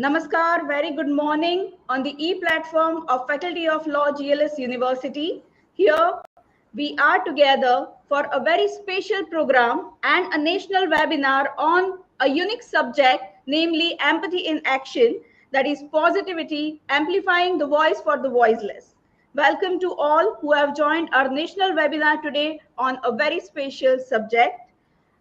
Namaskar, very good morning on the e-platform of Faculty of Law GLS University. Here we are together for a very special program and a national webinar on a unique subject, namely empathy in action, that is positivity, amplifying the voice for the voiceless. Welcome to all who have joined our national webinar today on a very special subject.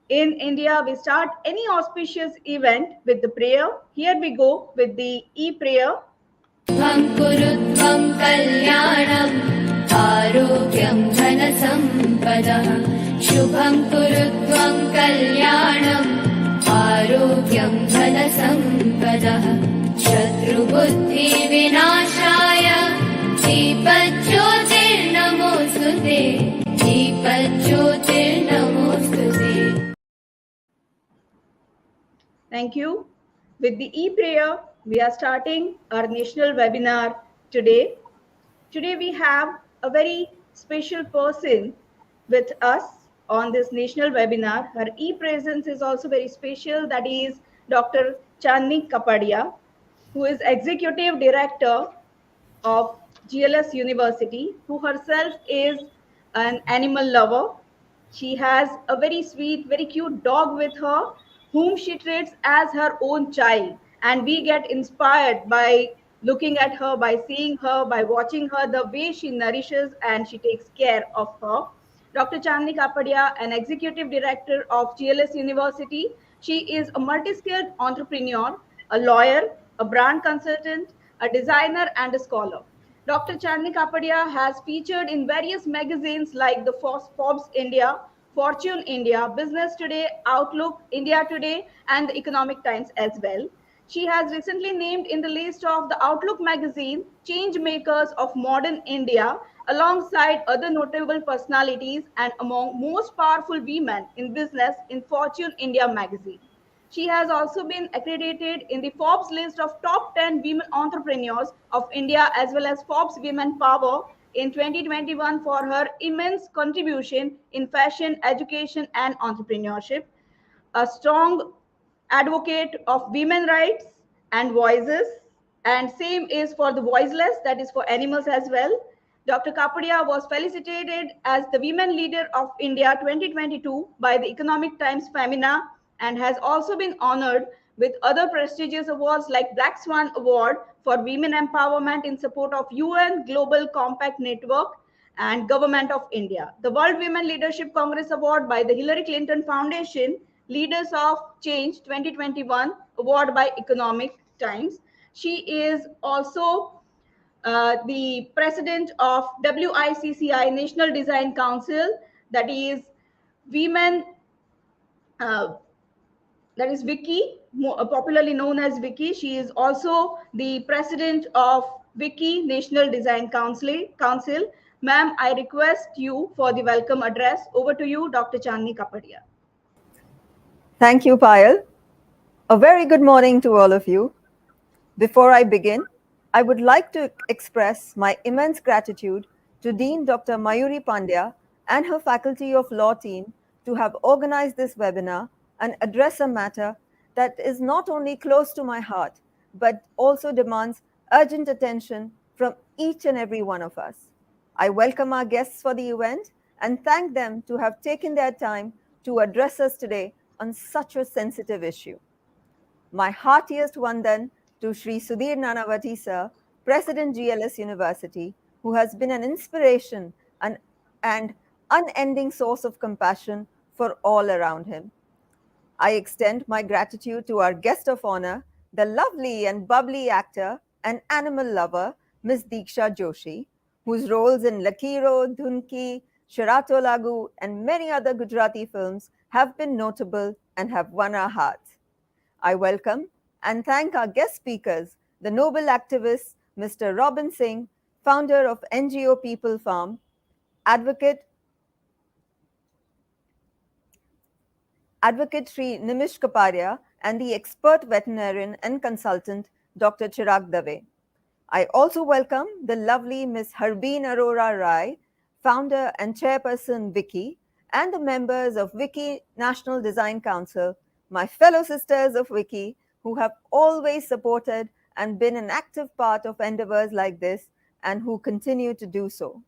In India, we start any auspicious event with the prayer. Here we go with the e-prayer. Shubham kurutvam kalyanam arogyam dhanasampadah. Shubham kurutvam kalyanam arogyam dhanasampadah. Shatru buddhi vinashaya deepajyotirnamostute. Deepajyotirnamostute. Thank you. With the e-prayer, we are starting our national webinar today. Today we have a very special person with us on this national webinar. Her e-presence is also very special. That is Dr. Chandni Kapadia, who is Executive Director of GLS University, who herself is an animal lover. She has a very sweet, very cute dog with her, whom she treats as her own child. And we get inspired by looking at her, by seeing her, by watching her, the way she nourishes and she takes care of her. Dr. Chandni Kapadia, an executive director of GLS University. She is a multi-skilled entrepreneur, a lawyer, a brand consultant, a designer, and a scholar. Dr. Chandni Kapadia has featured in various magazines like the Forbes India, Fortune India, Business Today, Outlook, India Today, and the Economic Times as well. She has recently named in the list of the Outlook magazine Change Makers of Modern India, alongside other notable personalities and among most powerful women in business in Fortune India magazine. She has also been accredited in the Forbes list of top 10 women entrepreneurs of India, as well as Forbes Women Power in 2021 for her immense contribution in fashion, education, and entrepreneurship. A strong advocate of women rights and voices, and same is for the voiceless, that is for animals as well. Dr. Kapadia was felicitated as the Women Leader of India 2022 by the Economic Times Femina, and has also been honored with other prestigious awards like Black Swan Award for Women Empowerment in support of UN Global Compact Network and Government of India, the World Women Leadership Congress Award by the Hillary Clinton Foundation, Leaders of Change 2021 Award by Economic Times. She is also the president of WICCCI, National Design Council, that is Women, uh, that is WICCCI, popularly known as WICCCI. She is also the president of WICCCI, National Design Council. Ma'am, I request you for the welcome address. Over to you, Dr. Chandni Kapadia. Thank you, Payal. A very good morning to all of you. Before I begin, I would like to express my immense gratitude to Dean Dr. Mayuri Pandya and her Faculty of Law team to have organized this webinar and address a matter that is not only close to my heart, but also demands urgent attention from each and every one of us. I welcome our guests for the event and thank them to have taken their time to address us today on such a sensitive issue. My heartiest vandan to Shri Sudhir Nanavati sir, President GLS University, who has been an inspiration and unending source of compassion for all around him. I extend my gratitude to our guest of honor, the lovely and bubbly actor and animal lover, Ms. Deeksha Joshi, whose roles in Lakiro, Dhunki, Sharato Lagu, and many other Gujarati films have been notable and have won our hearts. I welcome and thank our guest speakers, the noble activist, Mr. Robin Singh, founder of NGO PeopleFarm, advocate Shri Nimish Kapadia, and the expert veterinarian and consultant, Dr. Chirag Dave. I also welcome the lovely Ms. Harbeen Arora Rai, founder and chairperson WICCCI, and the members of WICCCI National Design Council, my fellow sisters of WICCCI, who have always supported and been an active part of endeavors like this and who continue to do so.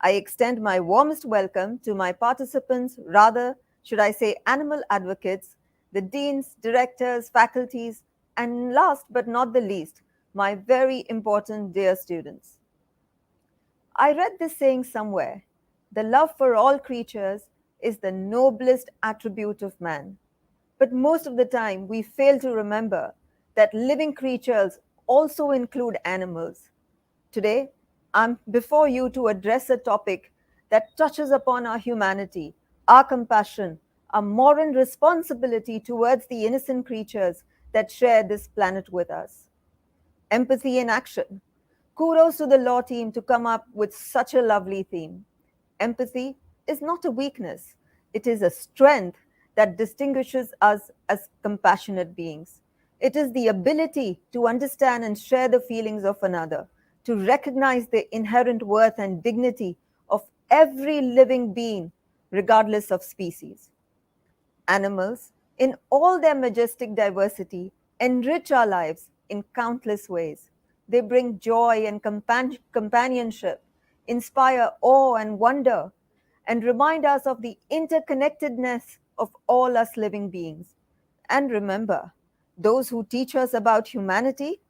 I extend my warmest welcome to my participants, rather, should I say, animal advocates, the deans, directors, faculties, and last but not the least, my very important dear students. I read this saying somewhere: the love for all creatures is the noblest attribute of man. But most of the time, we fail to remember that living creatures also include animals. Today, I'm before you to address a topic that touches upon our humanity, our compassion, our moral responsibility towards the innocent creatures that share this planet with us. Empathy in action. Kudos to the law team to come up with such a lovely theme. Empathy is not a weakness, it is a strength that distinguishes us as compassionate beings. It is the ability to understand and share the feelings of another, to recognize the inherent worth and dignity of every living being, regardless of species. Animals, in all their majestic diversity, enrich our lives in countless ways. They bring joy and companionship, inspire awe and wonder, and remind us of the interconnectedness of all us living beings. And remember, those who teach us about humanity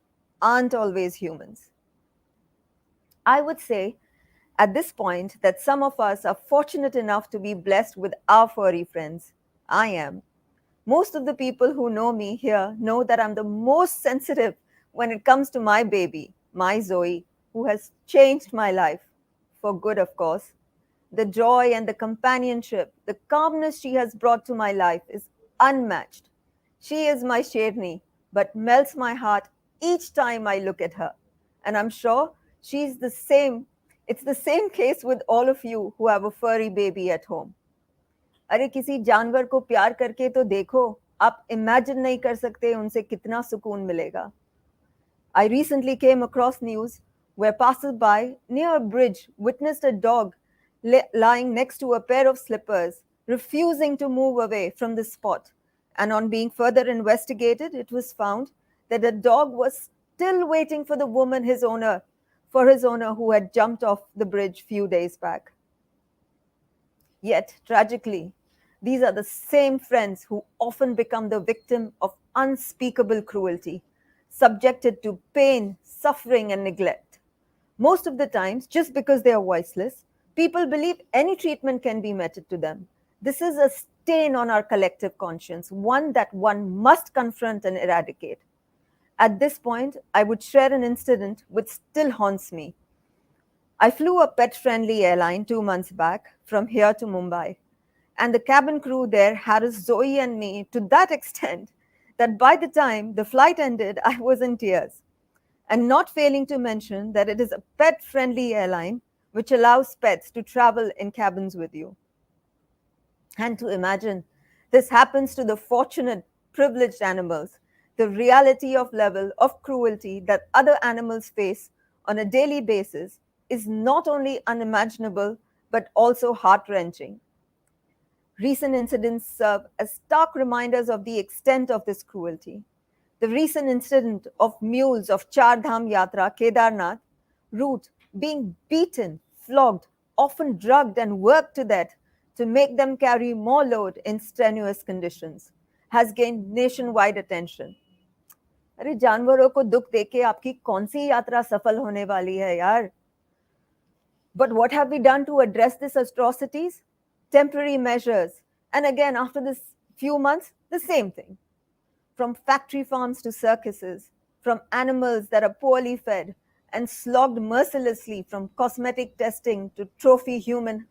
aren't always humans. I would say at this point that some of us are fortunate enough to be blessed with our furry friends. I am. Most of the people who know me here know that I'm the most sensitive when it comes to my baby, my Zoe, who has changed my life, for good, of course. The joy and the companionship, the calmness she has brought to my life is unmatched. She is my Sherni, but melts my heart each time I look at her. And I'm sure she's the same. It's the same case with all of you who have a furry baby at home. अरे किसी जानवर को प्यार करके तो देखो, आप imagine नहीं कर सकते उनसे कितना सुकून मिलेगा. I recently came across news where passers-by near a bridge witnessed a dog lying next to a pair of slippers, refusing to move away from the spot. And on being further investigated, it was found that the dog was still waiting for the woman, for his owner who had jumped off the bridge few days back. Yet, tragically, these are the same friends who often become the victim of unspeakable cruelty, subjected to pain, suffering, and neglect. Most of the times, just because they are voiceless, people believe any treatment can be meted to them. This is a stain on our collective conscience, one that one must confront and eradicate. At this point, I would share an incident which still haunts me. I flew a pet-friendly airline 2 months back from here to Mumbai, and the cabin crew there harassed Zoe and me to that extent that by the time the flight ended, I was in tears. And not failing to mention that it is a pet-friendly airline which allows pets to travel in cabins with you. And to imagine this happens to the fortunate, privileged animals, the reality of level of cruelty that other animals face on a daily basis is not only unimaginable but also heart-wrenching. Recent incidents serve as stark reminders of the extent of this cruelty. The recent incident of mules of Char Dham Yatra, Kedarnath route being beaten, flogged, often drugged and worked to death to make them carry more load in strenuous conditions has gained nationwide attention. अरे जानवरों को दुख देके आपकी कौन सी यात्रा सफल होने वाली है यार? But what have we done to address these atrocities? Temporary measures. And again, after this few months, the same thing. From factory farms to circuses, from animals that are poorly fed and slogged mercilessly, from cosmetic testing to trophy human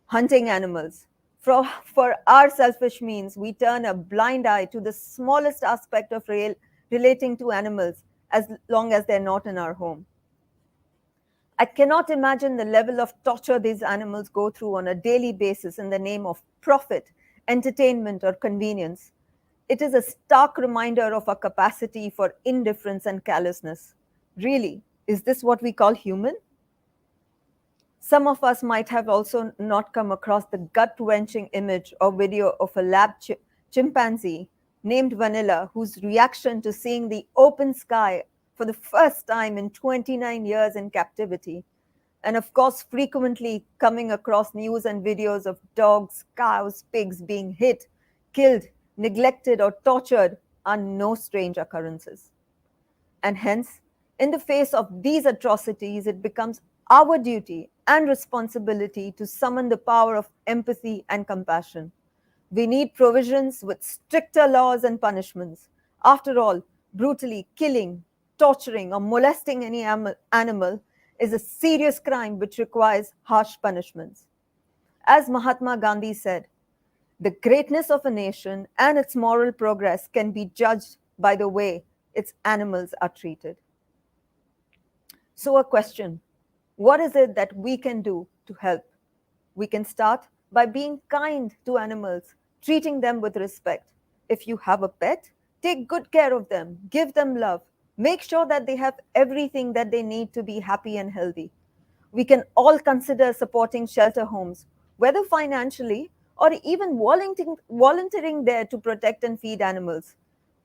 hunting animals. For our selfish means, we turn a blind eye to the smallest aspect of relating to animals as long as they're not in our home. I cannot imagine the level of torture these animals go through on a daily basis in the name of profit, entertainment, or convenience. It is a stark reminder of our capacity for indifference and callousness. Really, is this what we call human? Some of us might have also not come across the gut-wrenching image or video of a lab chimpanzee named Vanilla, whose reaction to seeing the open sky for the first time in 29 years in captivity, and of course, frequently coming across news and videos of dogs, cows, pigs being hit, killed, neglected, or tortured are no strange occurrences. And hence, in the face of these atrocities, it becomes our duty and responsibility to summon the power of empathy and compassion. We need provisions with stricter laws and punishments. After all, brutally killing, torturing, or molesting any animal is a serious crime which requires harsh punishments. As Mahatma Gandhi said, the greatness of a nation and its moral progress can be judged by the way its animals are treated. So, a question: what is it that we can do to help? We can start by being kind to animals, treating them with respect. If you have a pet, take good care of them, give them love, make sure that they have everything that they need to be happy and healthy. We can all consider supporting shelter homes, whether financially or even volunteering there to protect and feed animals.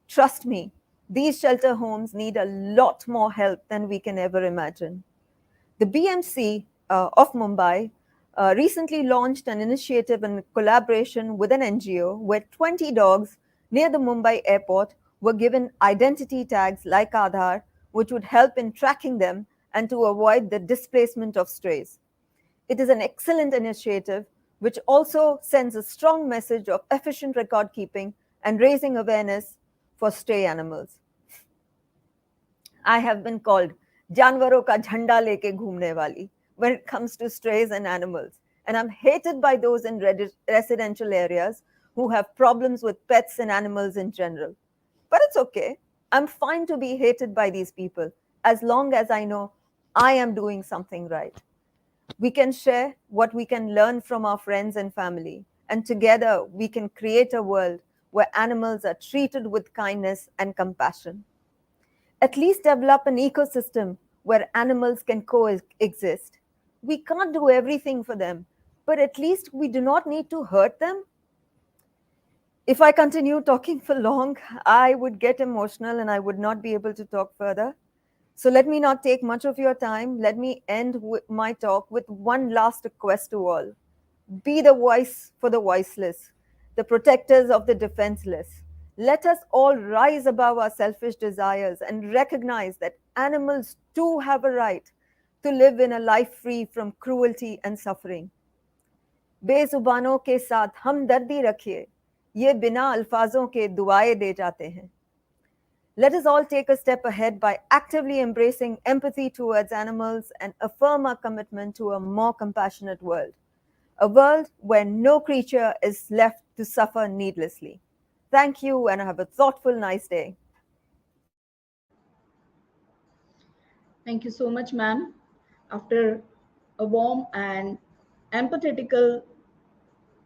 Trust me, these shelter homes need a lot more help than we can ever imagine. The BMC of Mumbai recently launched an initiative in collaboration with an NGO where 20 dogs near the Mumbai airport were given identity tags like Aadhaar, which would help in tracking them and to avoid the displacement of strays. It is an excellent initiative which also sends a strong message of efficient record keeping and raising awareness for stray animals. I have been called जानवरों का झंडा लेके घूमने वाली when it comes to strays and animals. And I'm hated by those in residential areas who have problems with pets and animals in general. But it's okay. I'm fine to be hated by these people as long as I know I am doing something right. We can share what we can learn from our friends and family, and together we can create a world where animals are treated with kindness and compassion. At least develop an ecosystem where animals can coexist. We can't do everything for them, but at least we do not need to hurt them. If I continue talking for long, I would get emotional and I would not be able to talk further. So let me not take much of your time. Let me end my talk with one last request to all. Be the voice for the voiceless, the protectors of the defenseless. Let us all rise above our selfish desires and recognize that animals too have a right to live in a life free from cruelty and suffering. बेजुबानों के साथ हमदर्दी रखिए, ये बिना अल्फाजों के दुआएं दे जाते हैं. Let us all take a step ahead by actively embracing empathy towards animals and affirm our commitment to a more compassionate world. A world where no creature is left to suffer needlessly. Thank you and have a thoughtful, nice day. Thank you so much, ma'am. After a warm and empathetical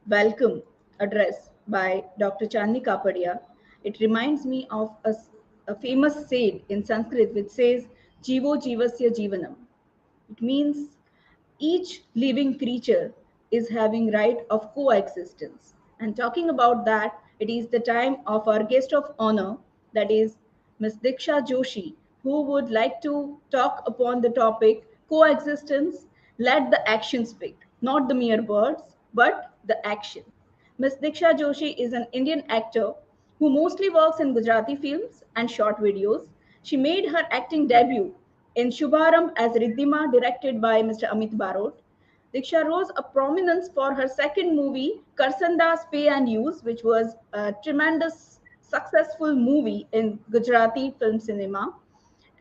welcome address by Dr. Chandni Kapadia, it reminds me of a famous saying in Sanskrit which says, Jivo Jivasya Jivanam. It means each living creature is having right of coexistence. And talking about that, it is the time of our guest of honor, that is Ms. Deeksha Joshi, who would like to talk upon the topic coexistence. Let the action speak, not the mere words, but the action. Ms. Deeksha Joshi is an Indian actor who mostly works in Gujarati films and short videos. She made her acting debut in Shubharam as Riddhima, directed by Mr. Amit Barot. Diksha rose a prominence for her second movie, Karsanda's Pay and Use, which was a tremendous successful movie in Gujarati film cinema.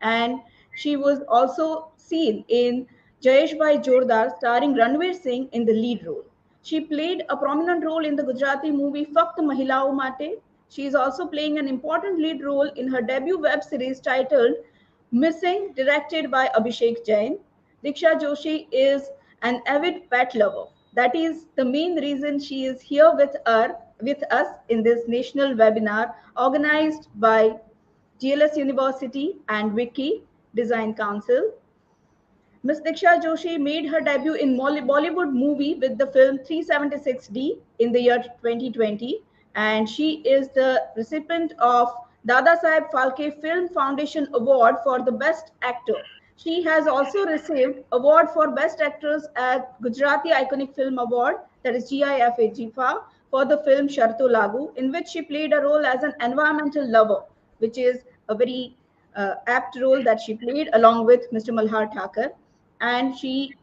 And she was also seen in Jayesh Bhai Jordar, starring Ranveer Singh in the lead role. She played a prominent role in the Gujarati movie Fakt Mahilao Mate. She is also playing an important lead role in her debut web series titled Missing, directed by Abhishek Jain. Diksha Joshi is an avid pet lover. That is the main reason she is here with us in this national webinar organized by GLS University and Wiki Design Council. Ms. Diksha Joshi made her debut in Bollywood movie with the film 376D in the year 2020, and she is the recipient of Dada Saheb Phalke Film Foundation Award for the Best Actor. She has also received award for Best Actress at Gujarati Iconic Film Award, that is GIFA, for the film Sharto Lagu, in which she played a role as an environmental lover, which is a very apt role that she played along with Mr. Malhar Thakur. And she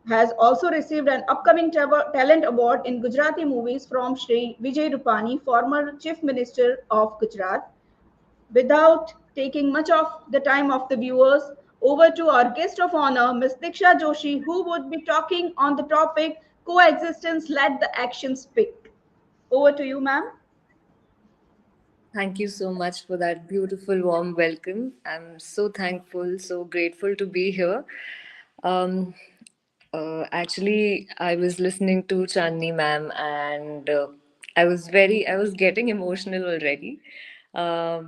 has also received an upcoming talent award in Gujarati movies from Shri Vijay Rupani, former Chief Minister of Gujarat. Without taking much of the time of the viewers, over to our guest of honor, Ms. Deeksha Joshi, who would be talking on the topic Coexistence Let the Action Speak. Over to you, ma'am. Thank you so much for that beautiful, warm welcome. I'm so thankful, so grateful to be here. Um, Actually, I was listening to Chandni ma'am, and I was getting emotional already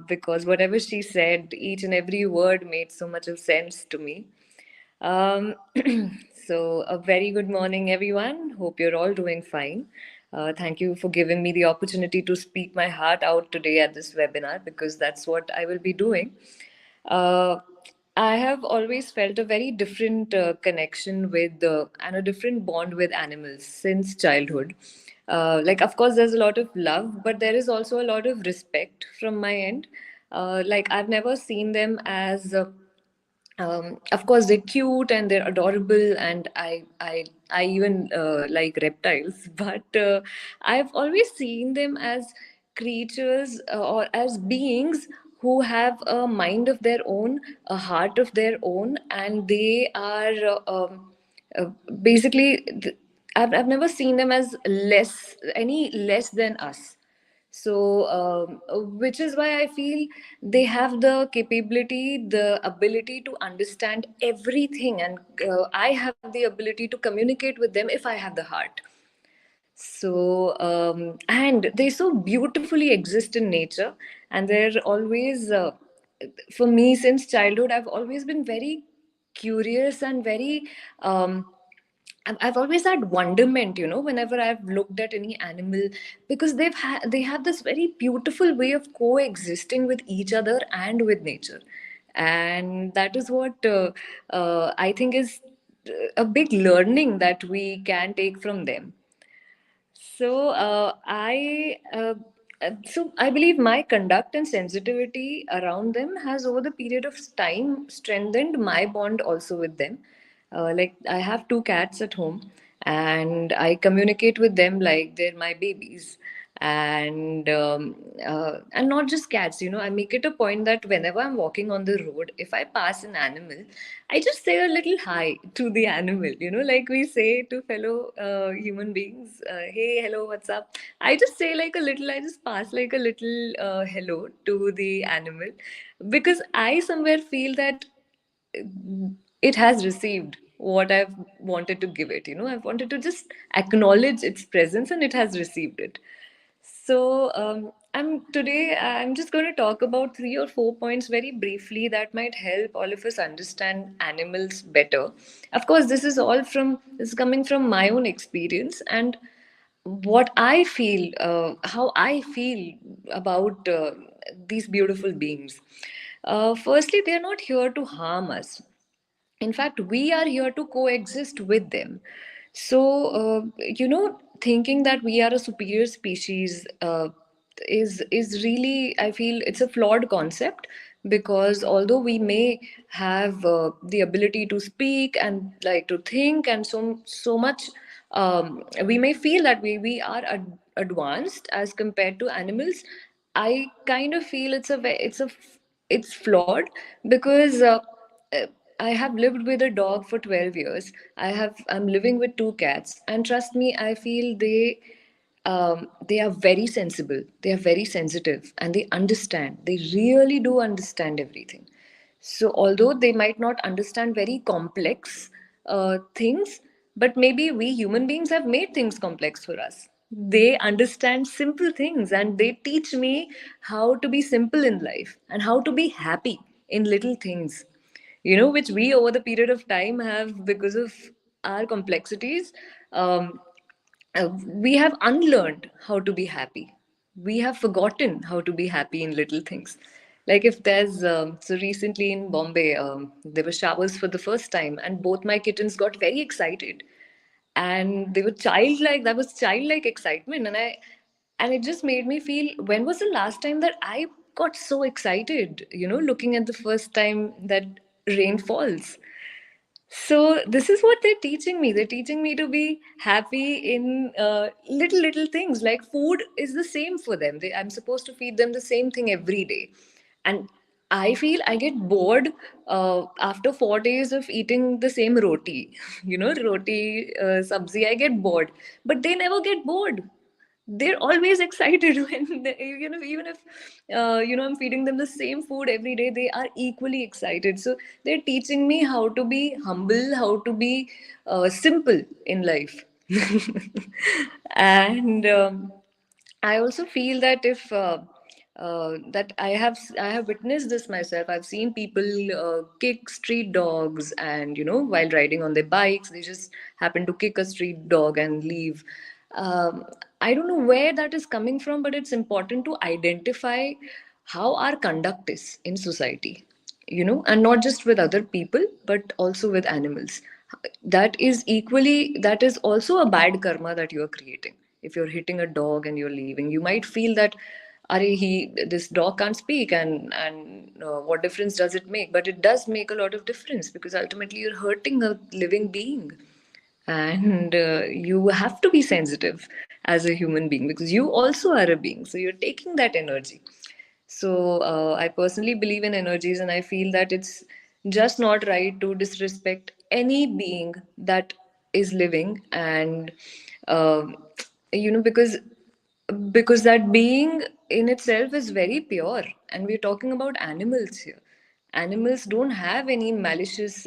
because whatever she said, each and every word made so much of sense to me. Um, so, a very good morning, everyone. Hope you're all doing fine. Thank you for giving me the opportunity to speak my heart out today at this webinar because that's what I will be doing. Uh, I have always felt a very different connection with and a different bond with animals since childhood. Like, of course, there's a lot of love, but there is also a lot of respect from my end. Like, I've never seen them as of course they're cute and they're adorable, and I even like reptiles, but I've always seen them as creatures or as beings who have a mind of their own, a heart of their own, and they are uh, basically I've never seen them as any less than us. So which is why I feel they have the capability, the ability to understand everything, and I have the ability to communicate with them if I have the heart. So and they so beautifully exist in nature, and they're always for me since childhood I've always been very curious and very I've always had wonderment, whenever I've looked at any animal, because they have this very beautiful way of coexisting with each other and with nature, and that is what I think is a big learning that we can take from them. So I believe my conduct and sensitivity around them has over the period of time strengthened my bond also with them. Like I have two cats at home, and I communicate with them like they're my babies. And not just cats, I make it a point that whenever I'm walking on the road, if I pass an animal, I just say a little hi to the animal, like we say to fellow human beings, hey, hello, what's up? I just pass like a little hello to the animal, because I somewhere feel that it has received what I've wanted to give it. I've wanted to just acknowledge its presence, and it has received it. So I'm just going to talk about 3 or 4 points very briefly that might help all of us understand animals better. Of course, this is coming from my own experience and what I feel, how I feel about these beautiful beings. Firstly, they're not here to harm us. In fact, we are here to coexist with them. So thinking that we are a superior species is really, I feel it's a flawed concept, because although we may have the ability to speak and like to think and so much, we may feel that we are advanced as compared to animals. I kind of feel it's flawed, because uh, I have lived with a dog for 12 years. I'm living with two cats, and trust me, I feel they are very sensible, they are very sensitive, and they understand. They really do understand everything. So although they might not understand very complex things, but maybe we human beings have made things complex for us. They understand simple things, and they teach me how to be simple in life and how to be happy in little things, which we over the period of time have, because of our complexities, we have unlearned how to be happy. we have forgotten how to be happy in little things. Like if there's so recently in Bombay, there were showers for the first time, and both my kittens got very excited, and they were childlike. That was childlike excitement, and it just made me feel, when was the last time that I got so excited? Looking at the first time that rain falls. So this is what they're teaching me. They're teaching me to be happy in little things. Like food is the same for them. I'm supposed to feed them the same thing every day, and I feel I get bored after 4 days of eating the same roti. Roti, sabzi. I get bored, but they never get bored. They're always excited when even if I'm feeding them the same food every day, they are equally excited. So they're teaching me how to be humble, how to be simple in life. And I also feel that if that I have witnessed this myself. I've seen people kick street dogs, and while riding on their bikes, they just happen to kick a street dog and leave. Um, I don't know where that is coming from, but it's important to identify how our conduct is in society, and not just with other people, but also with animals. That is also a bad karma that you are creating. If you're hitting a dog and you're leaving, you might feel that, Are this dog can't speak, and what difference does it make? But it does make a lot of difference, because ultimately you're hurting a living being, and you have to be sensitive as a human being, because you also are a being, so you're taking that energy. So I personally believe in energies, and I feel that it's just not right to disrespect any being that is living. And um because that being in itself is very pure, and we're talking about animals here. Animals don't have any malicious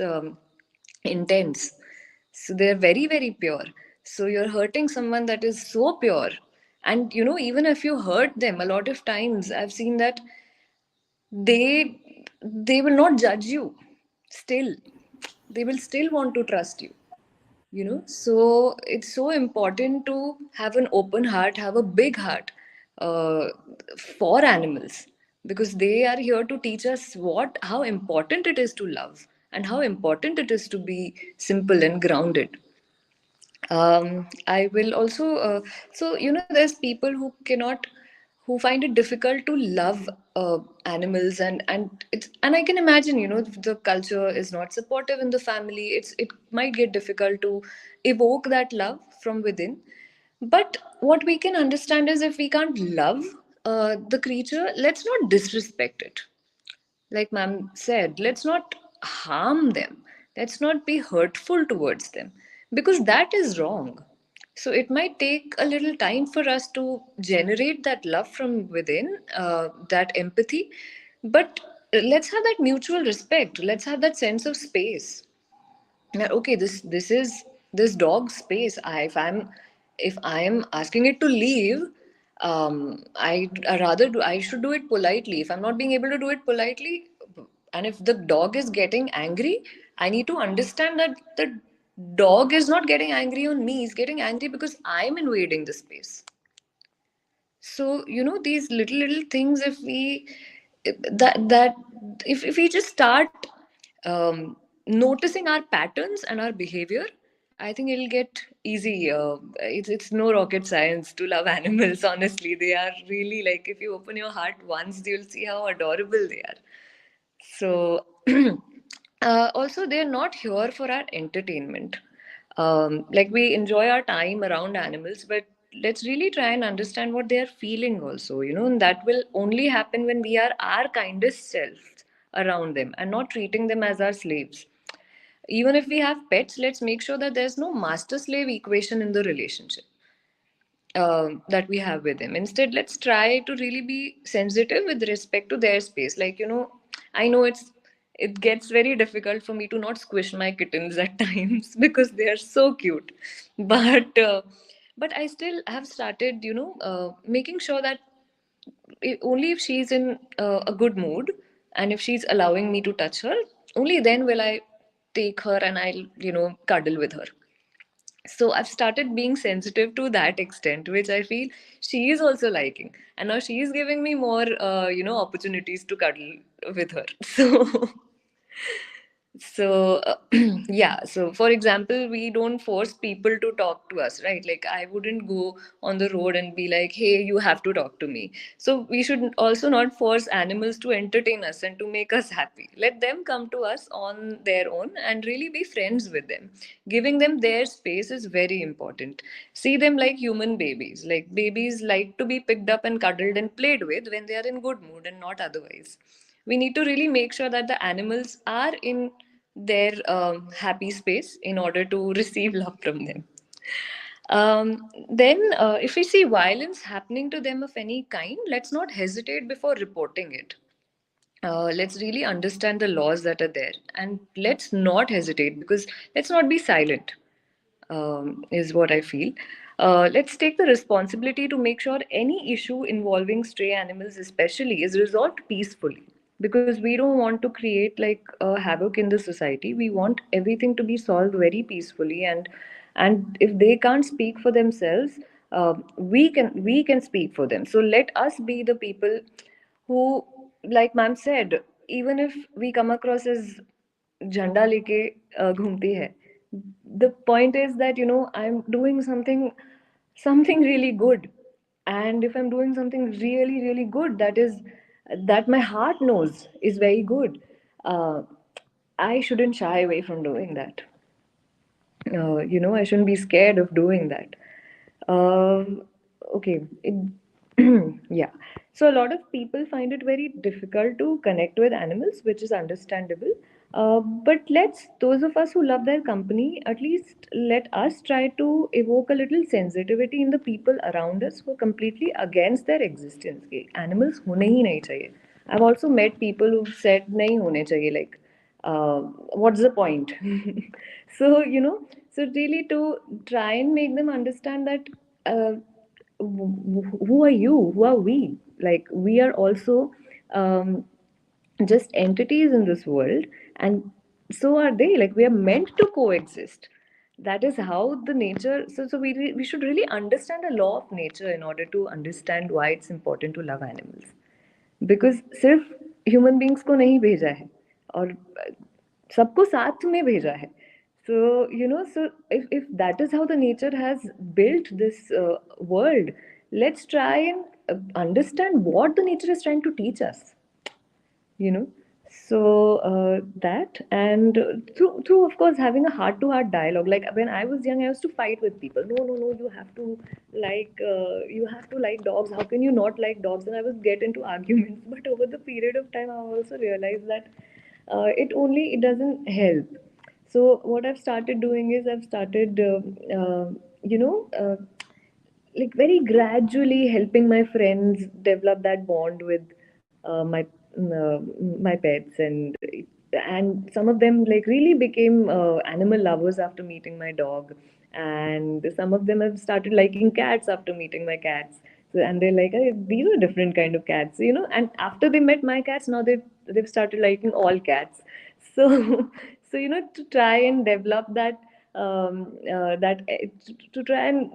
intents, so they're very very pure. So you're hurting someone that is so pure, and even if you hurt them, a lot of times I've seen that they will not judge you. Still, they will still want to trust you. So it's so important to have an open heart, have a big heart, uh, for animals, because they are here to teach us how important it is to love, and how important it is to be simple and grounded. I will also so there's people who cannot, who find it difficult to love animals, and I can imagine, the culture is not supportive in the family. It might get difficult to evoke that love from within. But what we can understand is, if we can't love the creature, let's not disrespect it. Like ma'am said, let's not harm them. Let's not be hurtful towards them, because that is wrong. So it might take a little time for us to generate that love from within, that empathy. But let's have that mutual respect. Let's have that sense of space. Okay, this is this dog's space. If I am asking it to leave, I rather I should do it politely. If I'm not being able to do it politely, and if the dog is getting angry, I need to understand that the dog is not getting angry on me. He's getting angry because I'm invading the space. So these little things, if we that if we just start noticing our patterns and our behavior, I think it'll get easy. It's no rocket science to love animals. Honestly, they are really, like, if you open your heart once, you'll see how adorable they are. So, also, they're not here for our entertainment. Like, we enjoy our time around animals, but let's really try and understand what they are feeling also, and that will only happen when we are our kindest self around them and not treating them as our slaves. Even if we have pets, let's make sure that there's no master slave equation in the relationship that we have with them. Instead, let's try to really be sensitive with respect to their space. Like, I know it gets very difficult for me to not squish my kittens at times because they are so cute. But I still have started, making sure that only if she's in a good mood, and if she's allowing me to touch her, only then will I take her and I'll, cuddle with her. So I've started being sensitive to that extent, which I feel she is also liking, and now she is giving me more opportunities to cuddle with her. So yeah, so for example, we don't force people to talk to us, right? Like I wouldn't go on the road and be like, hey, you have to talk to me. So we should also not force animals to entertain us and to make us happy. Let them come to us on their own and really be friends with them. Giving them their space is very important. See them like human babies. Like babies like to be picked up and cuddled and played with when they are in good mood and not otherwise. We need to really make sure that the animals are in their happy space in order to receive love from them. Then, if we see violence happening to them of any kind, let's not hesitate before reporting it. Let's really understand the laws that are there, and let's not hesitate, because let's not be silent, is what I feel. Let's take the responsibility to make sure any issue involving stray animals, especially, is resolved peacefully. Because we don't want to create like a havoc in the society. We want everything to be solved very peacefully, and if they can't speak for themselves, we can speak for them. So let us be the people who, like ma'am said, even if we come across as झंडा लेके घूमती है, the point is that I'm doing something really good. And if I'm doing something really really good, that my heart knows is very good, uh, I shouldn't shy away from doing that. I shouldn't be scared of doing that. um, okay, yeah. So a lot of people find it very difficult to connect with animals, which is understandable. But those of us who love their company, at least let us try to evoke a little sensitivity in the people around us who are completely against their existence. कि animals होने ही नहीं चाहिए. I've also met people who've said नहीं होने चाहिए, like what's the point? so so really to try and make them understand that uh, who are you, who are we, like we are also um, just entities in this world, and so are they. Like we are meant to coexist. That is how the nature. So we should really understand the law of nature in order to understand why it's important to love animals. Because सिर्फ human beings को नहीं भेजा है, और सबको साथ में भेजा है. So if that is how the nature has built this world, let's try and understand what the nature is trying to teach us. you know that, and through of course having a heart to heart dialogue. Like when I was young, I used to fight with people. No, no, no, you have to like dogs. How can you not like dogs? And I would get into arguments. But over the period of time, I also realized that it doesn't help. So what I've started doing is I've started you know uh, like very gradually helping my friends develop that bond with my pets. And some of them like really became animal lovers after meeting my dog, and some of them have started liking cats after meeting my cats. And they're like, "Hey, these are different kind of cats," and after they met my cats, now they've started liking all cats. So to try and develop that to try and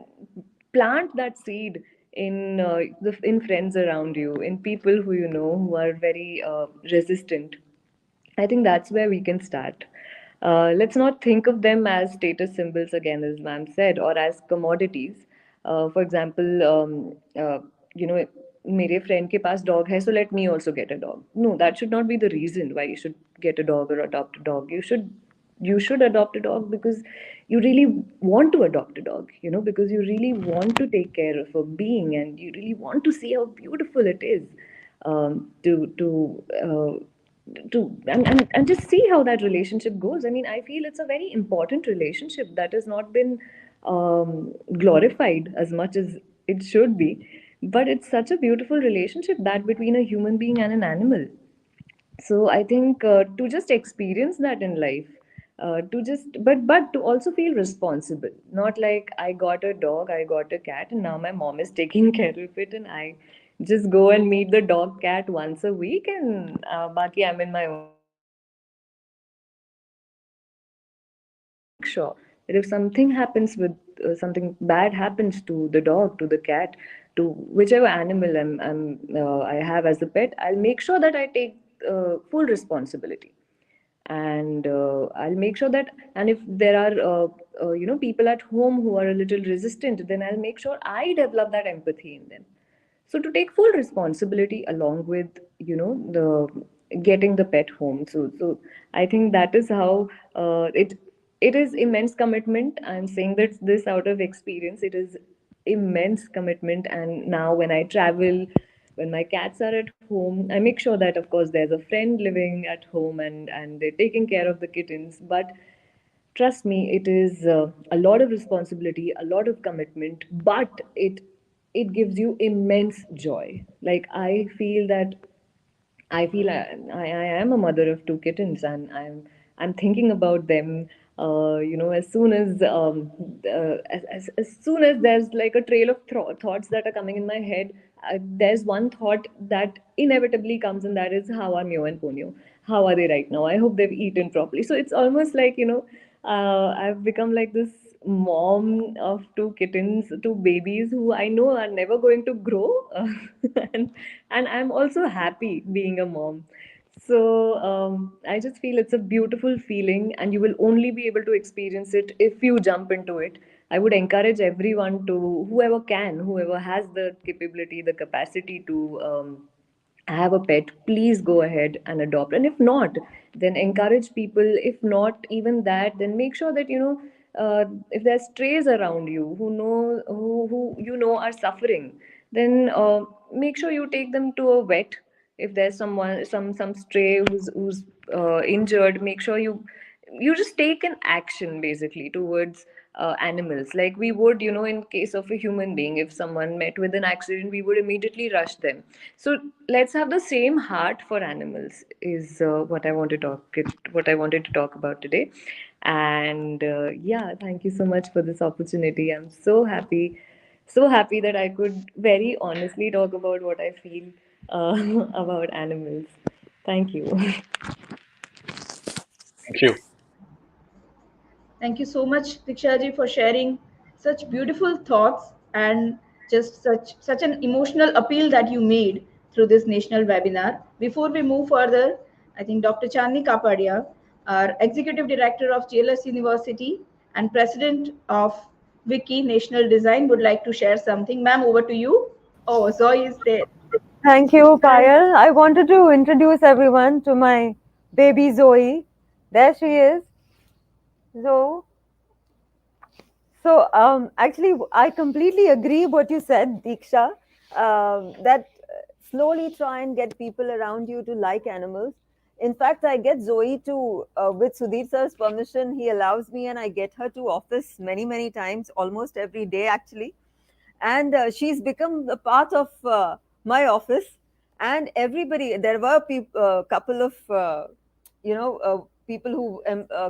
plant that seed in friends around you, in people who who are very resistant. I think that's where we can start. Let's not think of them as status symbols again, as ma'am said, or as commodities. For example, you know, मेरे friend के पास dog है, so let me also get a dog. No, that should not be the reason why you should get a dog or adopt a dog. You should adopt a dog because you really want to adopt a dog. Because you really want to take care of a being, and you really want to see how beautiful it is. To just see how that relationship goes. I mean, I feel it's a very important relationship that has not been glorified as much as it should be. But it's such a beautiful relationship, that between a human being and an animal. So I think to just experience that in life, to just but to also feel responsible, not like I got a dog, I got a cat, and now my mom is taking care of it, and I just go and meet the dog cat once a week, and baki I'm in my own life. No, I want to make sure that if something happens with something bad happens to the dog, to the cat, to whichever animal I have as a pet, I'll make sure that I take full responsibility. And I'll make sure that, and if there are people at home who are a little resistant, then I'll make sure I develop that empathy in them. So to take full responsibility along with the getting the pet home. So I think that is how it is immense commitment. I'm saying that this out of experience. It is immense commitment. And now when I travel, when my cats are at home, I make sure that of course there's a friend living at home, and they're taking care of the kittens. But trust me, it is a lot of responsibility, a lot of commitment, but it gives you immense joy. Like I am a mother of two kittens, and I'm thinking about them. As soon as soon as there's like a trail of thoughts that are coming in my head, there's one thought that inevitably comes, and that is, how are Mio and Ponyo? How are they right now? I hope they've eaten properly. So it's almost like, I've become like this mom of two kittens, two babies who I know are never going to grow, and I'm also happy being a mom. So I just feel it's a beautiful feeling, and you will only be able to experience it if you jump into it. I would encourage everyone to, whoever can, whoever has the capability, the capacity to have a pet, please go ahead and adopt. And if not, then encourage people. If not even that, then make sure that if there's strays around you who are suffering, then make sure you take them to a vet. If there's someone, some stray who's injured, make sure you just take an action basically towards animals, like we would, in case of a human being. If someone met with an accident, we would immediately rush them. So let's have the same heart for animals, is what I wanted to talk about today. And yeah, thank you so much for this opportunity. I'm so happy that I could very honestly talk about what I feel about animals. Thank you. Thank you. Thank you so much, Diksha ji, for sharing such beautiful thoughts and just such an emotional appeal that you made through this national webinar. Before we move further, I think Dr. Chandni Kapadia, our Executive Director of JLS University and President of WICCCCI National Design, would like to share something. Ma'am, over to you. Oh, Zoe is there. Thank you, Payal. I wanted to introduce everyone to my baby Zoe. There she is. So, actually, I completely agree what you said, Deeksha. That slowly try and get people around you to like animals. In fact, I get Zoe to, with Sudhir sir's permission, he allows me, and I get her to office many times, almost every day actually. And she's become a part of my office. And everybody, there were couple of people who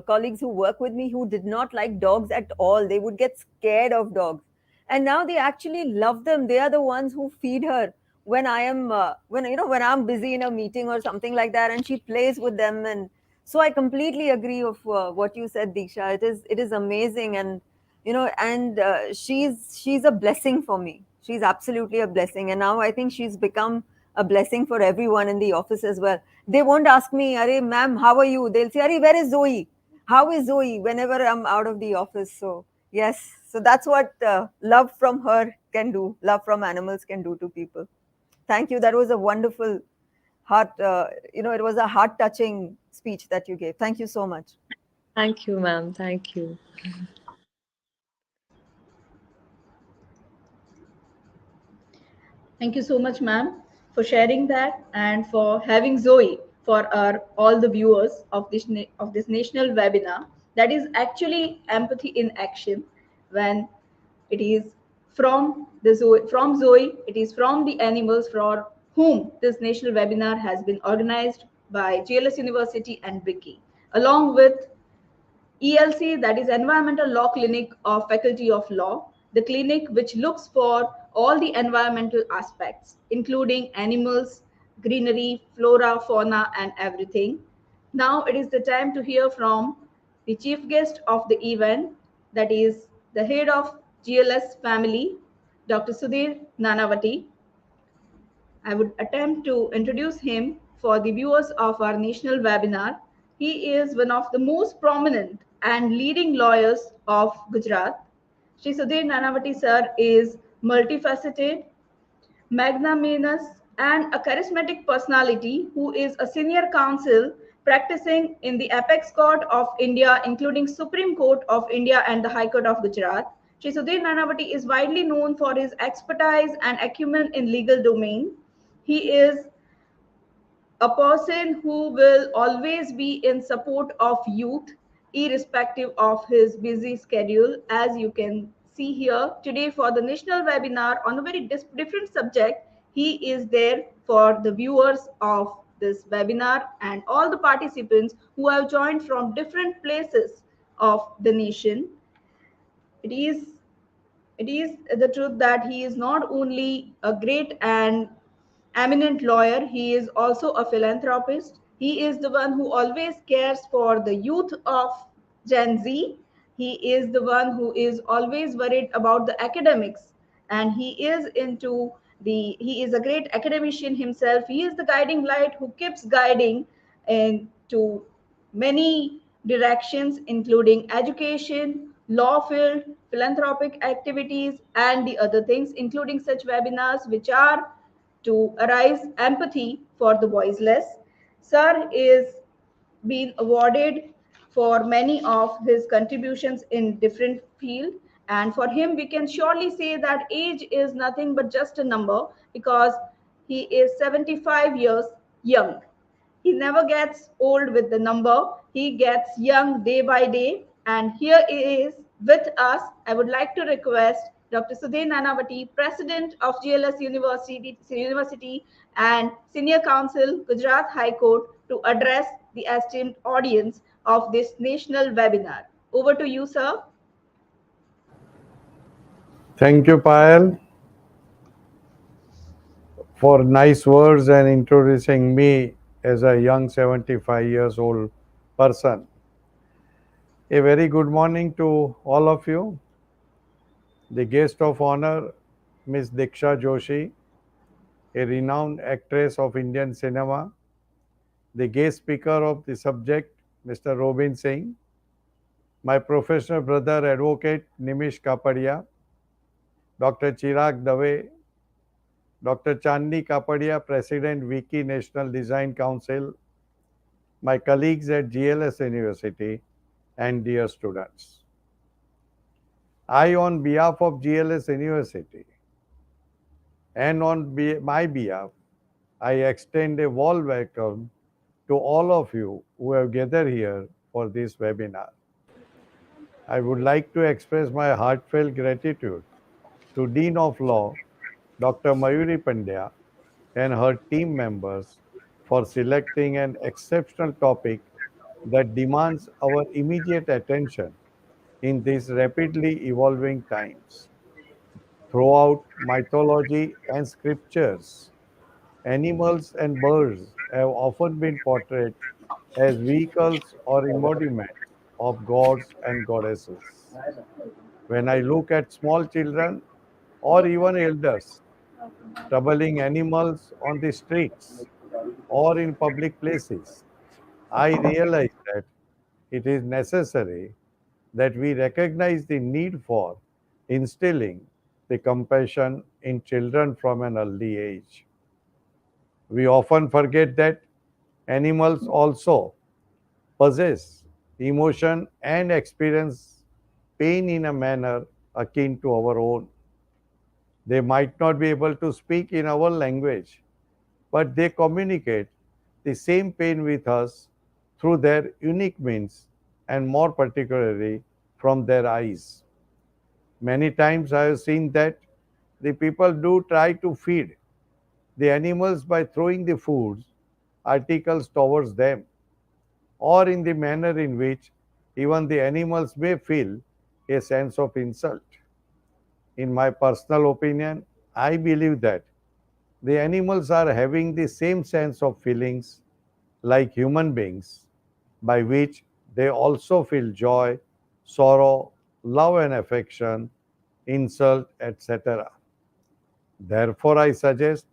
colleagues who work with me who did not like dogs at all. They would get scared of dogs, and now they actually love them. They are the ones who feed her when I am when I'm busy in a meeting or something like that, and she plays with them. And so I completely agree of what you said, Deeksha. It is amazing. And and she's a blessing for me. She's absolutely a blessing, and now I think she's become a blessing for everyone in the office as well. They won't ask me, "Arey ma'am, how are you?" They'll say, "Arey, where is Zoe? How is Zoe?" Whenever I'm out of the office. So yes, so that's what love from her can do, love from animals can do to people. Thank you. That was a wonderful it was a heart touching speech that you gave. Thank you so much. Thank you, ma'am. Thank you. Thank you so much, ma'am, for sharing that and for having Zoe for our all the viewers of this national webinar. That is actually empathy in action. When it is from Zoe, it is from the animals for whom this national webinar has been organized by JLS University and WICCCCI, along with ELC, that is Environmental Law Clinic of Faculty of Law, the clinic which looks for all the environmental aspects, including animals, greenery, flora, fauna, and everything. Now it is the time to hear from the chief guest of the event, that is the head of GLS family, Dr. Sudhir Nanavati. I would attempt to introduce him for the viewers of our national webinar. He is one of the most prominent and leading lawyers of Gujarat. Shri Sudhir Nanavati sir is multifaceted, magnanimous, and a charismatic personality who is a senior counsel practicing in the apex court of India, including Supreme Court of India and the High Court of Gujarat. Shri Sudhir Nanavati is widely known for his expertise and acumen in legal domain. He is a person who will always be in support of youth irrespective of his busy schedule. As you can see here today for the national webinar on a very different subject, he is there for the viewers of this webinar and all the participants who have joined from different places of the nation. It is it is the truth that he is not only a great and eminent lawyer, he is also a philanthropist. He is the one who always cares for the youth of Gen Z. He is the one who is always worried about the academics, and he is a great academician himself. He is the guiding light who keeps guiding into many directions, including education, law field, philanthropic activities, and the other things, including such webinars which are to arise empathy for the voiceless. Sir is been awarded for many of his contributions in different field, and for him we can surely say that age is nothing but just a number, because he is 75 years young. He never gets old with the number. He gets young day by day. And here he is with us. I would like to request Dr. Sudhir Nanavati, President of GLS University and Senior Counsel, Gujarat High Court, to address the esteemed audience of this national webinar. Over to you, sir. Thank you, Payal, for nice words and introducing me as a young 75 years old person. A very good morning to all of you. The guest of honor, Miss Deeksha Joshi, a renowned actress of Indian cinema. The guest speaker of the subject, Mr. Robin Singh. My professional brother, Advocate Nimish Kapadia. Dr. Chirag Dave, Dr. Chandni Kapadia, President, WICCCCI National Design Council, my colleagues at GLS University, and dear students. I, on behalf of GLS University and on my behalf, I extend a warm welcome to all of you who have gathered here for this webinar. I would like to express my heartfelt gratitude to Dean of Law, Dr. Mayuri Pandya, and her team members for selecting an exceptional topic that demands our immediate attention in these rapidly evolving times. Throughout mythology and scriptures, animals and birds have often been portrayed as vehicles or embodiments of gods and goddesses. When I look at small children or even elders troubling animals on the streets or in public places, I realize that it is necessary that we recognize the need for instilling the compassion in children from an early age. We often forget that animals also possess emotion and experience pain in a manner akin to our own. They might not be able to speak in our language, but they communicate the same pain with us through their unique means, and more particularly from their eyes. Many times I have seen that the people do try to feed the animals by throwing the food articles towards them, or in the manner in which even the animals may feel a sense of insult. In my personal opinion, I believe that the animals are having the same sense of feelings like human beings, by which they also feel joy, sorrow, love and affection, insult, etc. Therefore, I suggest,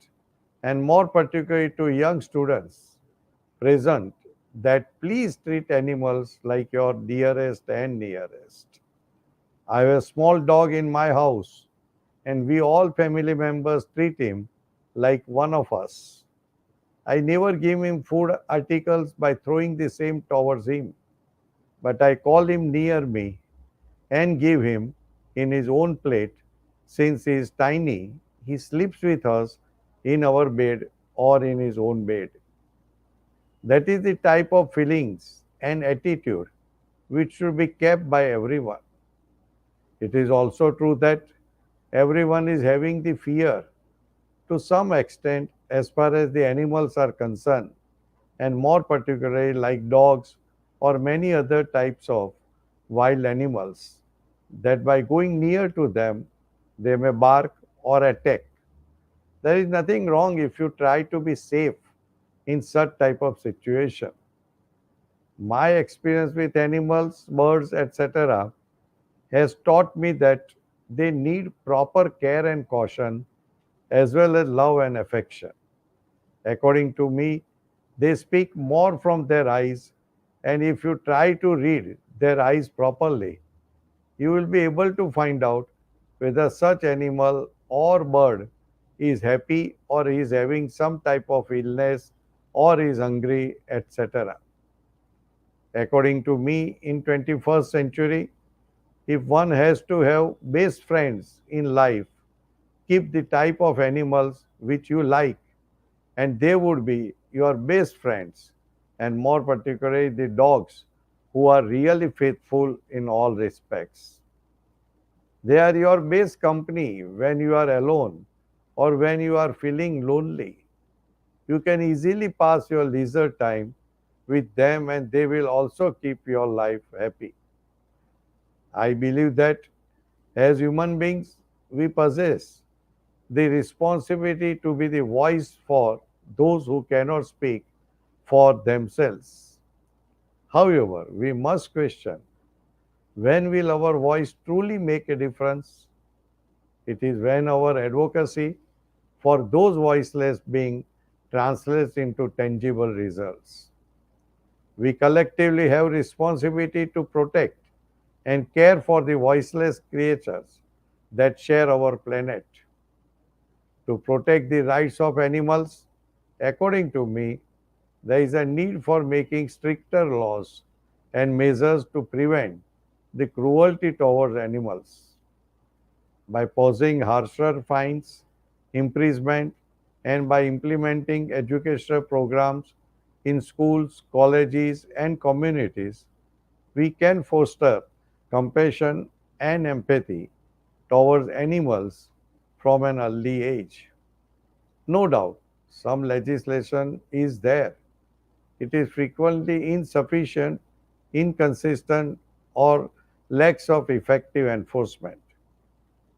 and more particularly to young students present, that please treat animals like your dearest and nearest. I have a small dog in my house, and we all family members treat him like one of us. I never give him food articles by throwing the same towards him, but I call him near me and give him in his own plate. Since he is tiny, he sleeps with us in our bed or in his own bed. That is the type of feelings and attitude which should be kept by everyone. It is also true that everyone is having the fear to some extent as far as the animals are concerned, and more particularly like dogs or many other types of wild animals, that by going near to them, they may bark or attack. There is nothing wrong if you try to be safe in such type of situation. My experience with animals, birds, etc., has taught me that they need proper care and caution as well as love and affection. According to me, they speak more from their eyes, and if you try to read their eyes properly, you will be able to find out whether such animal or bird is happy or is having some type of illness or is hungry, etc. According to me, in 21st century, if one has to have best friends in life, keep the type of animals which you like, and they would be your best friends, and more particularly the dogs who are really faithful in all respects. They are your best company when you are alone or when you are feeling lonely. You can easily pass your leisure time with them, and they will also keep your life happy. I believe that as human beings, we possess the responsibility to be the voice for those who cannot speak for themselves. However, we must question, when will our voice truly make a difference? It is when our advocacy for those voiceless being translates into tangible results. We collectively have responsibility to protect and care for the voiceless creatures that share our planet. To protect the rights of animals, according to me, there is a need for making stricter laws and measures to prevent the cruelty towards animals. By posing harsher fines, imprisonment, and by implementing educational programs in schools, colleges, and communities, we can foster compassion and empathy towards animals from an early age. No doubt, some legislation is there. It is frequently insufficient, inconsistent, or lacks of effective enforcement.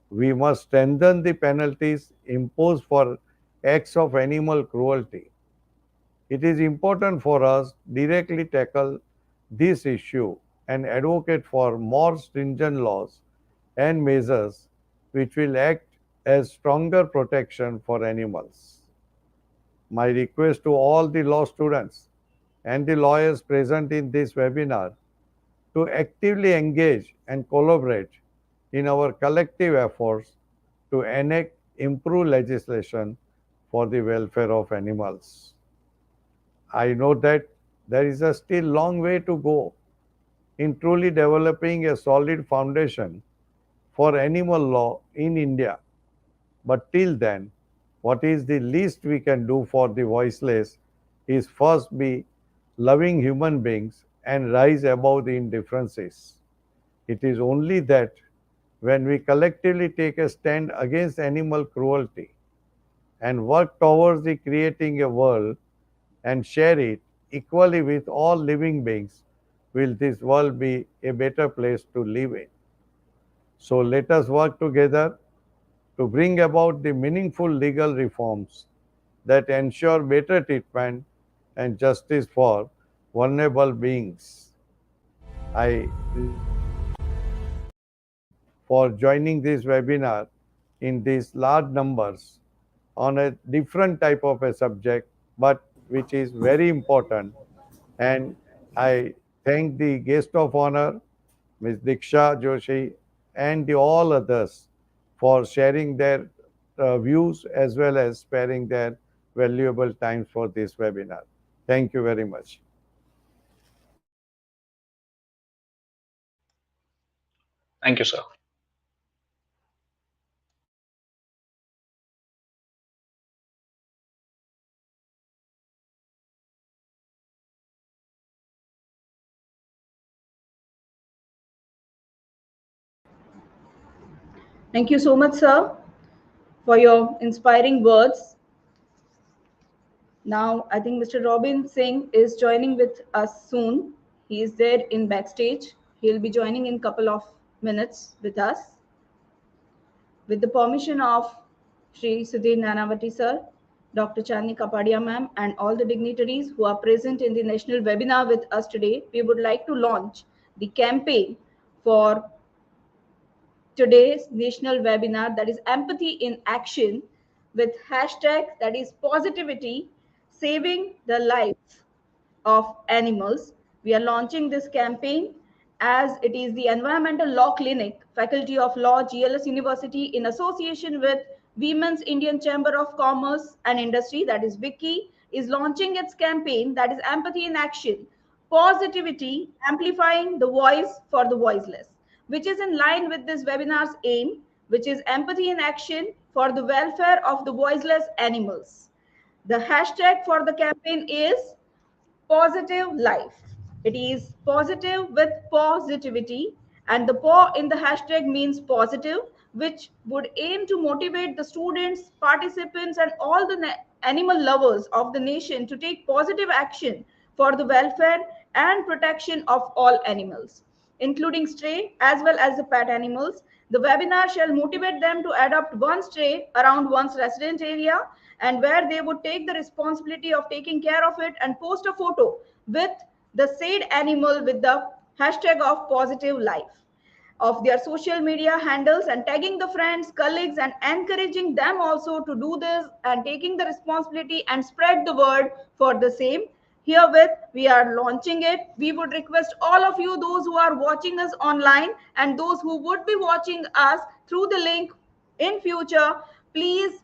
We must strengthen the penalties imposed for acts of animal cruelty. It is important for us directly tackle this issue and advocate for more stringent laws and measures which will act as stronger protection for animals. My request to all the law students and the lawyers present in this webinar to actively engage and collaborate in our collective efforts to enact improved legislation for the welfare of animals. I know that there is a still long way to go in truly developing a solid foundation for animal law in India. But till then, what is the least we can do for the voiceless is first be loving human beings and rise above the indifferences. It is only that when we collectively take a stand against animal cruelty and work towards the creating a world and share it equally with all living beings, will this world be a better place to live in. So let us work together to bring about the meaningful legal reforms that ensure better treatment and justice for vulnerable beings. I for joining this webinar in these large numbers on a different type of a subject, but which is very important. And I thank the guest of honor, Ms. Deeksha Joshi, and all others for sharing their views as well as sparing their valuable time for this webinar. Thank you very much. Thank you, sir. Thank you so much, sir, for your inspiring words. Now, I think Mr. Robin Singh is joining with us soon. He is there in backstage. He'll be joining in a couple of minutes with us. With the permission of Shri Sudhir Nanavati sir, Dr. Chandni Kapadia ma'am, and all the dignitaries who are present in the national webinar with us today, we would like to launch the campaign for today's national webinar, that is Empathy in Action, with hashtag that is positivity, saving the life of animals. We are launching this campaign as it is the Environmental Law Clinic, Faculty of Law, GLS University, in association with Women's Indian Chamber of Commerce and Industry, that is WICCCI, is launching its campaign that is Empathy in Action, Positivity, Amplifying the Voice for the Voiceless, which is in line with this webinar's aim, which is empathy in action for the welfare of the voiceless animals. The hashtag for the campaign is positive life. It is positive with positivity, and the paw in the hashtag means positive, which would aim to motivate the students, participants, and all the animal lovers of the nation to take positive action for the welfare and protection of all animals, including stray as well as the pet animals. The webinar shall motivate them to adopt one stray around one's residence area, and where they would take the responsibility of taking care of it and post a photo with the said animal with the hashtag of positive life of their social media handles, and tagging the friends, colleagues, and encouraging them also to do this and taking the responsibility and spread the word for the same. Herewith, we are launching it. We would request all of you, those who are watching us online and those who would be watching us through the link in future, please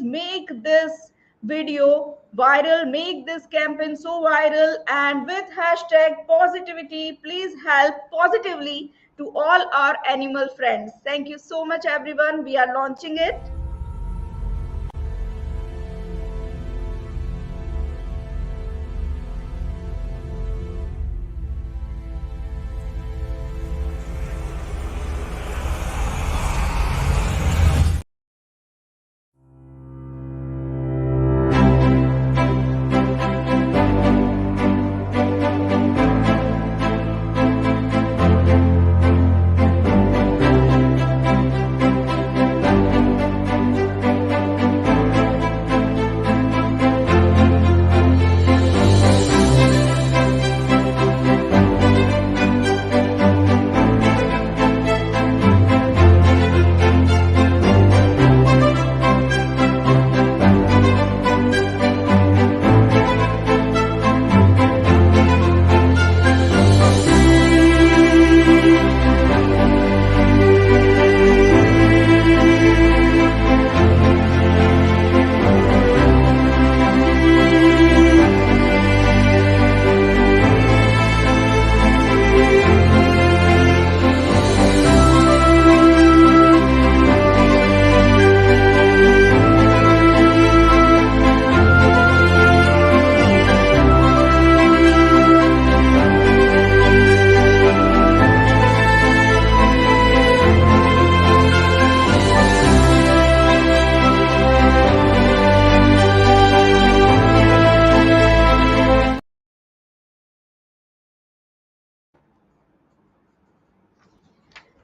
make this video viral, make this campaign so viral, and with hashtag positivity, please help positively to all our animal friends. Thank you so much, everyone. We are launching it.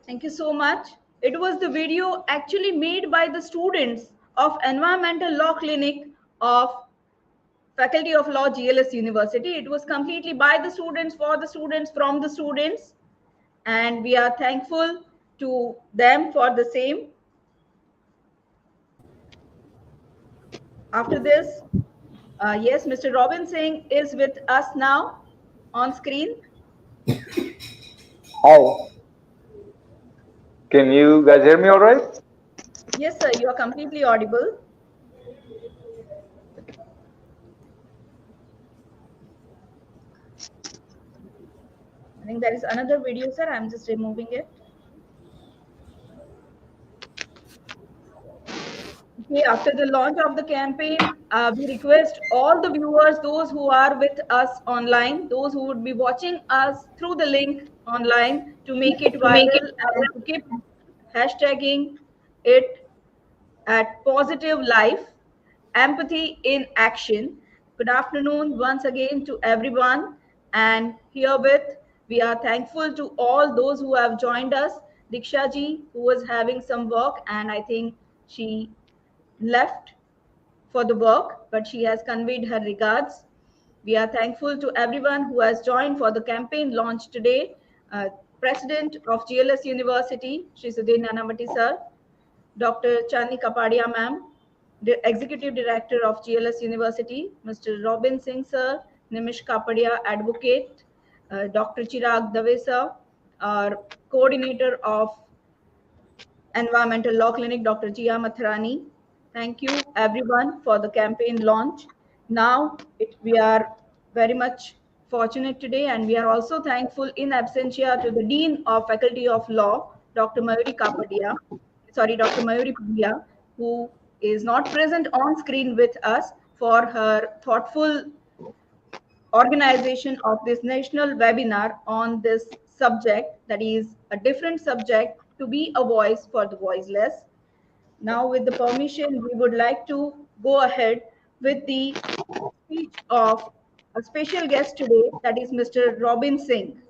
Thank you so much. It was the video actually made by the students of Environmental Law Clinic of Faculty of Law, GLS University. It was completely by the students, for the students, from the students. And we are thankful to them for the same. After this, yes, Mr. Robin Singh is with us now on screen. Hi. Can you guys hear me all right? Yes, sir, you are completely audible. I think there is another video, sir. I'm just removing it. Okay, after the launch of the campaign, we request all the viewers, those who are with us online, those who would be watching us through the link online, to make it viral and to keep hashtagging it at Positive Life, Empathy in Action. Good afternoon once again to everyone. And herewith, we are thankful to all those who have joined us. Deeksha ji, who was having some work, and I think she left for the work, but she has conveyed her regards. We are thankful to everyone who has joined for the campaign launch today. President of GLS University, Shri Sudhir Nanavati sir, Dr. Chandni Kapadia ma'am, the Executive Director of GLS University, Mr. Robin Singh sir, Nimish Kapadia advocate, Dr. Chirag Dave sir, our coordinator of Environmental Law Clinic, Dr. Jia Mathrani. Thank you everyone for the campaign launch. Now we are very much fortunate today, and we are also thankful in absentia to the Dean of Faculty of Law, Dr. Mayuri Padia, who is not present on screen with us, for her thoughtful organization of this national webinar on this subject, that is a different subject, to be a voice for the voiceless. Now, with the permission, we would like to go ahead with the speech of a special guest today, that is Mr. Robin Singh.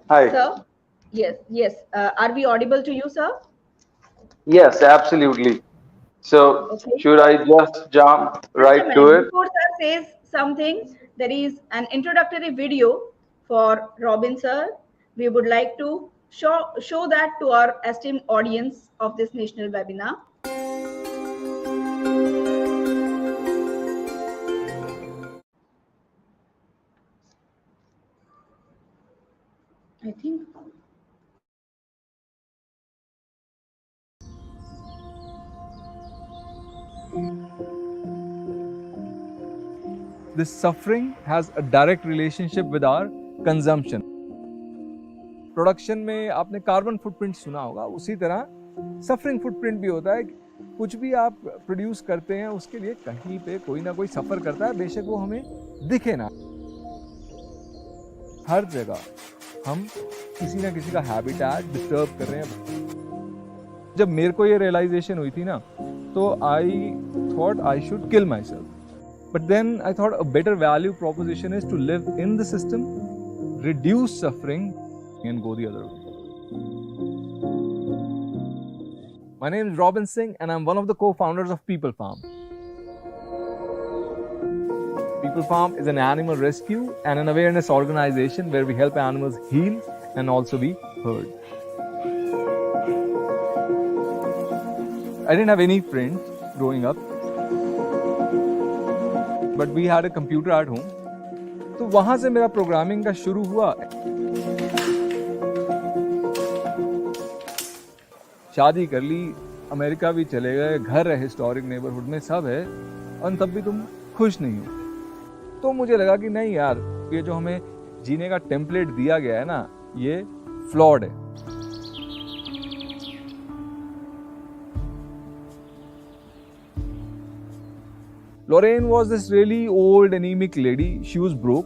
Hi. Sir? Yes. Are we audible to you, sir? Yes, absolutely. So, Okay. should I just jump right to it? Before sir says something, there is an introductory video for Robin sir. We would like to show that to our esteemed audience of this national webinar. I think. This suffering has a direct relationship with our consumption. Production में आपने carbon footprint सुना होगा, उसी तरह suffering footprint भी होता है। कुछ भी आप प्रोड्यूस करते हैं उसके लिए कहीं पे कोई ना कोई सफ़र करता है, बेशक वो हमें दिखे ना। हर जगह हम किसी ना किसी का हैबिटेट डिस्टर्ब कर रहे हैं। जब मेरे को ये रियलाइजेशन हुई थी ना, तो I thought I should kill myself, but then I thought a better value proposition is to live in the system, reduce suffering and go the other way. My name is Robin Singh and I'm one of the co-founders of PeepalFarm. PeepalFarm is an animal rescue and an awareness organization where we help animals heal and also be heard. I didn't have any friends growing up, but we had a computer at home. तो वहाँ से मेरा programming का शुरू हुआ। शादी कर ली, America भी चले गए, घर है हिस्टोरिक नेबरहुड में, सब है, और तब भी तुम खुश नहीं हो। तो मुझे लगा कि नहीं यार, ये जो हमें जीने का टेम्पलेट दिया गया है ना, ये फ्लॉड है। Lauren was this really old anaemic lady, she was broke,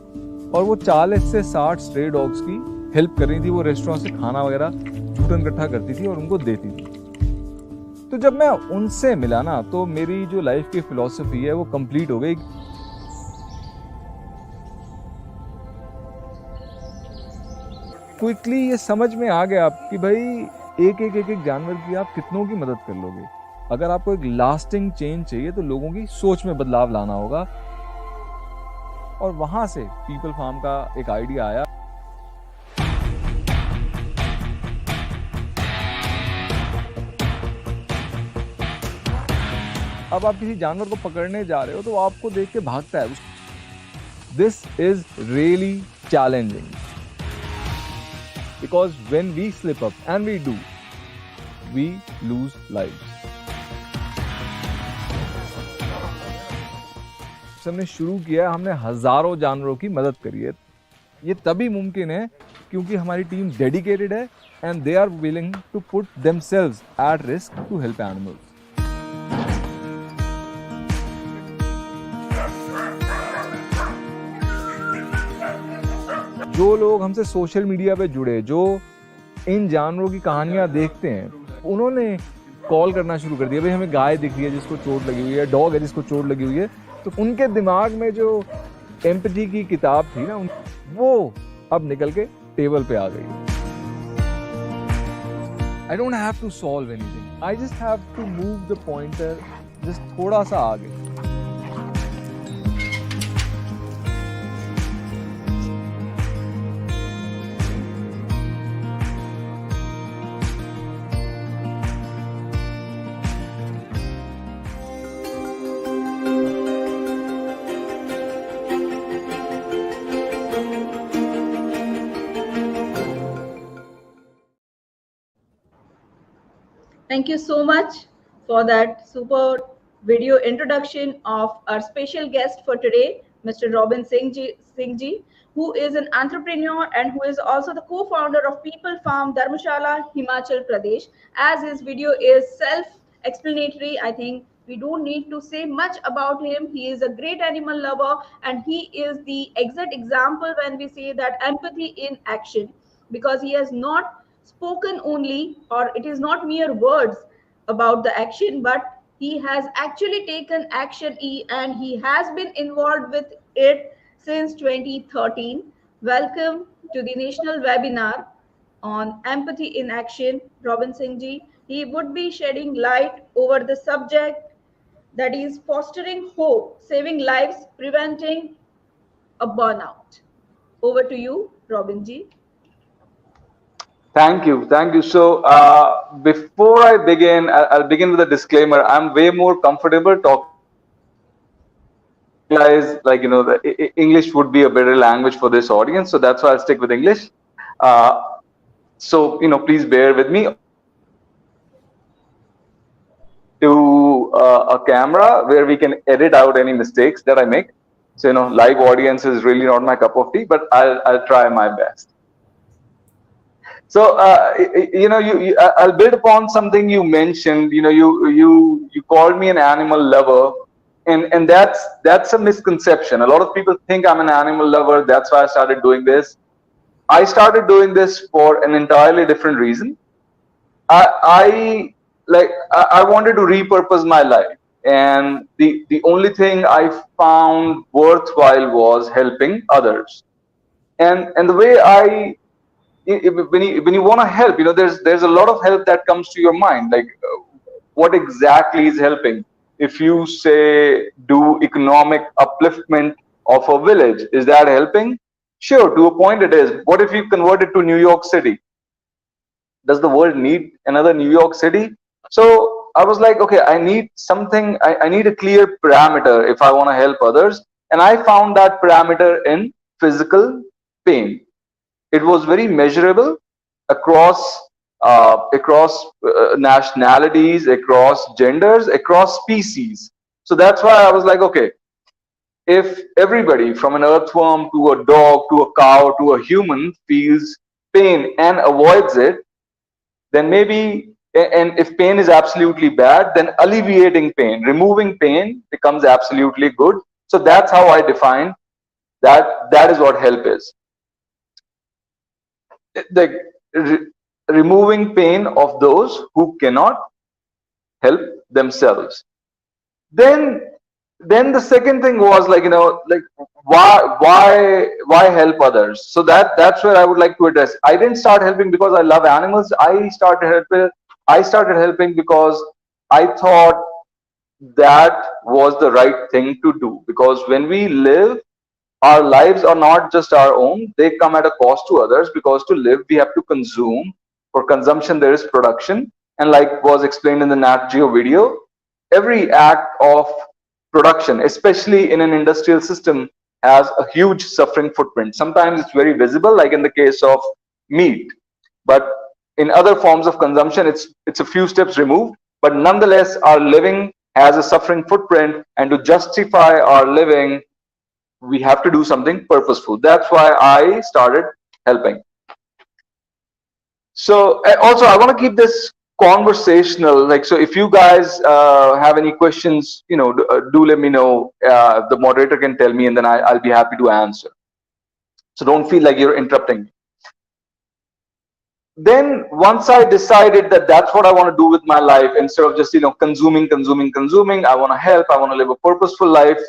और वो 40 से 60 स्ट्रे डॉग्स की हेल्प कर रही थी। वो रेस्टोरेंट से खाना वगैरह जूठन इकट्ठा करती थी और उनको देती थी। तो जब मैं उनसे मिला ना, तो मेरी जो लाइफ की फिलॉसफी है वो कंप्लीट हो गई। क्विकली ये समझ में आ गया कि भाई एक जानवर की आप कितनों की मदद कर लोगे। अगर आपको एक लास्टिंग चेंज चाहिए तो लोगों की सोच में बदलाव लाना होगा, और वहां से पीपल फार्म का एक आइडिया आया। अब आप किसी जानवर को पकड़ने जा रहे हो तो वो आपको देख के भागता है. This is really challenging because when we slip up, and we do, we lose lives. हमने शुरू किया, हमने हजारों जानवरों की मदद करी है. ये तभी मुमकिन है क्योंकि हमारी टीम डेडिकेटेड है and they are willing to put themselves at risk to help animals. जो लोग हमसे सोशल मीडिया पे जुड़े, जो इन जानवरों की कहानियां देखते हैं, उन्होंने कॉल करना शुरू कर दिया. भाई हमें गाय दिख रही है जिसको चोट लगी हुई है, डॉग है जिसको चोट लगी हुई है. तो उनके दिमाग में जो एम्पैथी की किताब थी ना, वो अब निकल के टेबल पे आ गई. I don't have to solve anything. I just have to move the pointer just थोड़ा सा आगे. Thank you so much for that super video introduction of our special guest for today, Mr. Robin Singh ji, who is an entrepreneur and who is also the co-founder of PeepalFarm, Dharmashala, Himachal Pradesh. As his video is self-explanatory, I think we don't need to say much about him. He is a great animal lover and he is the exact example when we say that empathy in action, because he has not spoken only, or it is not mere words about the action, but he has actually taken action and he has been involved with it since 2013. Welcome to the national webinar on empathy in action, Robin Singh ji. He would be shedding light over the subject, that is fostering hope, saving lives, preventing a burnout. Over to you, Robin ji. Thank you. So before I begin, I'll begin with a disclaimer. I'm way more comfortable talking. Realize, like, the English would be a better language for this audience, so that's why I'll stick with English. So please bear with me. To a camera where we can edit out any mistakes that I make. So live audience is really not my cup of tea, but I'll try my best. So I'll build upon something you mentioned. You called me an animal lover, and that's a misconception. A lot of people think I'm an animal lover. That's why I started doing this. I started doing this for an entirely different reason. I wanted to repurpose my life, and the only thing I found worthwhile was helping others. And the way when you want to help, there's a lot of help that comes to your mind, like what exactly is helping. If you say do economic upliftment of a village, is that helping? Sure, to a point it is. What if you convert it to New York City? Does the world need another New York City? So I was like, okay, I need something, I need a clear parameter if I want to help others. And I found that parameter in physical pain. It was very measurable across nationalities, across genders, across species. So that's why I was like, okay, if everybody from an earthworm to a dog to a cow to a human feels pain and avoids it, then maybe, and if pain is absolutely bad, then alleviating pain, removing pain becomes absolutely good. So that's how I define that is what help is. Removing pain of those who cannot help themselves. Then the second thing was why help others? So that's where I would like to address. I didn't start helping because I love animals. I started helping because I thought that was the right thing to do, because when we live, our lives are not just our own, they come at a cost to others, because to live we have to consume. For consumption there is production, and like was explained in the Nat Geo video, every act of production, especially in an industrial system, has a huge suffering footprint. Sometimes it's very visible, like in the case of meat, but in other forms of consumption, it's a few steps removed. But nonetheless, our living has a suffering footprint, and to justify our living, we have to do something purposeful. That's why I started helping. So also, I want to keep this conversational. Like, so if you guys have any questions, do let me know. The moderator can tell me, and then I'll be happy to answer. So don't feel like you're interrupting me. Then once I decided that that's what I want to do with my life, instead of just consuming, I want to help. I want to live a purposeful life.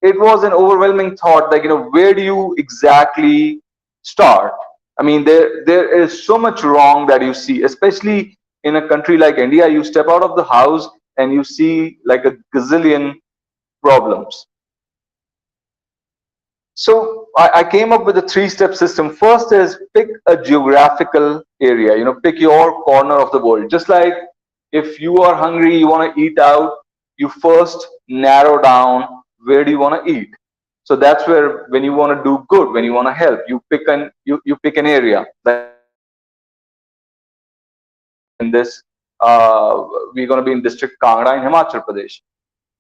It was an overwhelming thought, like, where do you exactly start? I mean, there is so much wrong that you see, especially in a country like India. You step out of the house and you see like a gazillion problems. So I came up with a 3-step system. First is pick a geographical area, pick your corner of the world. Just like if you are hungry, you want to eat out, you first narrow down where do you want to eat. So that's where, when you want to do good, when you want to help, you pick an area. Like in this, we're going to be in district Kangra in Himachal Pradesh.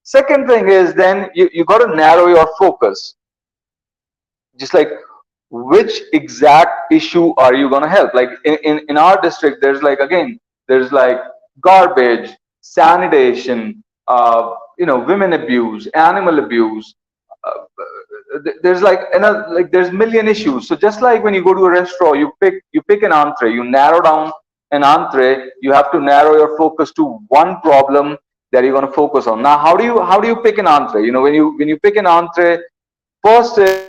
Second thing is, then you got to narrow your focus. Just like, which exact issue are you going to help? Like in our district, there's like garbage, sanitation, women abuse, animal abuse. There's there's million issues. So just like when you go to a restaurant, you pick an entree, you narrow down an entree, you have to narrow your focus to one problem that you're going to focus on. Now, how do you pick an entree? When you pick an entree, first is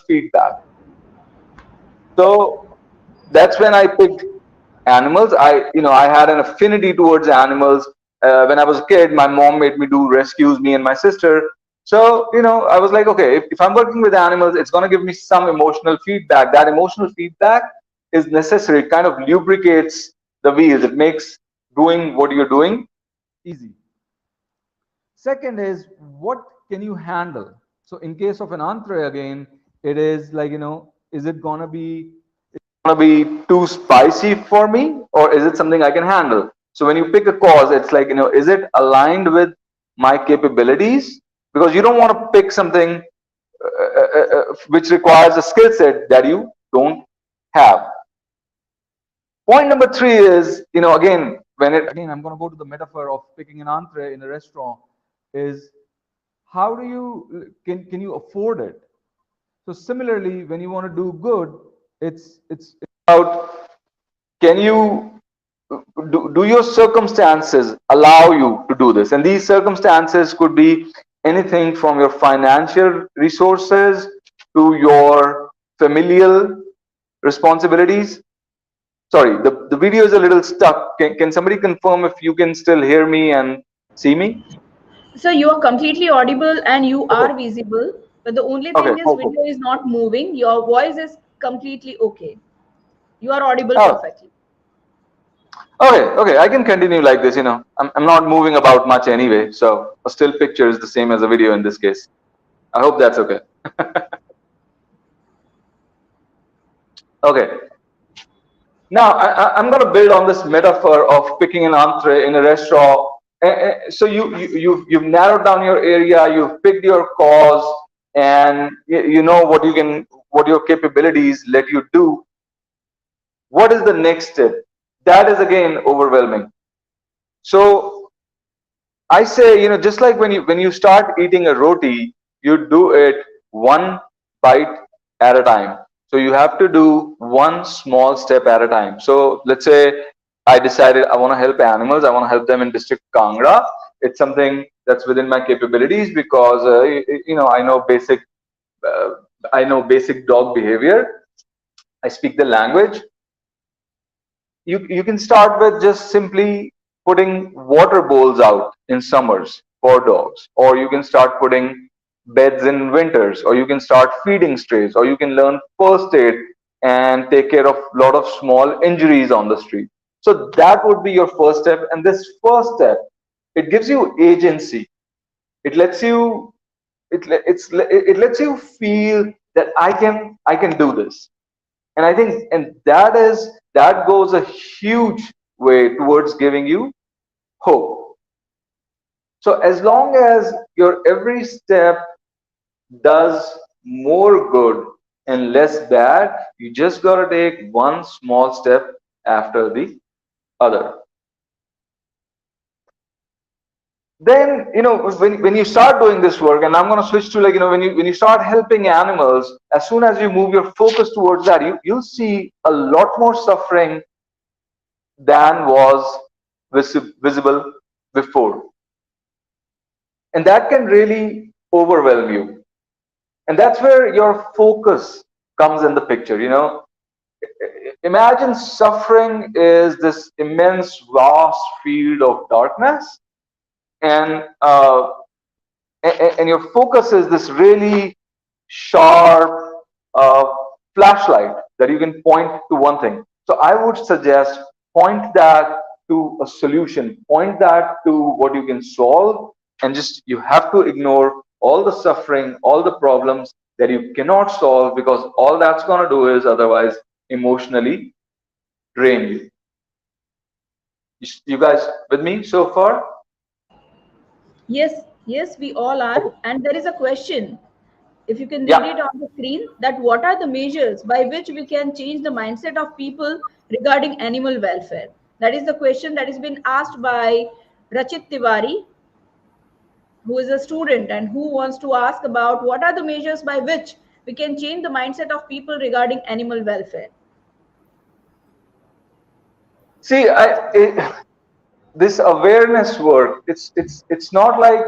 feedback. So that's when I picked animals. I had an affinity towards animals. When I was a kid, my mom made me do rescues, me and my sister. So I was like, okay, if I'm working with animals, it's going to give me some emotional feedback. That emotional feedback is necessary. It kind of lubricates the wheels. It makes doing what you're doing easy. Second is, what can you handle? So in case of an entree, again, it is like, is it gonna be too spicy for me, or is it something I can handle? So when you pick a cause, it's like, is it aligned with my capabilities? Because you don't want to pick something which requires a skill set that you don't have. Point number 3 is, again, I'm going to go to the metaphor of picking an entree in a restaurant, is how do you, can you afford it? So similarly, when you want to do good, it's about, can you, do your circumstances allow you to do this? And these circumstances could be anything from your financial resources to your familial responsibilities. Sorry, the video is a little stuck. Can somebody confirm if you can still hear me and see me? So you are completely audible and you are visible, but the only thing is video is not moving. Your voice is completely okay. You are audible perfectly. Okay, I can continue like this. I'm not moving about much anyway, so a still picture is the same as a video in this case. I hope that's okay. Okay. Now I'm going to build on this metaphor of picking an entree in a restaurant. So you've narrowed down your area, you've picked your cause, and you know what your capabilities let you do. What is the next step? That is again overwhelming. So I say, just like when you start eating a roti, you do it one bite at a time. So you have to do one small step at a time. So let's say I decided I want to help animals. I want to help them in district Kangra. It's something that's within my capabilities because I know basic dog behavior. I speak the language. You can start with just simply putting water bowls out in summers for dogs, or you can start putting beds in winters, or you can start feeding strays, or you can learn first aid and take care of a lot of small injuries on the street. So that would be your first step. And this first step, it gives you agency. It lets you it lets you feel that I can do this. And I think that goes a huge way towards giving you hope. So as long as your every step does more good and less bad, you just got to take one small step after the other. Then, when you start doing this work, and I'm going to switch to, like, when you start helping animals, as soon as you move your focus towards that, you'll see a lot more suffering than was visible before. And that can really overwhelm you. And that's where your focus comes in the picture. Imagine suffering is this immense, vast field of darkness, and your focus is this really sharp flashlight that you can point to one thing. So I would suggest point that to a solution, point that to what you can solve, and just you have to ignore all the suffering, all the problems that you cannot solve, because all that's going to do is otherwise emotionally drain you. You guys with me so far? Yes, we all are. And there is a question, if you can read Yeah. it on the screen, that what are the measures by which we can change the mindset of people regarding animal welfare? That is the question that has been asked by Rachit Tiwari, who is a student and who wants to ask about what are the measures by which we can change the mindset of people regarding animal welfare. See, this awareness work, it's not like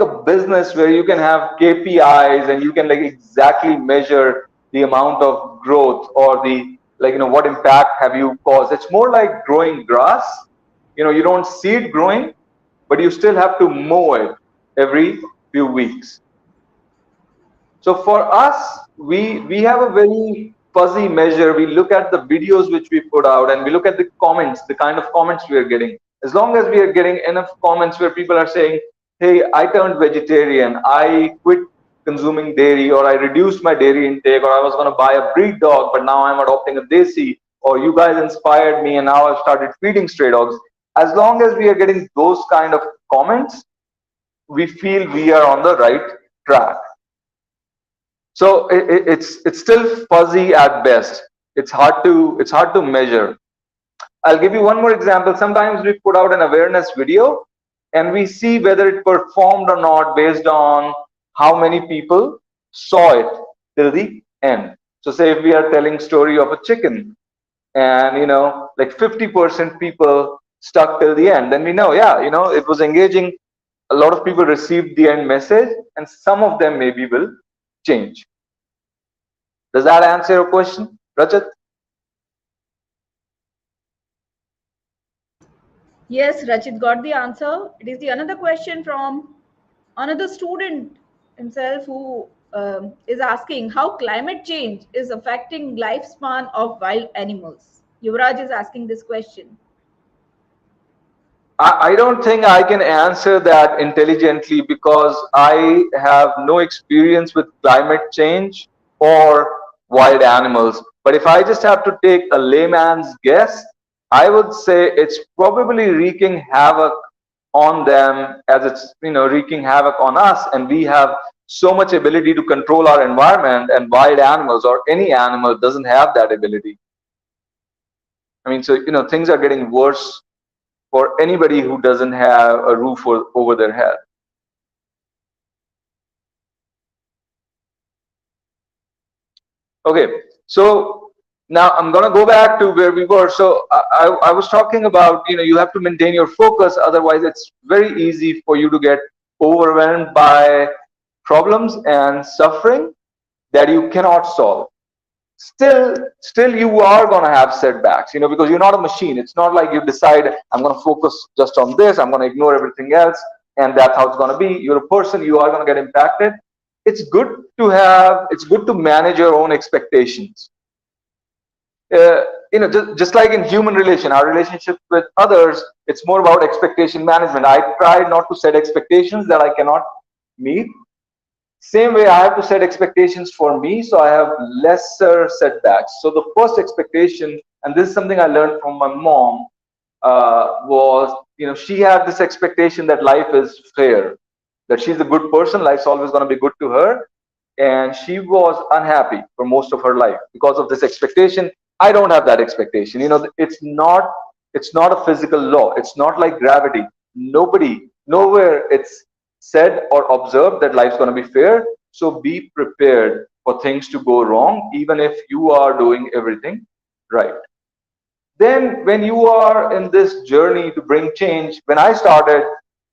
a business where you can have KPIs and you can, like, exactly measure the amount of growth or the, like, what impact have you caused. It's more like growing grass. You don't see it growing, but you still have to mow it every few weeks. So for us, we have a very fuzzy measure. We look at the videos which we put out, and we look at the comments, the kind of comments we are getting. As long as we are getting enough comments where people are saying, hey, I turned vegetarian, I quit consuming dairy, or I reduced my dairy intake, or I was going to buy a breed dog, but now I'm adopting a desi, or you guys inspired me and now I've started feeding stray dogs. As long as we are getting those kind of comments, we feel we are on the right track. So it's still fuzzy at best. It's hard to measure. I'll give you one more example. Sometimes we put out an awareness video and we see whether it performed or not based on how many people saw it till the end. So say if we are telling story of a chicken and like 50% people stuck till the end, then we know, yeah, it was engaging. A lot of people received the end message, and some of them maybe will change. Does that answer your question, Rajat? Yes, Rachit got the answer. It is the another question from another student himself who is asking how climate change is affecting lifespan of wild animals. Yuvraj is asking this question. I don't think I can answer that intelligently because I have no experience with climate change or wild animals. But if I just have to take a layman's guess, I would say it's probably wreaking havoc on them as it's wreaking havoc on us, and we have so much ability to control our environment, and wild animals or any animal doesn't have that ability. I mean, so things are getting worse for anybody who doesn't have a roof over their head. Okay, so now I'm going to go back to where we were. So I was talking about, you have to maintain your focus. Otherwise, it's very easy for you to get overwhelmed by problems and suffering that you cannot solve. Still you are going to have setbacks, because you're not a machine. It's not like you decide, I'm going to focus just on this, I'm going to ignore everything else, and that's how it's going to be. You're a person, you are going to get impacted. It's good to manage your own expectations. just like in human relation, our relationship with others, it's more about expectation management. I try not to set expectations that I cannot meet. Same way, I have to set expectations for me, so I have lesser setbacks. So the first expectation, and this is something I learned from my mom, was, she had this expectation that life is fair, that she's a good person, life's always going to be good to her, and she was unhappy for most of her life because of this expectation. I don't have that expectation. It's not a physical law. It's not like gravity. Nowhere it's said or observed that life's going to be fair. So be prepared for things to go wrong, even if you are doing everything right. Then when you are in this journey to bring change, when I started,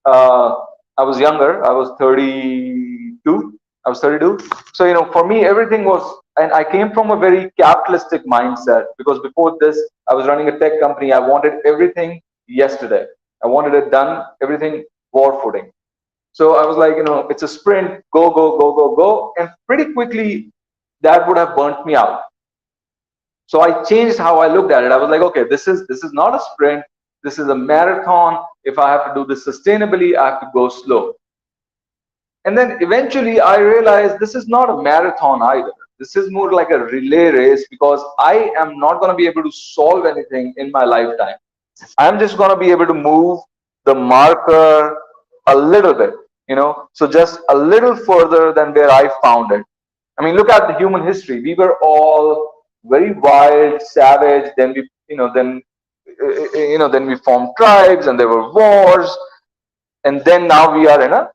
I was younger. I was 32. So, for me, everything was, and I came from a very capitalistic mindset, because before this, I was running a tech company. I wanted everything yesterday. I wanted it done, everything war footing. So I was like, it's a sprint, go, go, go, go, go. And pretty quickly, that would have burnt me out. So I changed how I looked at it. I was like, okay, this is not a sprint. This is a marathon. If I have to do this sustainably, I have to go slow. And then eventually I realized this is not a marathon either. This is more like a relay race, because I am not going to be able to solve anything in my lifetime. I'm just going to be able to move the marker a little bit, so just a little further than where I found it. I mean, look at the human history. We were all very wild, savage. Then we formed tribes, and there were wars, and then now we are in a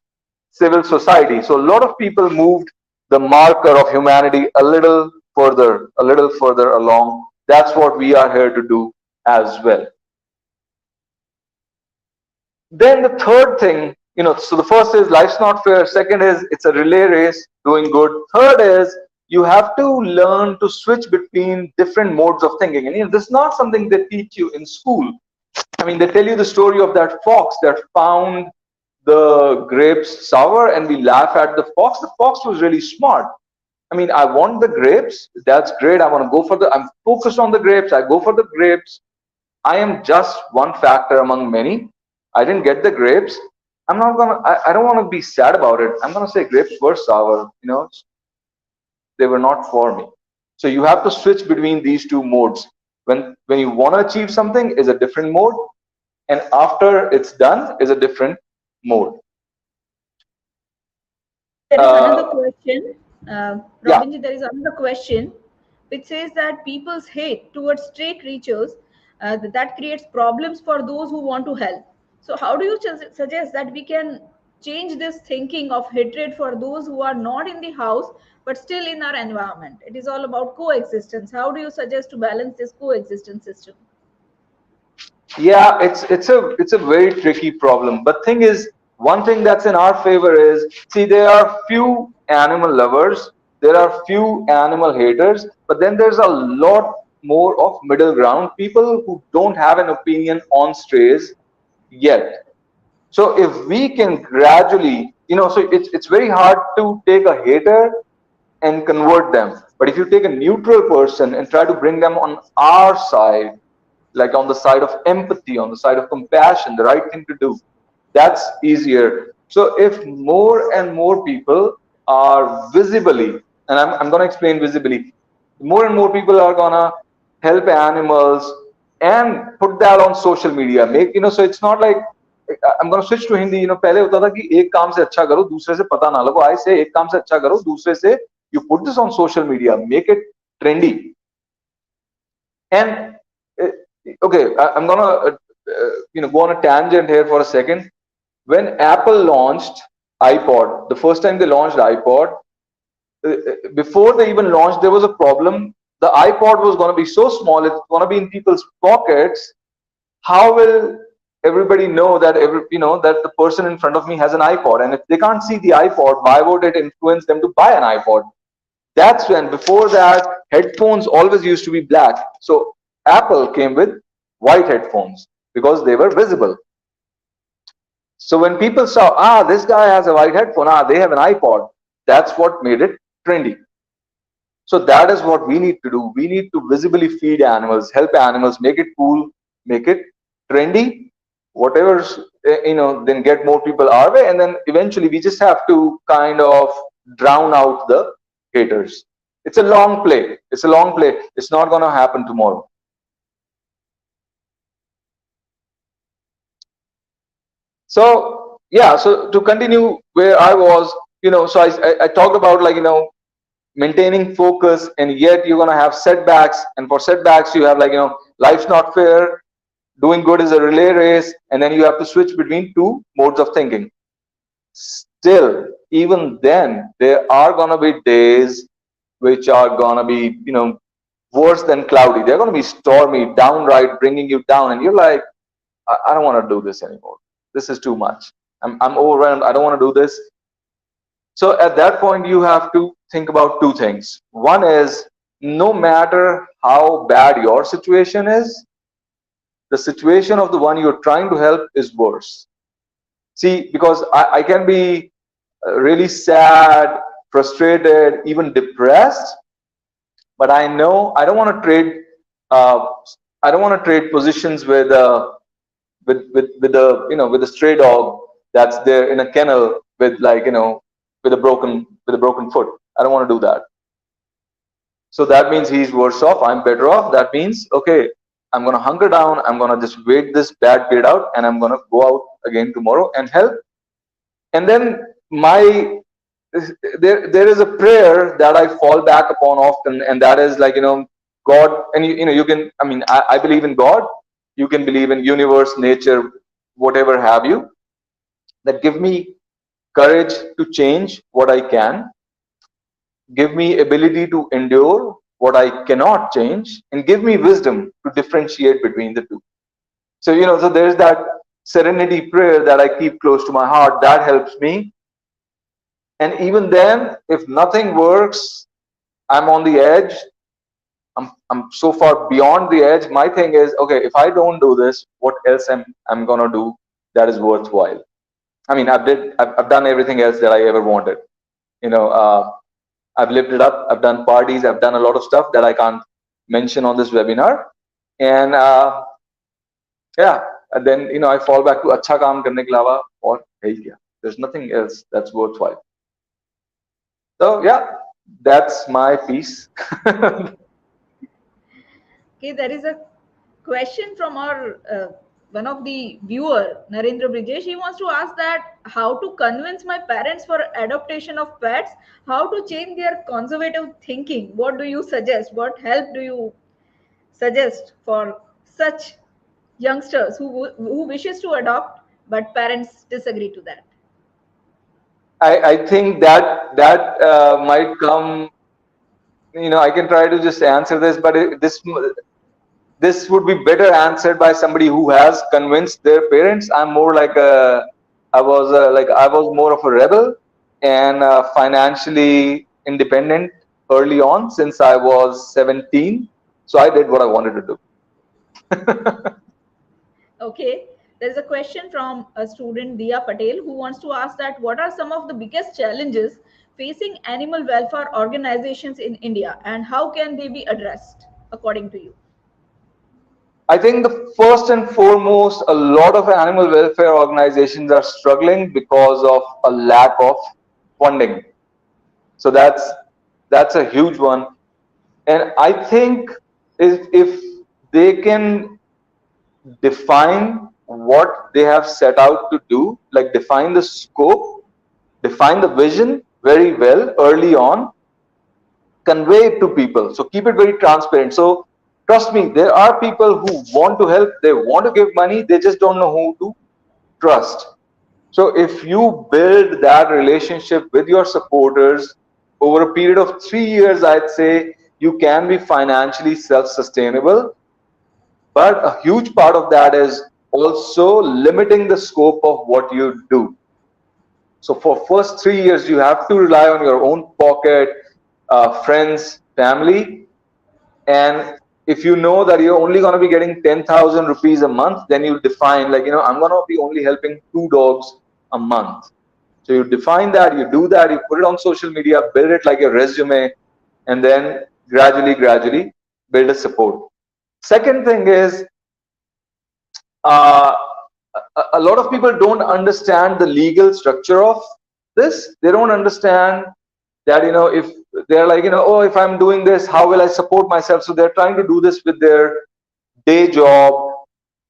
civil society. So a lot of people moved the marker of humanity a little further along. That's what we are here to do as well. Then the third thing, so the first is life's not fair. Second is it's a relay race, doing good. Third is you have to learn to switch between different modes of thinking. And this is not something they teach you in school. I mean, they tell you the story of that fox that found the grapes sour, and we laugh at the fox. The fox was really smart. I mean, I want the grapes. That's great. I want to go for I'm focused on the grapes. I go for the grapes. I am just one factor among many. I didn't get the grapes. I don't want to be sad about it. I'm going to say grapes were sour. They were not for me. So you have to switch between these two modes. When you want to achieve something is a different mode, and after it's done is a different mode. There is another question. Robinji, there is another question which says that people's hate towards stray creatures that creates problems for those who want to help. So how do you suggest that we can change this thinking of hatred for those who are not in the house but still in our environment? It is all about coexistence. How do you suggest to balance this coexistence system? Yeah, it's a very tricky problem. But thing is, one thing that's in our favor is, see, there are few animal lovers, there are few animal haters, but then there's a lot more of middle ground, people who don't have an opinion on strays yet. So if we can gradually, so it's very hard to take a hater and convert them. But if you take a neutral person and try to bring them on our side, like on the side of empathy, on the side of compassion, the right thing to do, that's easier. So if more and more people are visibly, and I'm going to explain visibly, more and more people are going to help animals and put that on social media. So it's not like, I'm going to switch to Hindi. पहले होता था कि एक काम से अच्छा करो, दूसरे से पता ना लगो. I say एक काम से अच्छा करो, दूसरे से, you put this on social media, make it trendy. And okay, I'm gonna go on a tangent here for a second. When Apple launched iPod, the first time they launched iPod, before they even launched, there was a problem. The iPod was going to be so small, it's going to be in people's pockets. How will everybody know that that the person in front of me has an iPod? And if they can't see the iPod, why would it influence them to buy an iPod? That's when, before that, headphones always used to be black. So Apple came with white headphones because they were visible. So when people saw, this guy has a white headphone, they have an iPod, that's what made it trendy. So that is what we need to do. We need to visibly feed animals, help animals, make it cool, make it trendy, whatever's, then get more people our way. And then eventually we just have to kind of drown out the haters. It's a long play. It's a long play. It's not going to happen tomorrow. So yeah, so to continue where I was, so I talked about, like, maintaining focus, and yet you're going to have setbacks, and for setbacks you have, like, life's not fair, doing good is a relay race, and then you have to switch between two modes of thinking. Still, even then, there are going to be days which are going to be, worse than cloudy. They're going to be stormy, downright bringing you down, and you're like, I don't want to do this anymore. This is too much. I'm overwhelmed. I don't want to do this. So at that point, you have to think about two things. One is, no matter how bad your situation is, the situation of the one you're trying to help is worse. See, because I can be really sad, frustrated, even depressed, but I know I don't want to trade. I don't want to trade positions with the with a stray dog that's there in a kennel with, like, with a broken foot. I don't want to do that. So that means he's worse off. I'm better off. That means, okay, I'm going to hunker down. I'm going to just wait this bad period out, and I'm going to go out again tomorrow and help. And then there is a prayer that I fall back upon often, and that is, like, God, and you can, I believe in God. You can believe in universe, nature, whatever have you, that give me courage to change what I can, give me ability to endure what I cannot change, and give me wisdom to differentiate between the two. So, so there's that serenity prayer that I keep close to my heart. That helps me. And even then, if nothing works, I'm on the edge. I'm so far beyond the edge. My thing is, okay, if I don't do this, what else I'm gonna do that is worthwhile? I've done everything else that I ever wanted. I've lived it up. I've done parties. I've done a lot of stuff that I can't mention on this webinar. And yeah, and then I fall back to अच्छा काम करने के अलावा और है ही क्या? There's nothing else that's worthwhile. So yeah, that's my piece. Okay, there is a question from our one of the viewer, Narendra Brijesh. He wants to ask that how to convince my parents for adoption of pets, how to change their conservative thinking. What do you suggest? What help do you suggest for such youngsters who wishes to adopt but parents disagree to that? I think that might come. I can try to just answer this, but this would be better answered by somebody who has convinced their parents. I'm more like I was more of a rebel and financially independent early on, since I was 17. So I did what I wanted to do. Okay, there's a question from a student, Dia Patel, who wants to ask that what are some of the biggest challenges facing animal welfare organizations in India, and how can they be addressed according to you? I think the first and foremost, a lot of animal welfare organizations are struggling because of a lack of funding. So that's a huge one. And I think if they can define what they have set out to do, like define the scope, define the vision very well early on, convey it to people. So keep it very transparent. So trust me, there are people who want to help, they want to give money, they just don't know who to trust. So if you build that relationship with your supporters over a period of 3 years, I'd say you can be financially self-sustainable. But a huge part of that is also limiting the scope of what you do. So for first 3 years, you have to rely on your own pocket, friends, family. And if you know that you're only going to be getting 10,000 rupees a month, then you define, like, I'm going to be only helping 2 dogs a month. So you define that, you do that, you put it on social media, build it like a resume, and then gradually build a support. Second thing is, uh, a lot of people don't understand the legal structure of this. They don't understand that, if they're like, oh, if I'm doing this, how will I support myself? So they're trying to do this with their day job.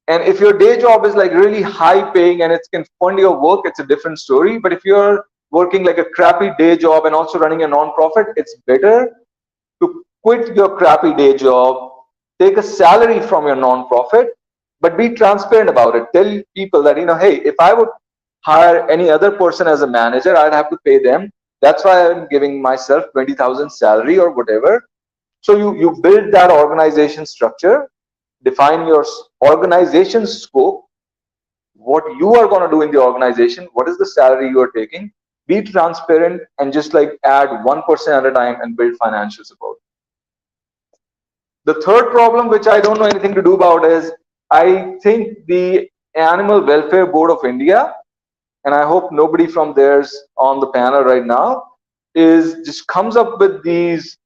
And if your day job is like really high paying and it can fund your work, it's a different story. But if you're working like a crappy day job and also running a non-profit, it's better to quit your crappy day job, take a salary from your non-profit, but be transparent about it. Tell people that, hey, if I would hire any other person as a manager, I'd have to pay them. That's why I'm giving myself 20,000 salary or whatever. So you build that organization structure, define your organization scope, what you are going to do in the organization, what is the salary you are taking, be transparent, and just like add 1% at a time and build financial support. The third problem, which I don't know anything to do about, is I think the Animal Welfare Board of India, and I hope nobody from theirs on the panel right now, is just comes up with these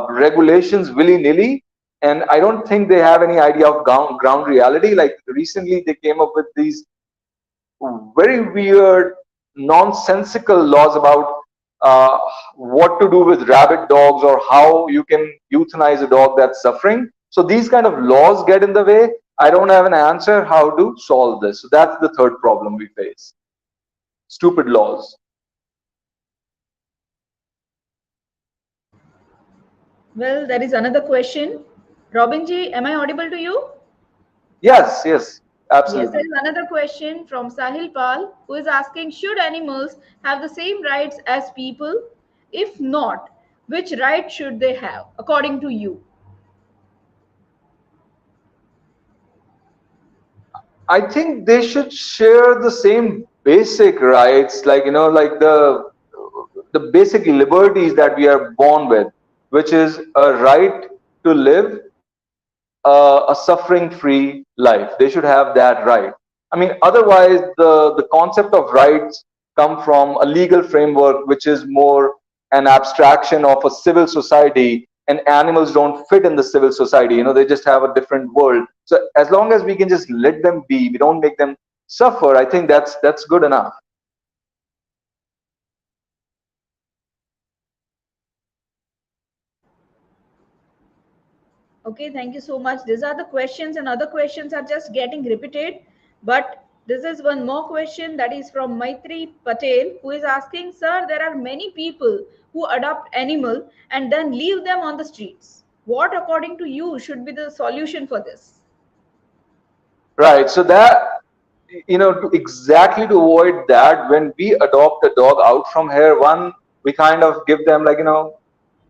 regulations willy-nilly, and I don't think they have any idea of ground reality. Like recently they came up with these very weird, nonsensical laws about what to do with rabid dogs or how you can euthanize a dog that's suffering. So these kind of laws get in the way. I don't have an answer how to solve this. So that's the third problem we face. Stupid laws. Well, there is another question. Robinji, am I audible to you? Yes, Yes, absolutely. there is another question from Sahil Pal, who is asking, should animals have the same rights as people? If not, which right should they have, according to you? I think they should share the same basic rights, like like the basic liberties that we are born with, which is a right to live a suffering-free life. They should have that right. I mean, otherwise, the concept of rights come from a legal framework, which is more an abstraction of a civil society, and animals don't fit in the civil society. They just have a different world. So as long as we can just let them be, we don't make them suffer, I think that's good enough. Okay, thank you so much. These are the questions, and other questions are just getting repeated. But this is one more question that is from Maitri Patel, who is asking, sir, there are many people who adopt animal and then leave them on the streets. What, according to you, should be the solution for this? Right. So that, exactly to avoid that, when we adopt a dog out from here, one, we kind of give them like,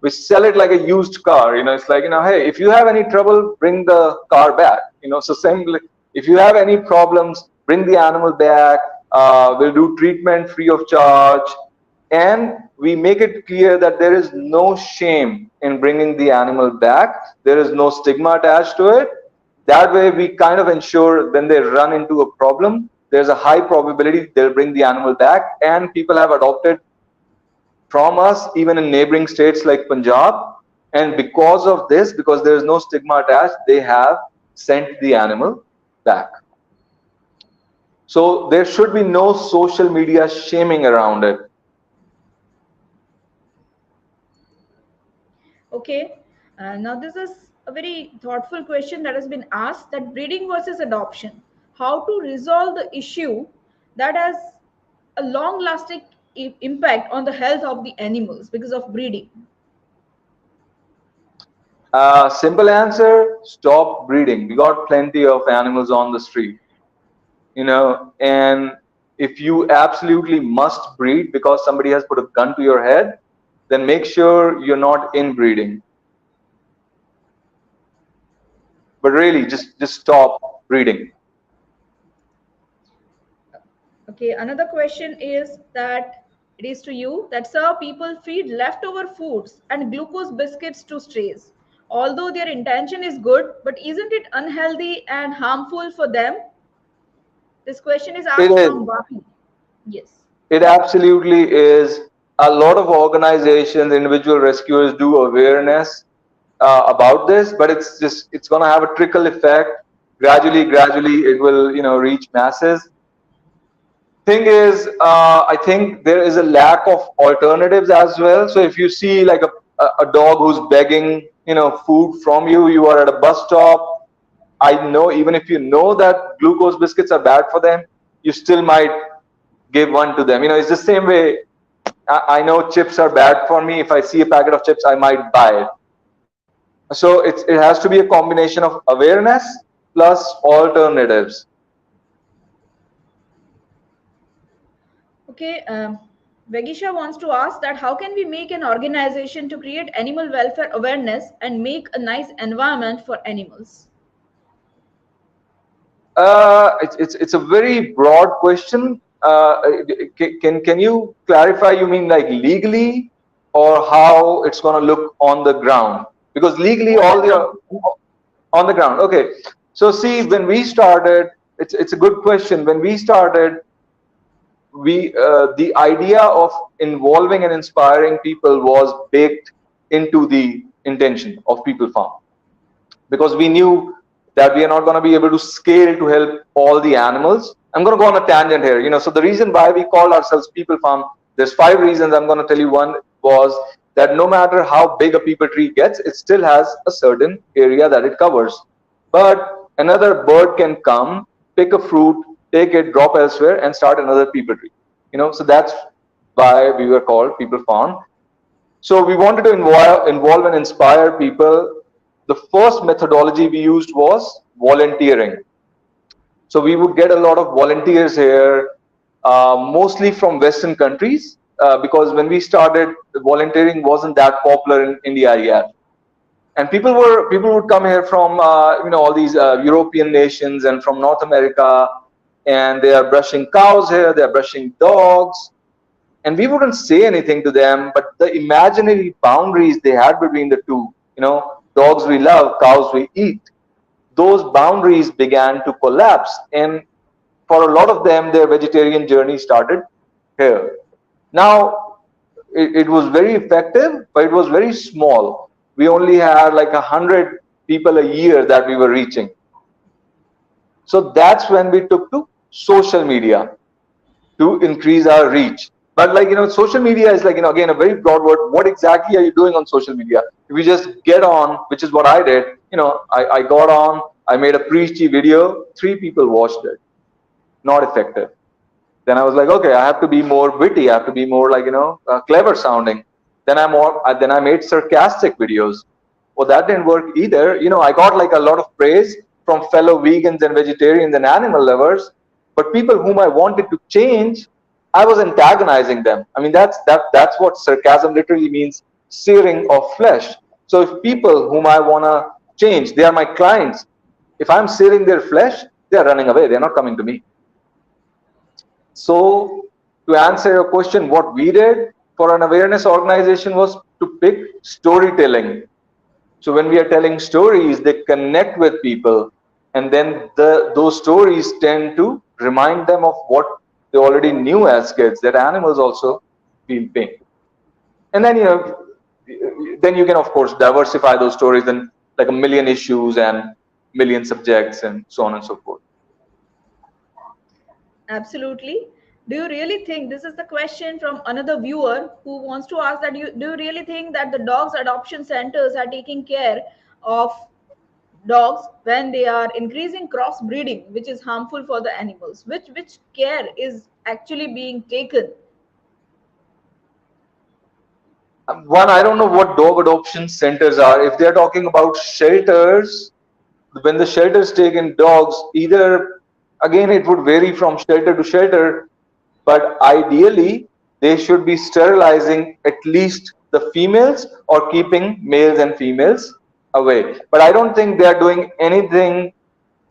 we sell it like a used car. It's like, hey, if you have any trouble, bring the car back. So same, if you have any problems, bring the animal back. We'll do treatment free of charge. And we make it clear that there is no shame in bringing the animal back. There is no stigma attached to it. That way, we kind of ensure when they run into a problem, there's a high probability they'll bring the animal back. And people have adopted from us, even in neighboring states like Punjab. And because of this, because there is no stigma attached, they have sent the animal back. So there should be no social media shaming around it. Okay, now this is a very thoughtful question that has been asked, that breeding versus adoption. How to resolve the issue that has a long lasting impact on the health of the animals because of breeding? Simple answer, stop breeding. We got plenty of animals on the street, and if you absolutely must breed because somebody has put a gun to your head, then make sure you're not inbreeding. But really, just stop breeding. Okay, another question is that it is to you, that sir, people feed leftover foods and glucose biscuits to strays. Although their intention is good, but isn't it unhealthy and harmful for them? This question is It asked is. from Wafi. Yes. It absolutely is a lot of organizations, individual rescuers do awareness about this, but it's going to have a trickle effect. Gradually, it will reach masses. Thing is, I think there is a lack of alternatives as well. So if you see like a dog who's begging food from you, you are at a bus stop. I know even if you know that glucose biscuits are bad for them, you still might give one to them. It's the same way. I know chips are bad for me. If I see a packet of chips, I might buy it. So it has to be a combination of awareness plus alternatives. Okay, Vegisha wants to ask that how can we make an organization to create animal welfare awareness and make a nice environment for animals? It's a very broad question. Can you clarify? You mean like legally, or how it's going to look on the ground? Because legally, all the on the ground. Okay. So see, when we started, it's a good question. When we started, the idea of involving and inspiring people was baked into the intention of PeopleFarm, because we knew that we are not going to be able to scale to help all the animals. I'm going to go on a tangent here. So the reason why we call ourselves PeopleFarm, there's 5 reasons. I'm going to tell you. One was that no matter how big a people tree gets, it still has a certain area that it covers. But another bird can come, pick a fruit, take it, drop elsewhere, and start another people tree. So that's why we were called PeopleFarm. So we wanted to involve and inspire people. The first methodology we used was volunteering. So we would get a lot of volunteers here, mostly from Western countries, because when we started, volunteering wasn't that popular in India yet. And people would come here from all these European nations and from North America, and they are brushing cows here, they are brushing dogs, and we wouldn't say anything to them, but the imaginary boundaries they had between the two, dogs we love, cows we eat, those boundaries began to collapse. And for a lot of them, their vegetarian journey started here. Now, it was very effective, but it was very small. We only had like 100 people a year that we were reaching. So that's when we took to social media to increase our reach. But social media is again, a very broad word. What exactly are you doing on social media? If you just get on, which is what I did, I got on, I made a preachy video, 3 people watched it. Not effective. Then I was like, okay, I have to be more witty. I have to be more clever sounding. Then I made sarcastic videos. Well, that didn't work either. I got a lot of praise from fellow vegans and vegetarians and animal lovers, but people whom I wanted to change, I was antagonizing them. I mean, that's what sarcasm literally means, searing of flesh. So if people whom I want to change, they are my clients. If I'm searing their flesh, they are running away. They're not coming to me. So to answer your question, what we did for an awareness organization was to pick storytelling. So when we are telling stories, they connect with people, and then those stories tend to remind them of what they already knew as kids, that animals also feel pain. And then then you can of course diversify those stories in like a million issues and million subjects and so on and so forth. Absolutely. Do you really think, this is the question from another viewer who wants to ask that, do you really think that the dogs adoption centers are taking care of dogs when they are increasing crossbreeding, which is harmful for the animals? Which care is actually being taken? One, I don't know what dog adoption centers are. If they're talking about shelters, when the shelters take in dogs, either, again, it would vary from shelter to shelter, but ideally they should be sterilizing at least the females or keeping males and females away. But I don't think they're doing anything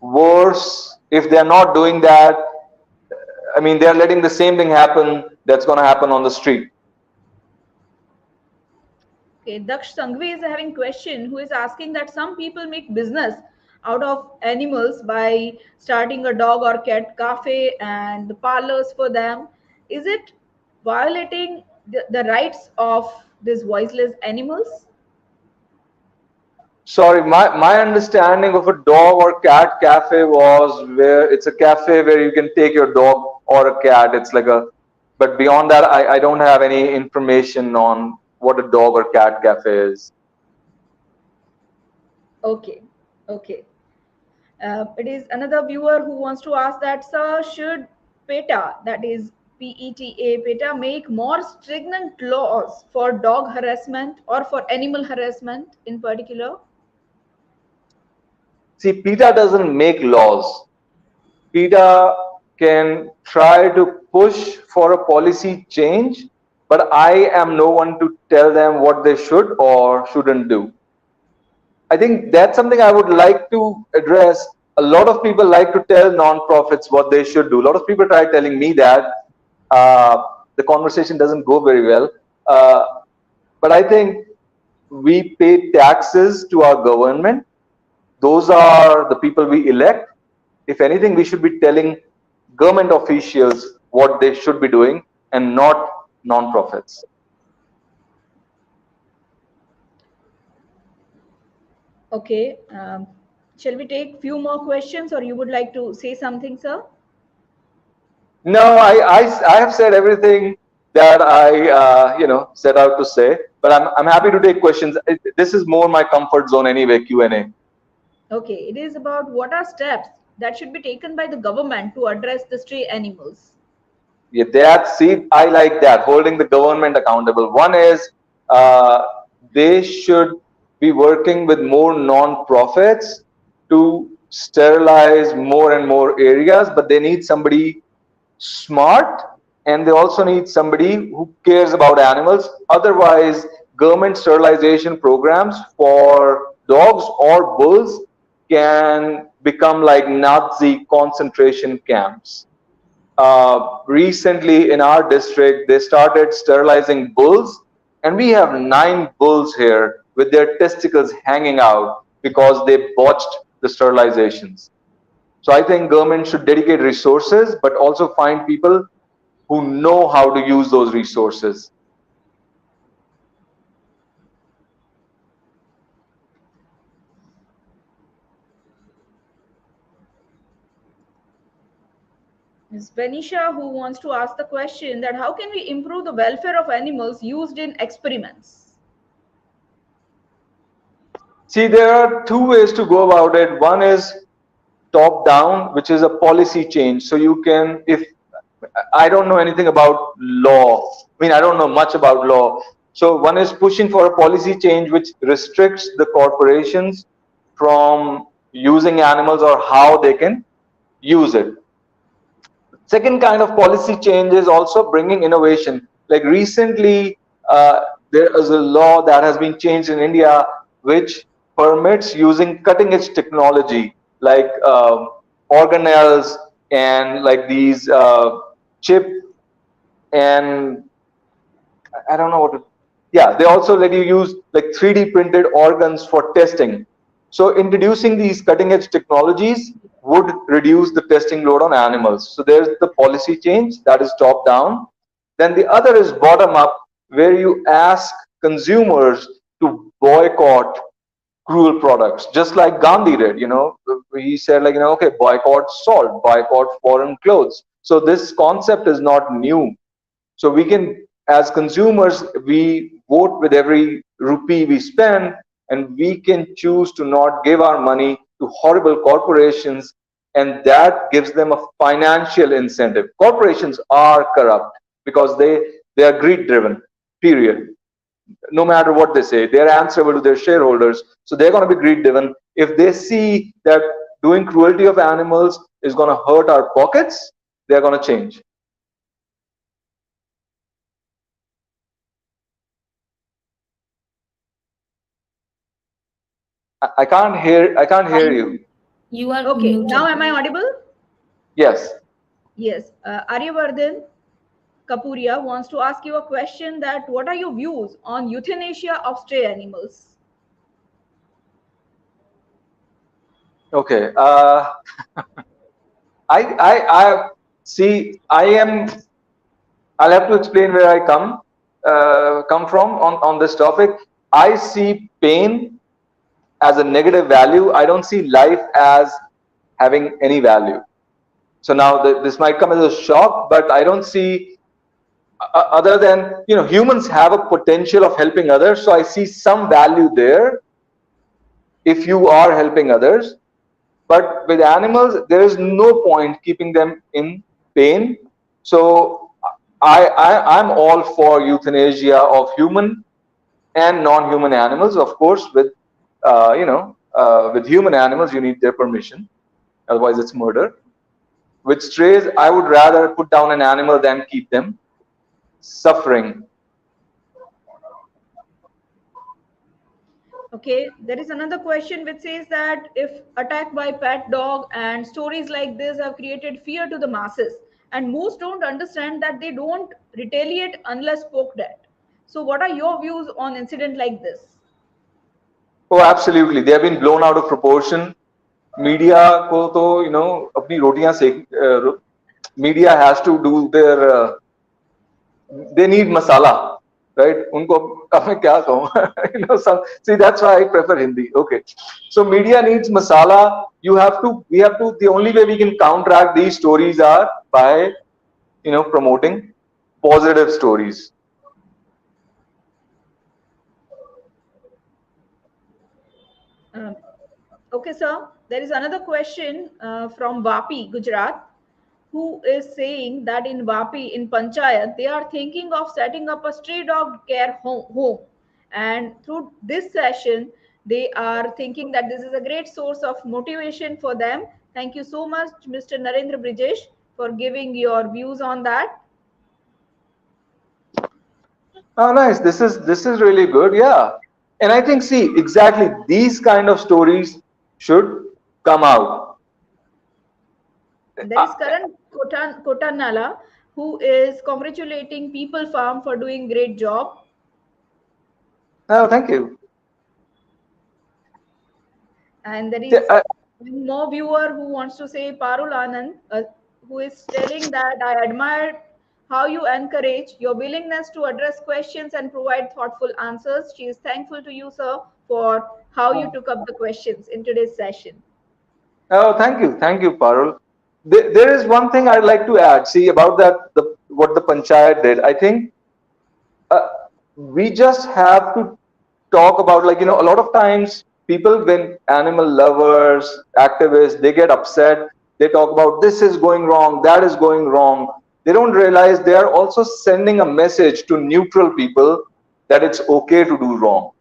worse. If they're not doing that, I mean, they're letting the same thing happen that's going to happen on the street. Okay, Daksh Sangvi is having question, who is asking that some people make business out of animals by starting a dog or cat cafe and the parlors for them. Is it violating the rights of these voiceless animals? Sorry, my understanding of a dog or cat cafe was where it's a cafe where you can take your dog or a cat. It's like a, but beyond that, I don't have any information on what a dog or cat cafe is. Okay, okay. It is another viewer who wants to ask that, sir, should PETA, that is PETA, PETA, make more stringent laws for dog harassment or for animal harassment in particular? See, PETA doesn't make laws. PETA can try to push for a policy change, but I am no one to tell them what they should or shouldn't do. I think that's something I would like to address. A lot of people like to tell non-profits what they should do. A lot of people try telling me that. The conversation doesn't go very well. But I think we pay taxes to our government. Those are the people we elect. If anything, we should be telling government officials what they should be doing and not non-profits. Okay. Shall we take few more questions, or you would like to say something, sir? No, I have said everything that I set out to say, but I'm happy to take questions. This is more my comfort zone anyway, Q&A. Okay, it is about what are steps that should be taken by the government to address the stray animals. Yeah, I like that, holding the government accountable. One is they should be working with more non-profits to sterilize more and more areas, but they need somebody smart, and they also need somebody who cares about animals. Otherwise, government sterilization programs for dogs or bulls can become like Nazi concentration camps. Recently in our district, they started sterilizing bulls, and we have 9 bulls here with their testicles hanging out because they botched the sterilizations. So I think government should dedicate resources, but also find people who know how to use those resources. Ms. Benisha, who wants to ask the question that how can we improve the welfare of animals used in experiments? See, there are 2 ways to go about it. One is top down, which is a policy change. So you can, if I don't know anything about law, I don't know much about law. So one is pushing for a policy change which restricts the corporations from using animals or how they can use it. Second kind of policy change is also bringing innovation. Like recently, there is a law that has been changed in India which permits using cutting edge technology like organelles and like these chip, and I don't know what to, yeah, they also let you use like 3D printed organs for testing. So introducing these cutting edge technologies would reduce the testing load on animals. So there's the policy change, that is top down. Then the other is bottom up, where you ask consumers to boycott cruel products, just like Gandhi did. He said, like, okay, boycott salt, boycott foreign clothes. So this concept is not new. So we can, as consumers, we vote with every rupee we spend, and we can choose to not give our money to horrible corporations, and that gives them a financial incentive. Corporations are corrupt because they are greed driven, period. No matter what they say, they're answerable to their shareholders, so they're going to be greed driven. If they see that doing cruelty of animals is going to hurt our pockets, they're going to change. I can't hear you. You are Okay, muted. now am I audible? Yes. Yes. Aryavardhan Kapadia wants to ask you a question that what are your views on euthanasia of stray animals? Okay. I see. I'll have to explain where I come. come from on this topic. I see pain as a negative value. I don't see life as having any value. So now this might come as a shock, but I don't see other than, humans have a potential of helping others. So I see some value there if you are helping others. But with animals, there is no point keeping them in pain. So I'm all for euthanasia of human and non-human animals. Of course, with with human animals, you need their permission. Otherwise, it's murder. With strays, I would rather put down an animal than keep them suffering. Okay, there is another question which says that if attacked by pet dog, and stories like this have created fear to the masses, and most don't understand that they don't retaliate unless poked at. So what are your views on incident like this? Oh, absolutely. They have been blown out of proportion. Media को तो अपनी रोटियां सेक media has to do their they need masala, right? उनको अब मैं क्या कहूँ see, that's why I prefer Hindi. Okay, so media needs masala. We have to, the only way we can counteract these stories are by promoting positive stories. Okay, sir. There is another question from Vapi, Gujarat, who is saying that in Vapi, in Panchayat, they are thinking of setting up a stray dog care home. And through this session, they are thinking that this is a great source of motivation for them. Thank you so much, Mr. Narendra Brijesh, for giving your views on that. Oh, nice. This is really good. Yeah. And I think, see, exactly these kind of stories should come out. There is Karan Kotanala, who is congratulating PeepalFarm for doing great job. Oh, thank you. And there is one more viewer who wants to say Parul Anand, who is telling that I admire how you encourage your willingness to address questions and provide thoughtful answers. She is thankful to you, sir, for how you took up the questions in today's session. Oh, thank you, Parul. There is one thing I'd like to add. See, about that, what the panchayat did. I think we just have to talk about, like, a lot of times people, when animal lovers, activists, they get upset. They talk about this is going wrong, that is going wrong. They don't realize they are also sending a message to neutral people that it's okay to do wrong.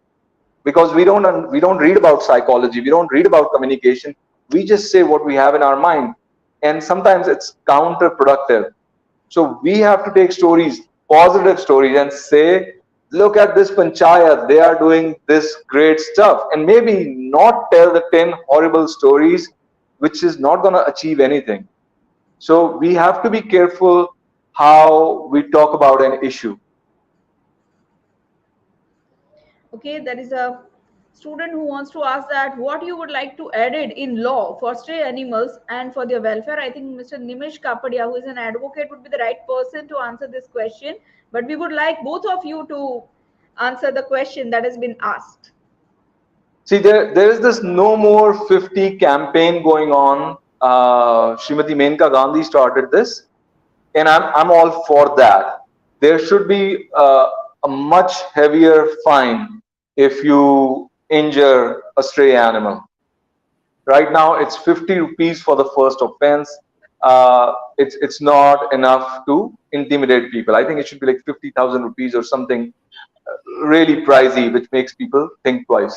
Because we don't read about psychology, we don't read about communication. We just say what we have in our mind, and sometimes it's counterproductive. So we have to take stories, positive stories, and say, look at this panchayat, they are doing this great stuff, and maybe not tell the 10 horrible stories, which is not going to achieve anything. So we have to be careful how we talk about an issue. Okay, there is a student who wants to ask that what you would like to edit in law for stray animals and for their welfare. I think Mr. Nimish Kapadia, who is an advocate, would be the right person to answer this question. But we would like both of you to answer the question that has been asked. See, there is this No More 50 campaign going on. Srimati Menka Gandhi started this, and I'm all for that. There should be a much heavier fine if you injure a stray animal. Right now, it's 50 rupees for the first offense. It's not enough to intimidate people. I think it should be like 50,000 rupees or something really pricey, which makes people think twice.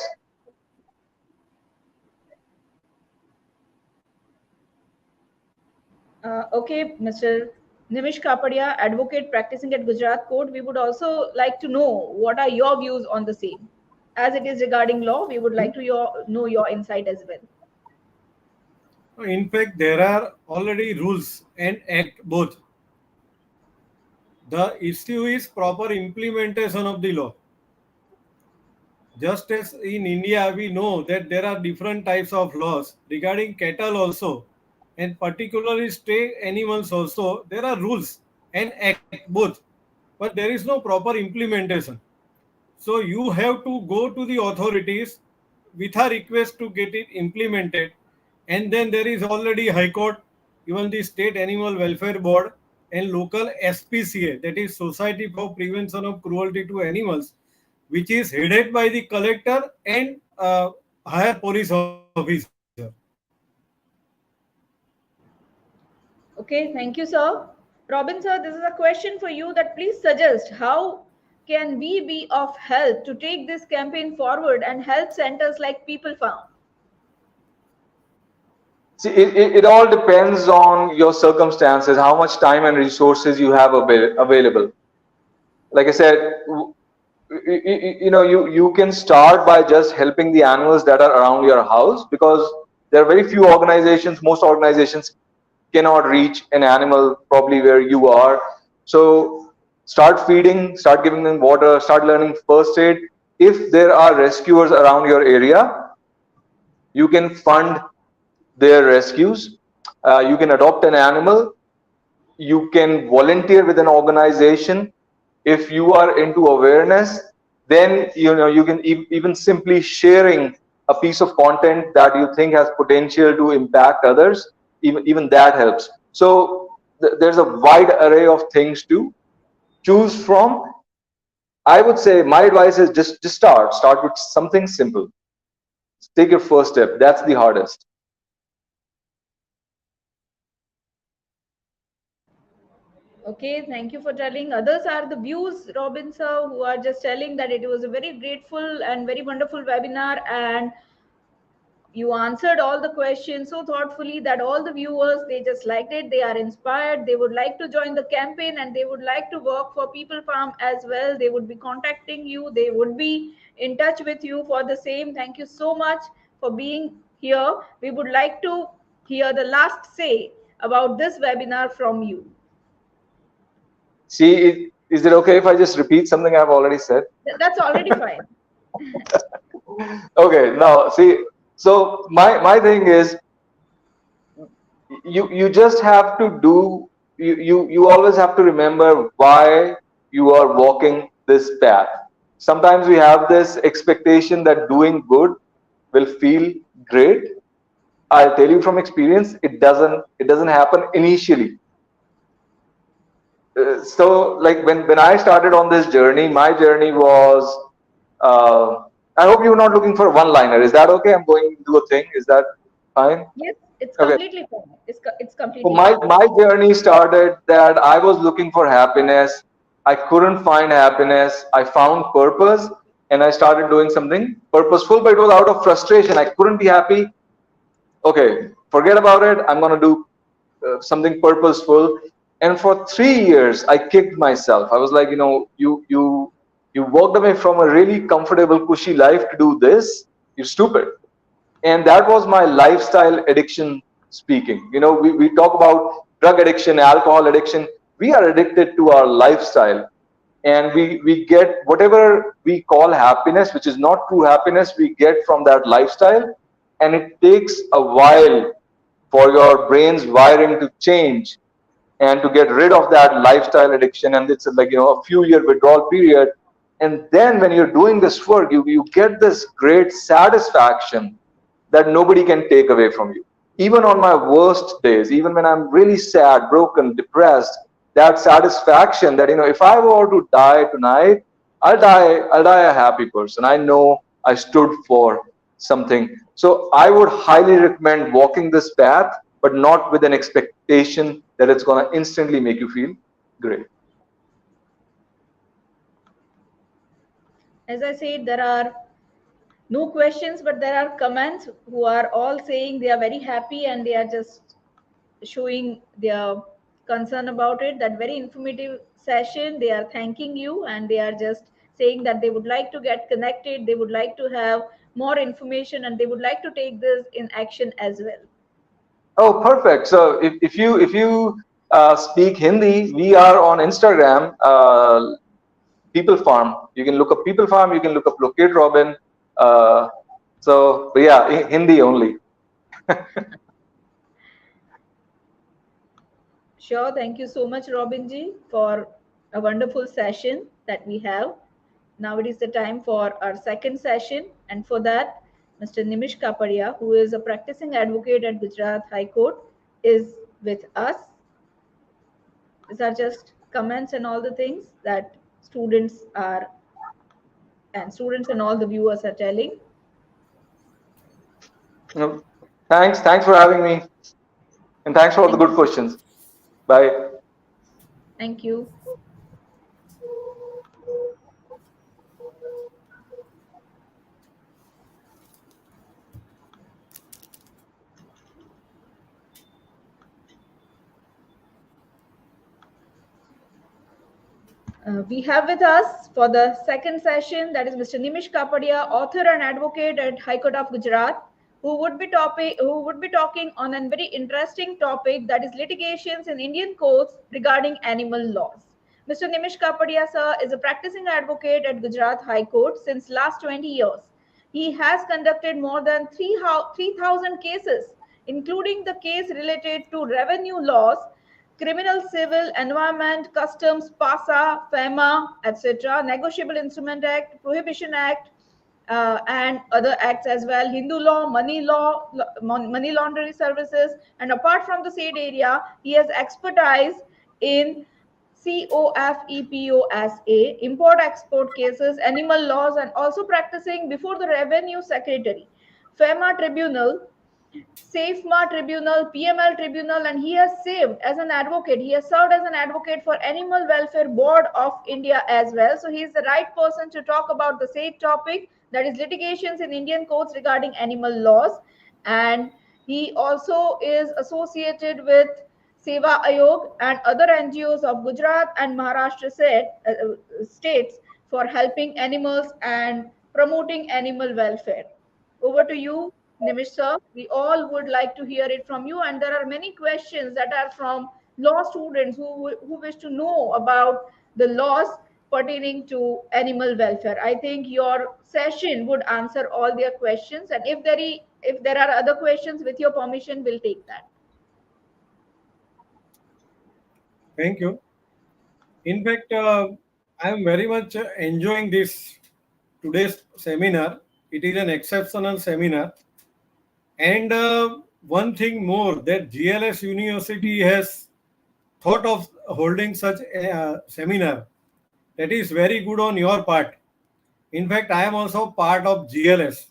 Okay, Mr. Nimish Kapadia, advocate practicing at Gujarat Court, we would also like to know what are your views on the same. As it is regarding law, we would like to know your insight as well. In fact, there are already rules and act both. The issue is proper implementation of the law. Just as in India, we know that there are different types of laws regarding cattle also, and particularly stray animals also. There are rules and act both. but there is no proper implementation. So you have to go to the authorities with a request to get it implemented. And then there is already High Court, even the State Animal Welfare Board and local SPCA, that is Society for Prevention of Cruelty to Animals, which is headed by the collector and higher police officer. Okay, thank you, sir. Robin, sir, this is a question for you that please suggest how can we be of help to take this campaign forward and help centers like People Farm? See, it all depends on your circumstances, how much time and resources you have available. Like I said, you can start by just helping the animals that are around your house, because there are very few organizations, most organizations cannot reach an animal probably where you are. So start feeding, start giving them water, start learning first aid. If there are rescuers around your area, you can fund their rescues. You can adopt an animal. You can volunteer with an organization. If you are into awareness, then you can even simply sharing a piece of content that you think has potential to impact others, even that helps. So there's a wide array of things to choose from. I would say my advice is just start with something simple. Take your first step. That's the hardest. Okay, thank you for telling. Others are the views, Robin sir, who are just telling that it was a very grateful and very wonderful webinar, and you answered all the questions so thoughtfully that all the viewers, they just liked it, they are inspired, they would like to join the campaign, and they would like to work for People Farm as well. They would be contacting you, they would be in touch with you for the same. Thank you so much for being here. We would like to hear the last say about this webinar from you. See, is it okay if I just repeat something I've already said? That's already fine. Okay, now see, so my thing is, you just have to do, you always have to remember why you are walking this path. Sometimes we have this expectation that doing good will feel great. I'll tell you from experience, it doesn't happen initially. So like when I started on this journey, my journey was, I hope you're not looking for a one-liner. Is that okay? I'm going to do a thing. Is that fine? Yes, it's Okay. completely fine. It's So completely my fine. my journey started that I was looking for happiness. I couldn't find happiness. I found purpose, and I started doing something purposeful, but it was out of frustration. I couldn't be happy. Okay, forget about it. I'm gonna do something purposeful. And for 3 years, I kicked myself. I was like, you walked away from a really comfortable, cushy life to do this. You're stupid. And that was my lifestyle addiction speaking. We talk about drug addiction, alcohol addiction. We are addicted to our lifestyle, and we get whatever we call happiness, which is not true happiness, we get from that lifestyle. And it takes a while for your brain's wiring to change and to get rid of that lifestyle addiction. And it's like a few year withdrawal period. And then when you're doing this work, you get this great satisfaction that nobody can take away from you. Even on my worst days, even when I'm really sad, broken, depressed, that satisfaction that if I were to die tonight, I'll die a happy person. I know I stood for something. So I would highly recommend walking this path, but not with an expectation that it's going to instantly make you feel great. As I said, there are no questions, but there are comments who are all saying they are very happy and they are just showing their concern about it. That very informative session, they are thanking you, and they are just saying that they would like to get connected, they would like to have more information, and they would like to take this in action as well. Oh, perfect. So if you speak Hindi, we are on Instagram, PeepalFarm. You can look up PeepalFarm. You can look up Locate Robin. But yeah, Hindi only. Sure. Thank you so much, Robin ji, for a wonderful session that we have. Now it is the time for our second session, and for that, Mr. Nimish Kapadia, who is a practicing advocate at Gujarat High Court, is with us. These are just comments and all the things that students and all the viewers are telling. Thanks for having me, and thanks for all the Thank good you. questions. Bye. Thank you. We have with us for the second session, that is Mr. Nimish Kapadia, author and advocate at High Court of Gujarat, who would be talking on a very interesting topic, that is litigations in Indian courts regarding animal laws. Mr. Nimish Kapadia sir is a practicing advocate at Gujarat High Court since last 20 years. He has conducted more than 3,000 cases, including the case related to revenue laws, criminal, civil, environment, customs, PASA, FEMA, etc., Negotiable Instrument Act, Prohibition Act, and other acts as well, Hindu law, money laundering services. And apart from the said area, he has expertise in COFEPOSA, import-export cases, animal laws, and also practicing before the Revenue Secretary, FEMA Tribunal, SAFEMA Tribunal, PML Tribunal, and he has served as an advocate. He has served as an advocate for Animal Welfare Board of India as well. So he is the right person to talk about the said topic, that is litigations in Indian courts regarding animal laws. And he also is associated with Seva Ayog and other NGOs of Gujarat and Maharashtra states for helping animals and promoting animal welfare. Over to you, Nimish sir. We all would like to hear it from you, and there are many questions that are from law students who wish to know about the laws pertaining to animal welfare. I think your session would answer all their questions, and if there are other questions, with your permission, we'll take that. Thank you. In fact, I am very much enjoying this today's seminar. It is an exceptional seminar. And one thing more, that GLS University has thought of holding such a seminar. That is very good on your part. In fact, I am also part of GLS.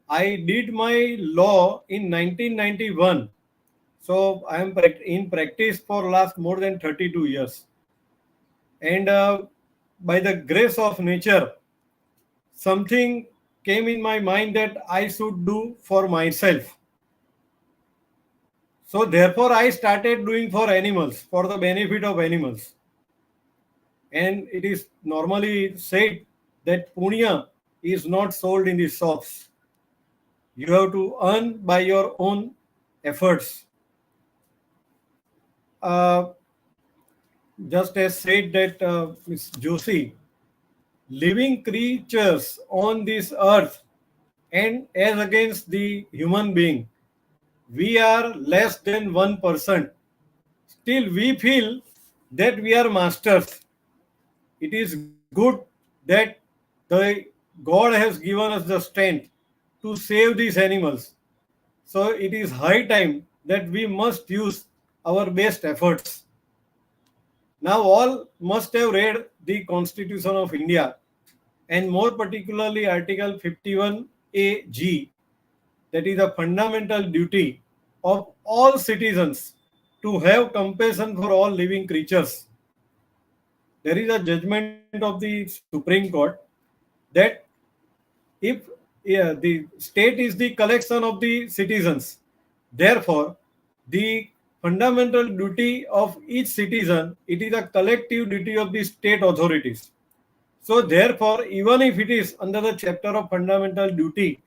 I did my law in 1991. So I am in practice for last more than 32 years. And by the grace of nature, something came in my mind that I should do for myself. So therefore I started doing for animals, for the benefit of animals. And it is normally said that punya is not sold in the shops. You have to earn by your own efforts. Just as said that Ms. Joshi, living creatures on this earth and as against the human being, we are less than 1%. Still we feel that we are masters. It is good that the God has given us the strength to save these animals. So it is high time that we must use our best efforts. Now all must have read the Constitution of India, and more particularly Article 51AG, that is a fundamental duty of all citizens to have compassion for all living creatures. There is a judgment of the Supreme Court that if the state is the collection of the citizens, therefore the fundamental duty of each citizen, it is a collective duty of the state authorities. So therefore, even if it is under the chapter of fundamental duty,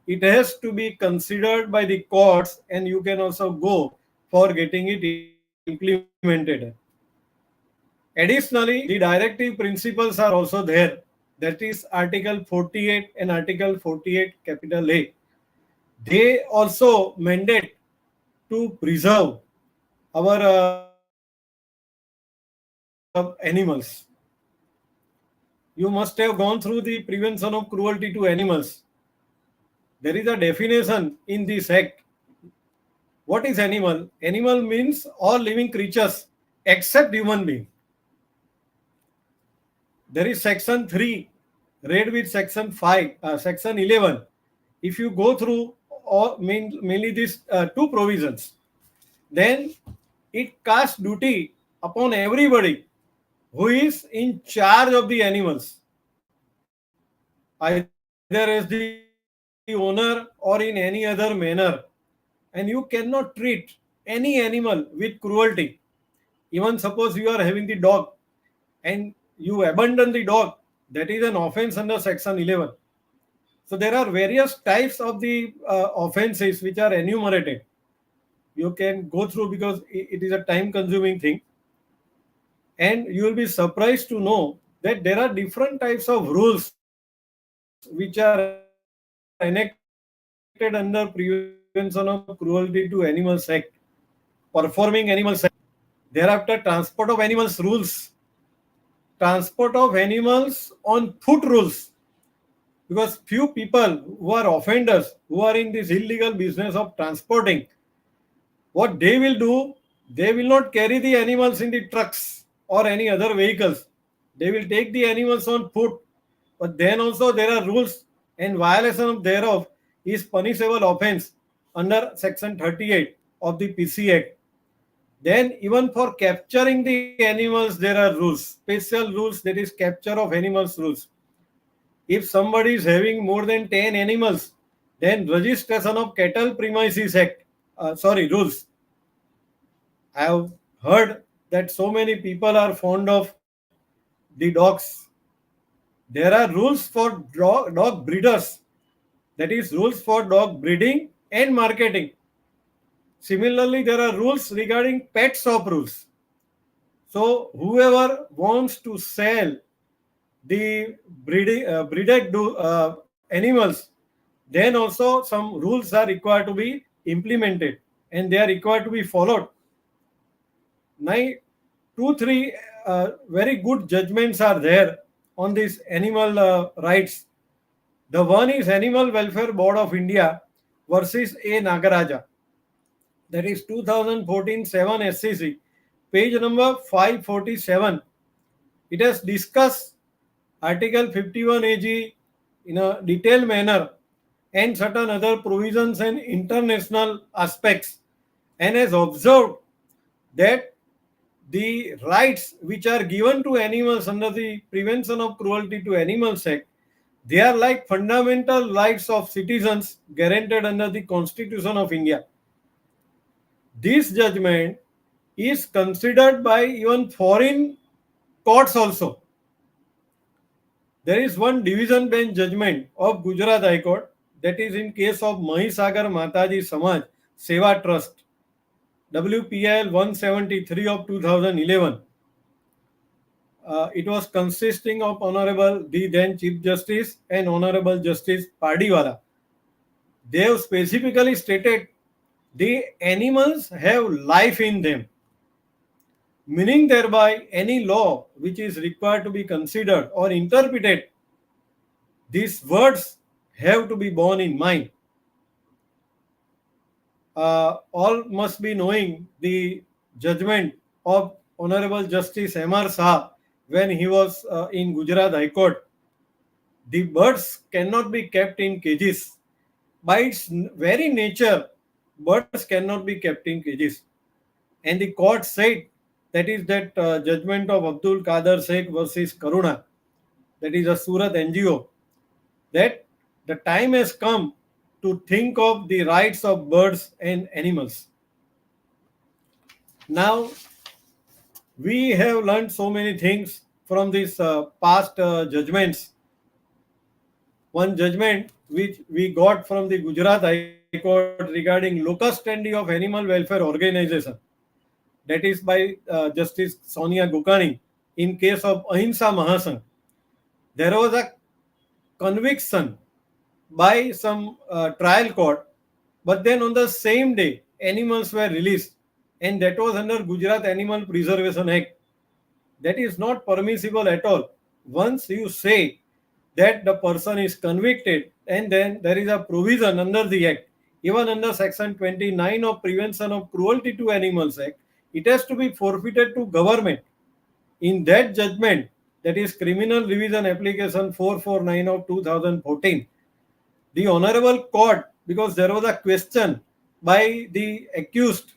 it has to be considered by the courts, and you can also go for getting it implemented. Additionally, the directive principles are also there. That is Article 48 and Article 48 capital A. They also mandate to preserve our animals. You must have gone through the prevention of cruelty to animals. There is a definition in this act. What is animal? Animal means all living creatures except human being. There is section 3 read with section 5, section 11. If you go through mainly these two provisions, then it casts duty upon everybody who is in charge of the animals, either as the owner or in any other manner. And you cannot treat any animal with cruelty. Even suppose you are having the dog and you abandon the dog, that is an offense under section 11. So there are various types of the offenses which are enumerated. You can go through because it is a time consuming thing. And you will be surprised to know that there are different types of rules which are enacted under Prevention of Cruelty to Animals Act, Performing Animals Act. Thereafter, Transport of Animals rules, Transport of Animals on foot rules. Because few people who are offenders, who are in this illegal business of transporting, what they will do, they will not carry the animals in the trucks or any other vehicles. They will take the animals on foot. But then also there are rules, and violation of thereof is punishable offense under section 38 of the PC Act. Then even for capturing the animals there are rules, special rules, that is capture of animals rules. If somebody is having more than 10 animals, then registration of cattle premises act, rules. I have heard that so many people are fond of the dogs. There are rules for dog breeders, that is rules for dog breeding and marketing. Similarly, there are rules regarding pet shop rules. So whoever wants to sell the breeded animals, then also some rules are required to be implemented and they are required to be followed. Now, 2-3 very good judgments are there on these animal rights. The one is Animal Welfare Board of India versus A. Nagaraja. That is 2014 7 SCC, page number 547. It has discussed Article 51 AG in a detailed manner and certain other provisions and international aspects, and has observed that the rights which are given to animals under the Prevention of Cruelty to Animals Act, they are like fundamental rights of citizens guaranteed under the Constitution of India. This judgment is considered by even foreign courts also. There is one division bench judgment of Gujarat High Court, that is in case of Mahisagar Mataji Samaj Seva Trust, WPIL 173 of 2011. It was consisting of Honorable the then Chief Justice and Honorable Justice Padiwala. They have specifically stated the animals have life in them, meaning thereby any law which is required to be considered or interpreted, these words have to be borne in mind. All must be knowing the judgment of Honorable Justice M.R. Shah when he was in Gujarat High Court. The birds cannot be kept in cages. By its very nature, birds cannot be kept in cages. And the court said, that is that judgment of Abdul Qadir Sheikh versus Karuna, that is a Surat NGO, that the time has come to think of the rights of birds and animals. Now, we have learned so many things from these past judgments. One judgment which we got from the Gujarat High Court regarding locus standi of Animal Welfare Organization, that is by Justice Sonia Gokani, in case of Ahimsa Mahasangh. There was a conviction by some trial court, but then on the same day animals were released, and that was under Gujarat Animal Preservation Act. That is not permissible at all. Once you say that the person is convicted, and then there is a provision under the Act, even under Section 29 of Prevention of Cruelty to Animals Act, it has to be forfeited to government. In that judgment, that is Criminal Revision Application 449 of 2014, the Honorable Court, because there was a question by the accused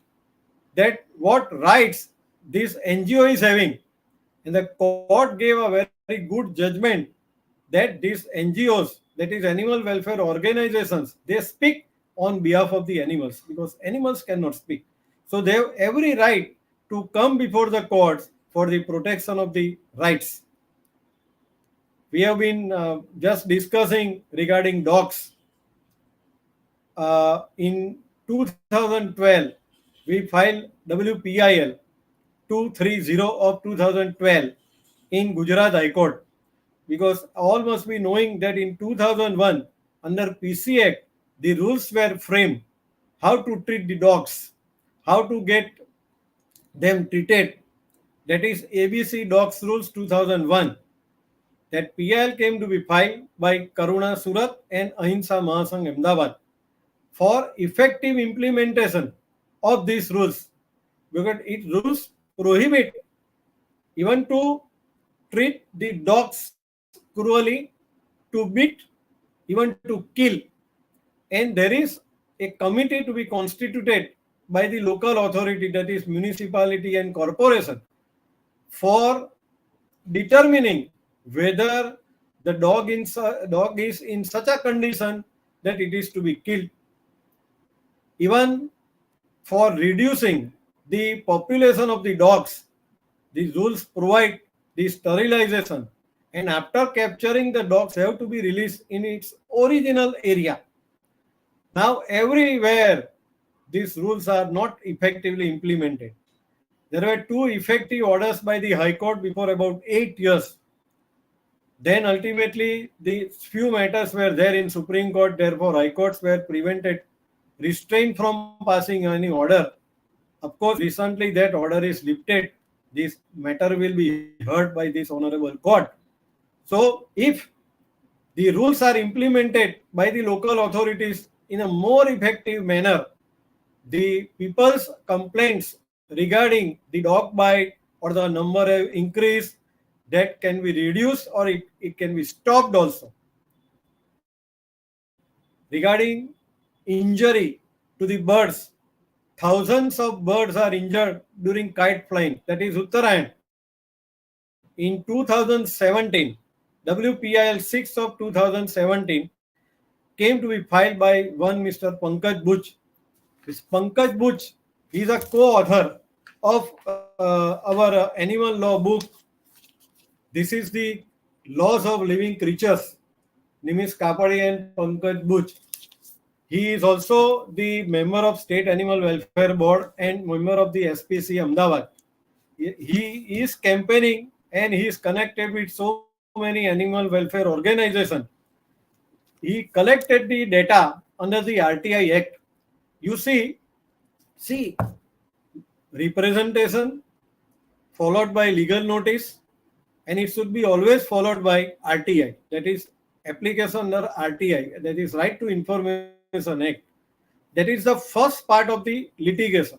that what rights this NGO is having, and the court gave a very good judgment that these NGOs, that is animal welfare organizations, they speak on behalf of the animals because animals cannot speak. So they have every right to come before the courts for the protection of the rights. We have been just discussing regarding dogs. In 2012, we filed WPIL 230 of 2012 in Gujarat High Court, because all must be knowing that in 2001 under PC Act the rules were framed how to treat the dogs, how to get them treated. That is ABC Dogs Rules 2001. That PIL came to be filed by Karuna Surat and Ahimsa Mahasangh Ahmedabad for effective implementation of these rules, because it rules prohibit even to treat the dogs cruelly, to beat, even to kill. And there is a committee to be constituted by the local authority, that is municipality and corporation, for determining whether the dog is in such a condition that it is to be killed. Even for reducing the population of the dogs, these rules provide the sterilization, and after capturing the dogs have to be released in its original area. Now everywhere these rules are not effectively implemented. There were two effective orders by the High Court before about 8 years. Then ultimately the few matters were there in Supreme Court, therefore High Courts were prevented, restrained from passing any order. Of course, recently that order is lifted. This matter will be heard by this Honorable Court. So if the rules are implemented by the local authorities in a more effective manner, the people's complaints regarding the dog bite or the number increase, that can be reduced or it can be stopped also. Regarding injury to the birds, thousands of birds are injured during kite flying, that is Uttarayan. In 2017, WPIL 6 of 2017 came to be filed by one Mr. Pankaj Buch. This Pankaj Buch, he is a co-author of our animal law book. This is the Laws of Living Creatures, Nimish Kapadia and Pankaj Buch. He is also the member of State Animal Welfare Board and member of the SPC Ahmedabad. He is campaigning and he is connected with so many animal welfare organizations. He collected the data under the RTI Act. You see, representation followed by legal notice, and it should be always followed by RTI, that is application under RTI, that is Right to Information Act. That is the first part of the litigation,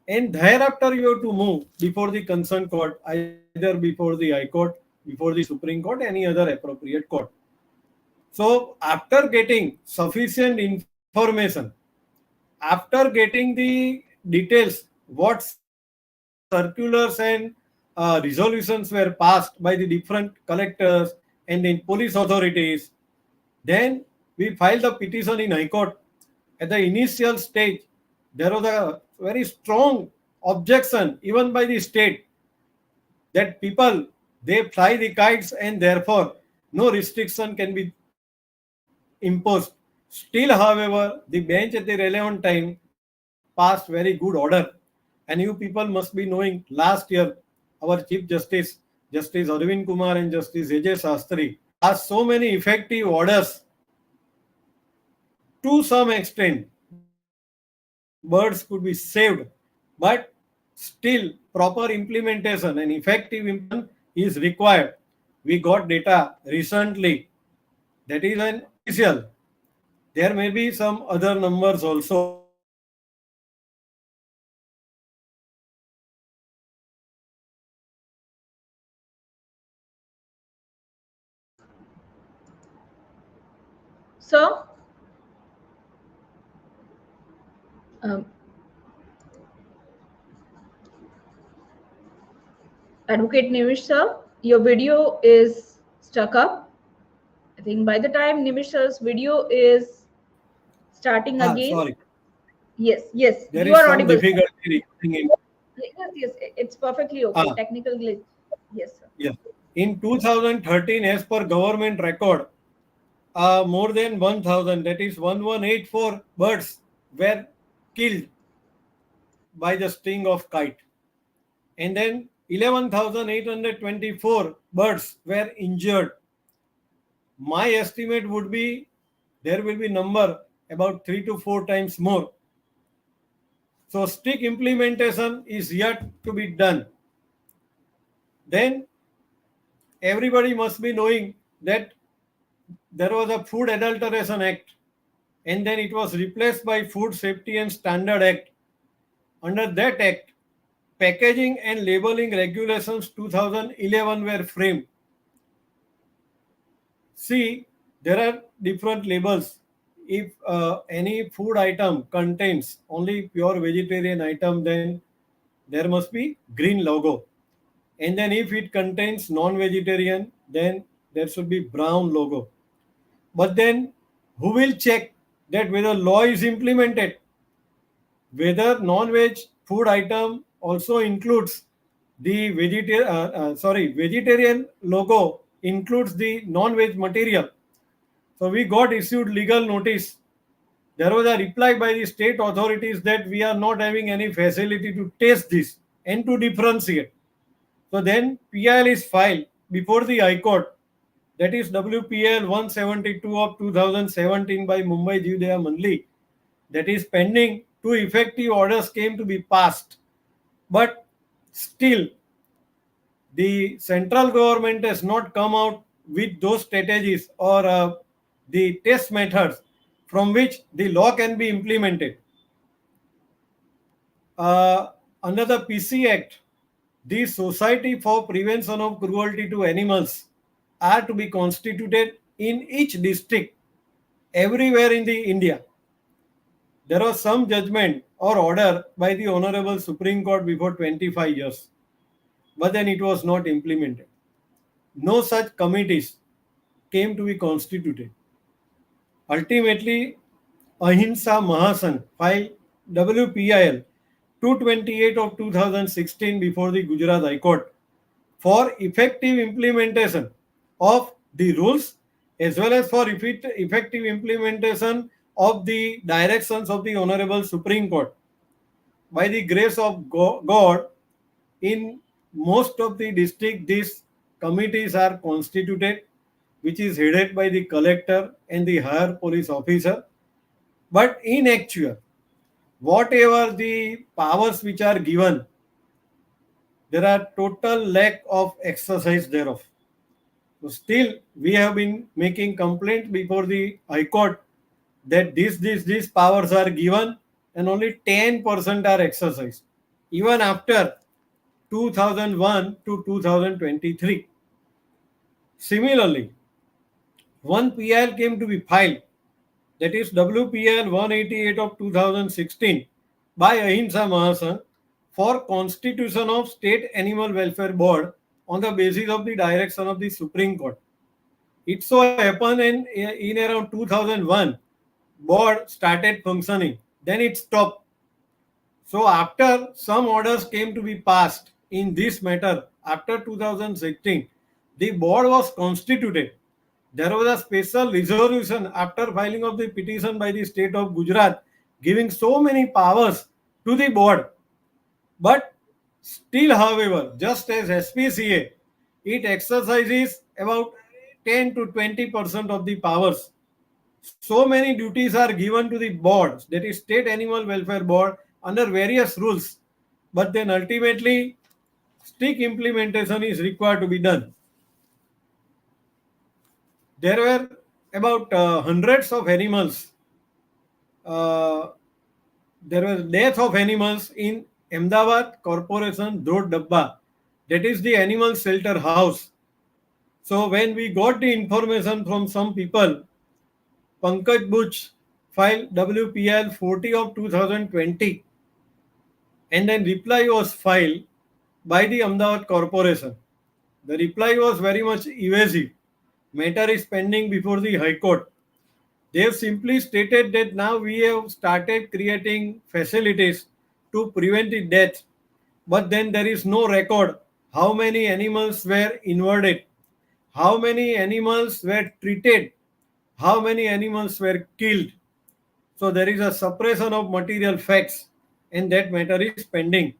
and thereafter you have to move before the concerned court, either before the High Court, before the Supreme Court, any other appropriate court. So after getting sufficient information, after getting the details, what circulars and resolutions were passed by the different collectors and the police authorities, then we filed the petition in High Court. At the initial stage, there was a very strong objection even by the state that people, they fly the kites and therefore no restriction can be imposed. Still, however, the bench at the relevant time passed very good order. And you people must be knowing, last year, our Chief Justice, Justice Arvind Kumar and Justice AJ Sastry passed so many effective orders. To some extent, birds could be saved, but still still proper implementation and effective implementation is required. We got data recently. That is an official. There may be some other numbers also. Sir, um, Advocate Nimish sir, your video is stuck up. I think by the time Nimish sir's video is starting again, Sorry. yes, There you is are some audible. difficulty in. Yes, it's perfectly okay. Ah, Technical glitch. Yes, sir. yes. In 2013, as per government record, more than 1,000, that is 1184 birds were killed by the sting of kite. And then 11,824 birds were injured. My estimate would be there will be number about 3 to 4 times more. So strict implementation is yet to be done. Then everybody must be knowing that there was a Food Adulteration Act, and then it was replaced by Food Safety and Standard Act. Under that act, packaging and labeling regulations 2011 were framed. See, there are different labels. If any food item contains only pure vegetarian item, then there must be green logo. And then if it contains non-vegetarian, then there should be brown logo. But then who will check that whether law is implemented? Whether non-veg food item also includes the vegetarian logo includes the non-veg material. So we got issued legal notice. There was a reply by the state authorities that we are not having any facility to test this and to differentiate. So then PIL is filed before the High Court, that is WPL 172 of 2017 by Mumbai Jivdaya Mandli, that is pending. Two effective orders came to be passed. But still, the central government has not come out with those strategies or the test methods from which the law can be implemented. Under the PC Act, the Society for Prevention of Cruelty to Animals are to be constituted in each district everywhere in the India. There was some judgment or order by the Honorable Supreme Court before 25 years, but then it was not implemented. No such committees came to be constituted. Ultimately, Ahimsa Mahasangh filed WPIL 228 of 2016 before the Gujarat High Court for effective implementation of the rules as well as for effective implementation of the directions of the Honorable Supreme Court. By the grace of God, in most of the district, these committees are constituted, which is headed by the collector and the higher police officer. But in actual, whatever the powers which are given, there are total lack of exercise thereof. So still, we have been making complaints before the High Court that these powers are given and only 10% are exercised, even after 2001 to 2023. Similarly, one PIL came to be filed, that is WPL 188 of 2016 by Ahimsa Mahasangh for constitution of State Animal Welfare Board on the basis of the direction of the Supreme Court. It so happened in around 2001, board started functioning. Then it stopped. So after some orders came to be passed in this matter after 2016, the board was constituted. There was a special resolution after filing of the petition by the state of Gujarat giving so many powers to the board. But still, however, just as SPCA, it exercises about 10 to 20% of the powers. So many duties are given to the boards, that is State Animal Welfare Board, under various rules. but then ultimately strict implementation is required to be done. There were about hundreds of animals. There was death of animals in Ahmedabad Corporation Dod Dabba. That is the animal shelter house. So when we got the information from some people, Pankaj Buch filed WPL 40 of 2020, and then reply was filed by the Ahmedabad Corporation. The reply was very much evasive. Matter is pending before the High Court. They have simply stated that now we have started creating facilities to prevent the death, but then there is no record how many animals were invaded, how many animals were treated, how many animals were killed. So there is a suppression of material facts, and that matter is pending.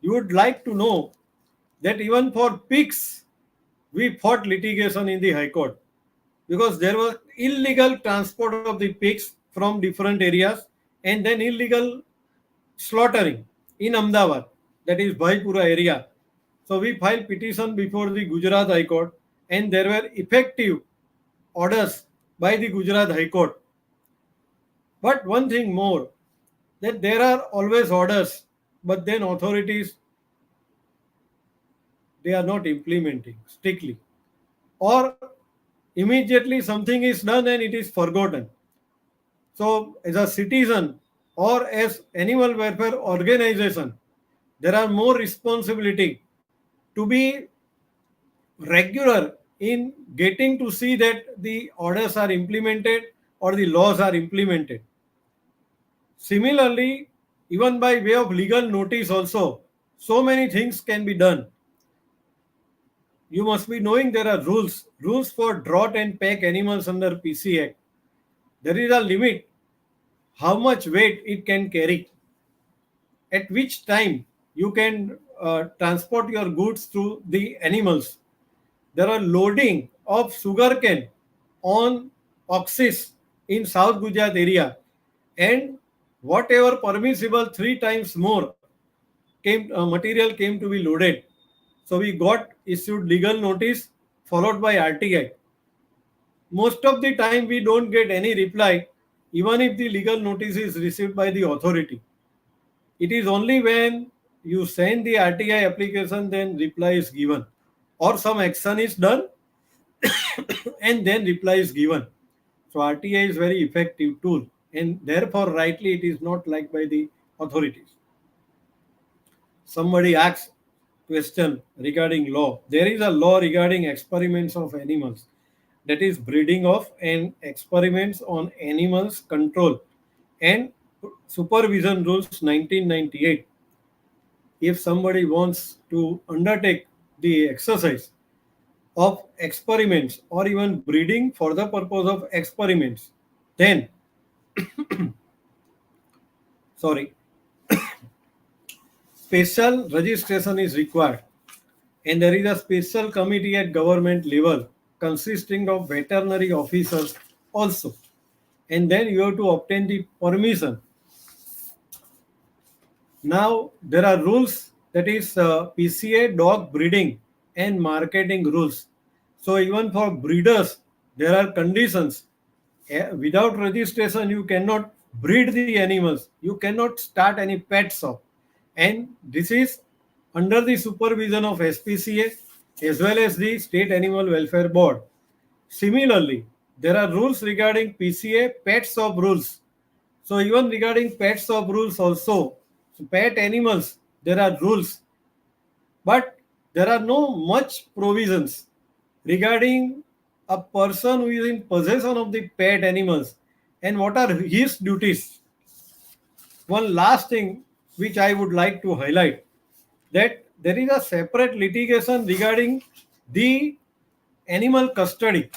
You would like to know that even for pigs, we fought litigation in the High Court because there was illegal transport of the pigs from different areas and then illegal slaughtering in Ahmedabad, that is Bhaipura area. So we filed petition before the Gujarat High Court, and there were effective orders by the Gujarat High Court. But one thing more, that there are always orders, but then authorities, they are not implementing strictly. Or immediately something is done and it is forgotten. So as a citizen or as animal welfare organization, there are more responsibility to be regular in getting to see that the orders are implemented or the laws are implemented. Similarly, even by way of legal notice also, so many things can be done. You must be knowing there are rules for draught and pack animals under PC Act. There is a limit how much weight it can carry, at which time you can transport your goods through the animals. There are loading of sugarcane on oxes in South Gujarat area, and whatever permissible 3 times more material came to be loaded. So we got issued legal notice followed by RTI. Most of the time we don't get any reply even if the legal notice is received by the authority. It is only when you send the RTI application then reply is given or some action is done and then reply is given. So RTI is very effective tool and therefore rightly it is not liked by the authorities. Somebody asks question regarding law. There is a law regarding experiments of animals, that is breeding of and experiments on animals control and supervision rules 1998. If somebody wants to undertake the exercise of experiments or even breeding for the purpose of experiments, then sorry, special registration is required, and there is a special committee at government level consisting of veterinary officers also, and then you have to obtain the permission. Now there are rules, that is PCA dog breeding and marketing rules. So even for breeders there are conditions. Without registration you cannot breed the animals, you cannot start any pet shop, and this is under the supervision of SPCA as well as the State Animal Welfare Board. Similarly, there are rules regarding PCA pet shop rules. So even regarding pet shop rules also, so pet animals, there are rules, but there are no much provisions regarding a person who is in possession of the pet animals and what are his duties. One last thing which I would like to highlight, that there is a separate litigation regarding the animal custody,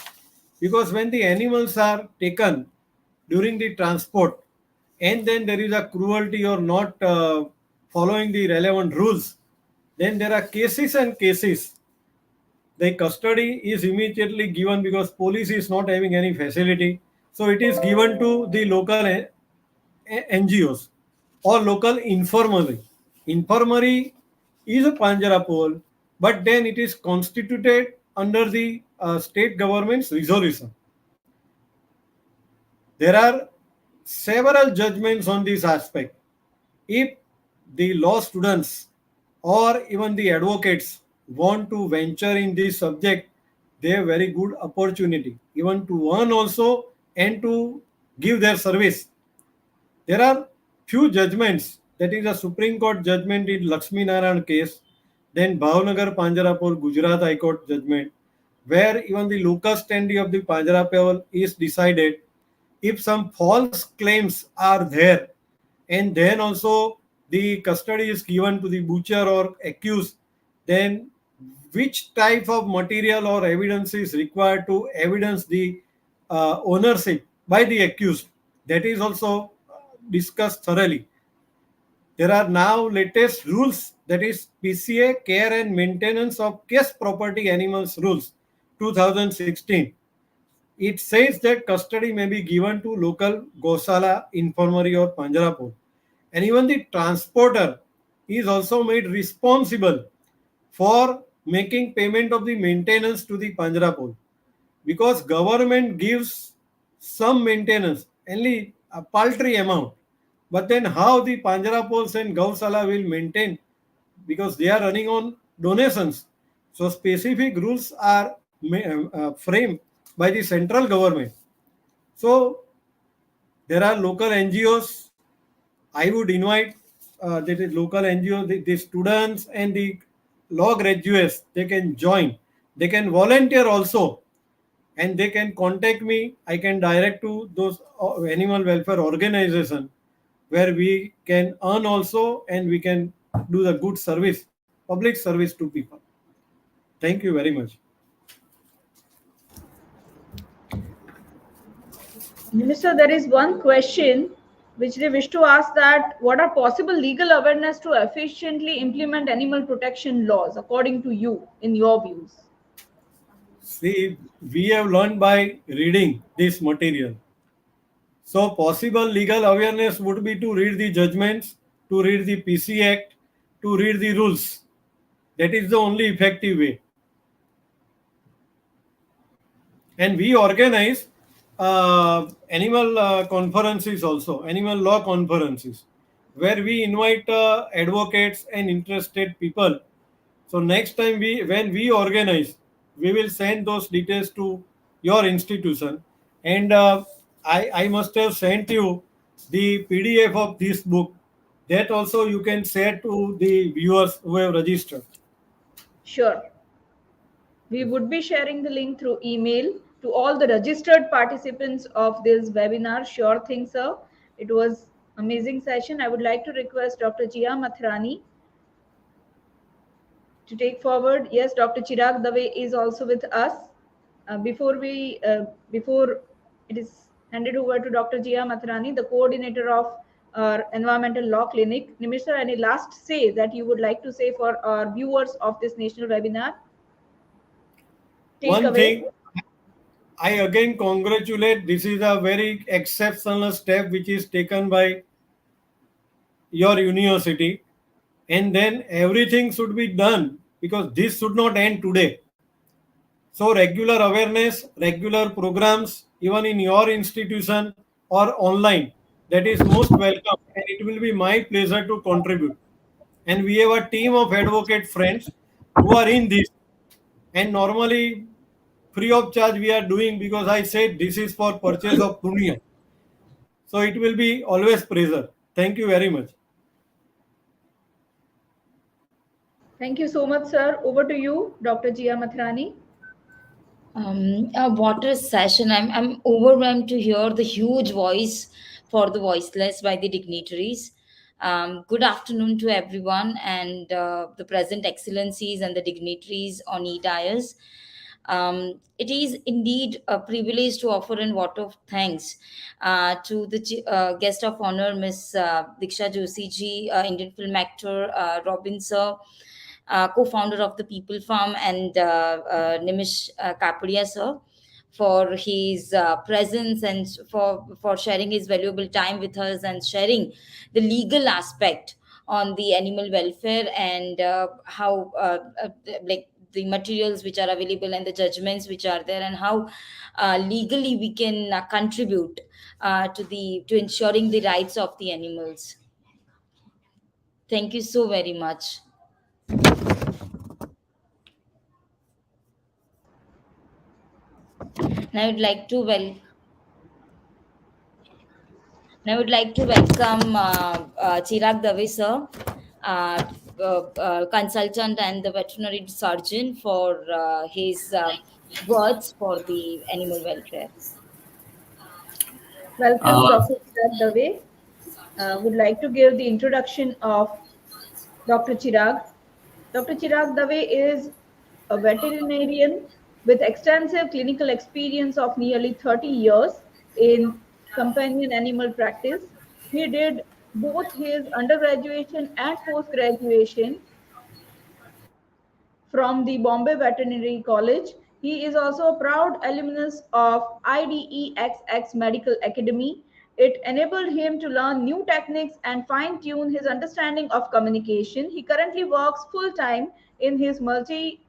because when the animals are taken during the transport and then there is a cruelty or not following the relevant rules, then there are cases and cases. The custody is immediately given because police is not having any facility, so it is given to the local NGOs. or local infirmary. Infirmary is a Panjara pole, but then it is constituted under the state government's resolution. There are several judgments on this aspect. If the law students or even the advocates want to venture in this subject, they have very good opportunity, even to earn also and to give their service. There are few judgments, that is a Supreme Court judgment in Lakshmi Narayan case, then Bhavnagar Panjarapol Gujarat High Court judgment, where even the locus standi of the Panjarapol is decided. If some false claims are there, and then also the custody is given to the butcher or accused, then which type of material or evidence is required to evidence the ownership by the accused, that is also discussed thoroughly. There are now latest rules, that is PCA Care and Maintenance of Case Property Animals Rules 2016. It says that custody may be given to local Gosala, infirmary or Panjarapur. And even the transporter is also made responsible for making payment of the maintenance to the Panjarapur, because government gives some maintenance, only a paltry amount. But then how the Panjarapols and Gausala will maintain, because they are running on donations. So specific rules are framed by the central government. So there are local NGOs. I would invite that is local NGOs, the students and the law graduates, they can join. They can volunteer also, and they can contact me. I can direct to those animal welfare organization where we can earn also, and we can do the good service, public service to people. Thank you very much. Minister, there is one question which they wish to ask, that what are possible legal awareness to efficiently implement animal protection laws according to you, in your views? See, we have learned by reading this material. So possible legal awareness would be to read the judgments, to read the PC Act, to read the rules. That is the only effective way. And we organize animal conferences also, animal law conferences, where we invite advocates and interested people. So next time when we organize, we will send those details to your institution. And I must have sent you the PDF of this book. That also you can share to the viewers who have registered. Sure. We would be sharing the link through email to all the registered participants of this webinar. Sure thing, sir. It was amazing session. I would like to request Dr. Jia Mathrani to take forward. Yes, Dr. Chirag Dave is also with us. Before it is handed over to Dr. Jia Mathrani, the coordinator of our environmental law clinic. Nimish sir, any last say that you would like to say for our viewers of this national webinar? One thing, I again congratulate. This is a very exceptional step which is taken by your university, and then everything should be done, because this should not end today. So regular awareness, regular programs, even in your institution or online, that is most welcome, and it will be my pleasure to contribute. And we have a team of advocate friends who are in this, and normally free of charge we are doing, because I said this is for purchase of punya. So it will be always pleasure. Thank you very much. Thank you so much, sir. Over to you, Dr. Jia Mathrani. What a session. I'm overwhelmed to hear the huge voice for the voiceless by the dignitaries. Good afternoon to everyone, and the present excellencies and the dignitaries on e-dais. It is indeed a privilege to offer a vote of thanks to the guest of honor, Miss Deeksha Joshi ji, Indian film actor, Robin sir, co-founder of the PeopleFarm, and Nimish Kapadia sir, for his presence and for sharing his valuable time with us and sharing the legal aspect on the animal welfare and how like the materials which are available and the judgments which are there, and how legally we can contribute to ensuring the rights of the animals. Thank you so very much. Now I would like to welcome Chirag Dave sir, uh, consultant and the veterinary surgeon, for his words for the animal welfare. Welcome, Dr. Chirag Dave. Would like to give the introduction of Dr. Chirag. Dr. Chirag Dave is a veterinarian with extensive clinical experience of nearly 30 years in companion animal practice. He did both his undergraduation and post graduation from the Bombay Veterinary College. He is also a proud alumnus of IDEXX Medical Academy. It enabled him to learn new techniques and fine tune his understanding of communication. He currently works full time in his multi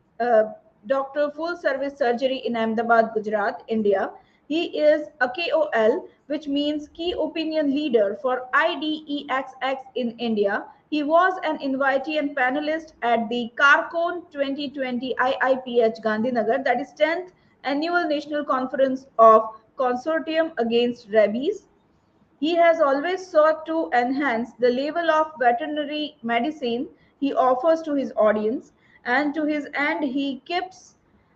doctor full service surgery in Ahmedabad, Gujarat, India. He is a KOL, which means key opinion leader for IDEXX in India. He was an invitee and panelist at the Carcon 2020 IIPH Gandhinagar, that is 10th Annual National Conference of Consortium Against Rabies. He has always sought to enhance the level of veterinary medicine he offers to his audience, and to his end, he keeps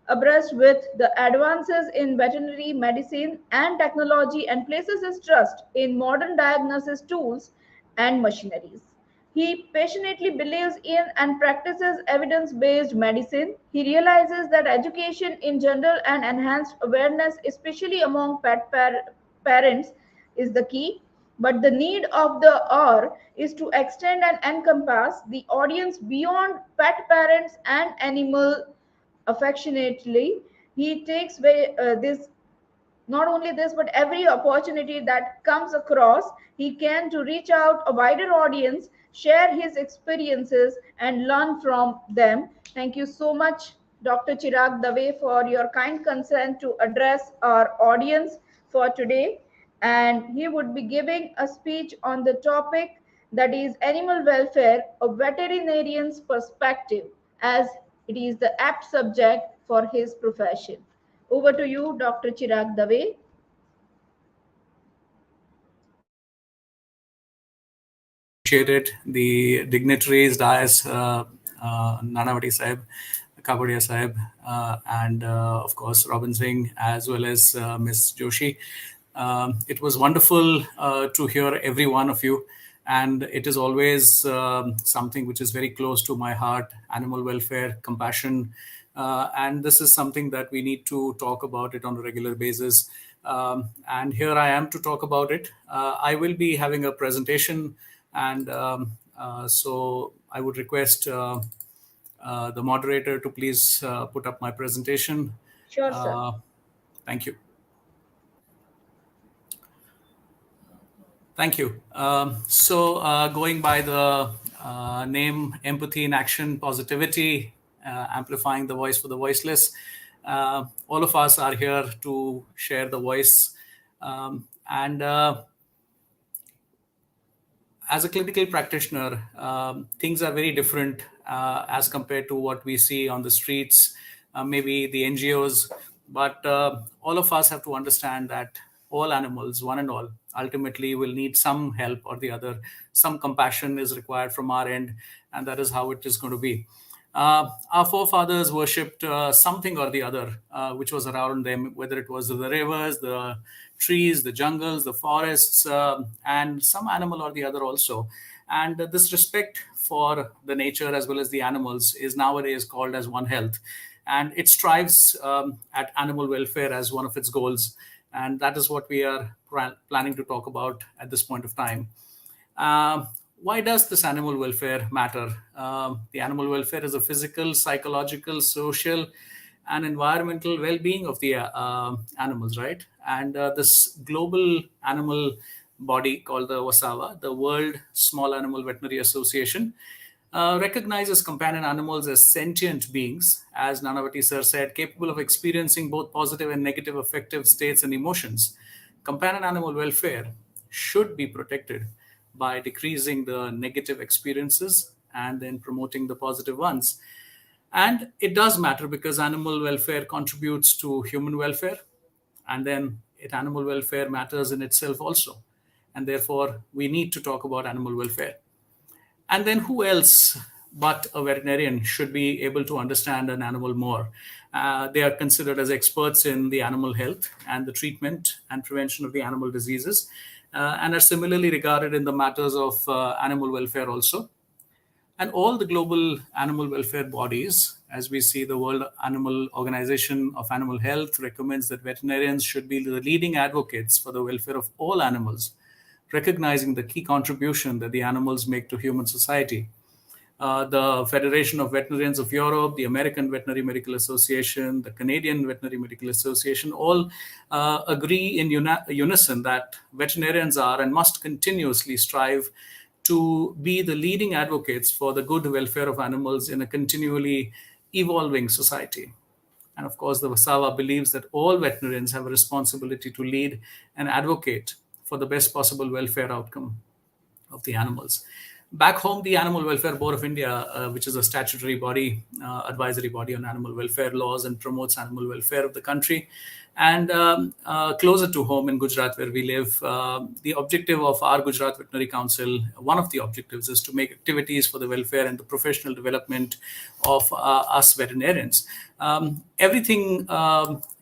abreast with the advances in veterinary medicine and technology and places his trust in modern diagnosis tools and machineries. He passionately believes in and practices evidence based medicine. He realizes that education in general and enhanced awareness, especially among parents, is the key. But the need of the hour is to extend and encompass the audience beyond pet parents and animal affectionately. He takes this, not only this, but every opportunity that comes across, he can to reach out a wider audience, share his experiences and learn from them. Thank you so much, Dr. Chirag Dave, for your kind consent to address our audience for today. And he would be giving a speech on the topic, that is animal welfare, a veterinarian's perspective, as it is the apt subject for his profession. Over to you, Dr. Chirag Dave. Appreciated the dignitaries, Dais, Nanavati Sahib, Kapadia Sahib, and of course Robin Singh, as well as Miss Joshi. It was wonderful to hear every one of you, and it is always something which is very close to my heart: animal welfare, compassion, and this is something that we need to talk about it on a regular basis. And here I am to talk about it. I will be having a presentation, and so I would request the moderator to please put up my presentation. Sure, sir. Thank you. Thank you. So going by the name, Empathy in Action, Positivity, Amplifying the Voice for the Voiceless, all of us are here to share the voice. And as a clinical practitioner, things are very different as compared to what we see on the streets, maybe the NGOs. But all of us have to understand that all animals, one and all, ultimately will need some help or the other. Some compassion is required from our end, and that is how it is going to be. Our forefathers worshipped something or the other which was around them, whether it was the rivers, the trees, the jungles, the forests, and some animal or the other also. And this respect for the nature as well as the animals is nowadays called as One Health. And it strives at animal welfare as one of its goals. And that is what we are planning to talk about at this point of time. Why does this animal welfare matter? The animal welfare is a physical, psychological, social, and environmental well-being of the animals, right? And this global animal body called the WASAVA, the World Small Animal Veterinary Association, recognizes companion animals as sentient beings, as Nanavati sir said, capable of experiencing both positive and negative affective states and emotions. Companion animal welfare should be protected by decreasing the negative experiences and then promoting the positive ones. And it does matter because animal welfare contributes to human welfare, and then animal welfare matters in itself also. And therefore, we need to talk about animal welfare. And then who else but a veterinarian should be able to understand an animal more? They are considered as experts in the animal health and the treatment and prevention of the animal diseases, and are similarly regarded in the matters of animal welfare also. And all the global animal welfare bodies, as we see, the World Animal Organization of Animal Health recommends that veterinarians should be the leading advocates for the welfare of all animals, recognizing the key contribution that the animals make to human society. The Federation of Veterinarians of Europe, the American Veterinary Medical Association, the Canadian Veterinary Medical Association all agree in unison that veterinarians are and must continuously strive to be the leading advocates for the good welfare of animals in a continually evolving society. And of course, the WASAVA believes that all veterinarians have a responsibility to lead and advocate for the best possible welfare outcome of the animals. Back home, the Animal Welfare Board of India, which is a statutory body, advisory body on animal welfare laws and promotes animal welfare of the country. And closer to home in Gujarat, where we live, the objective of our Gujarat Veterinary Council, one of the objectives is to make activities for the welfare and the professional development of us veterinarians. Everything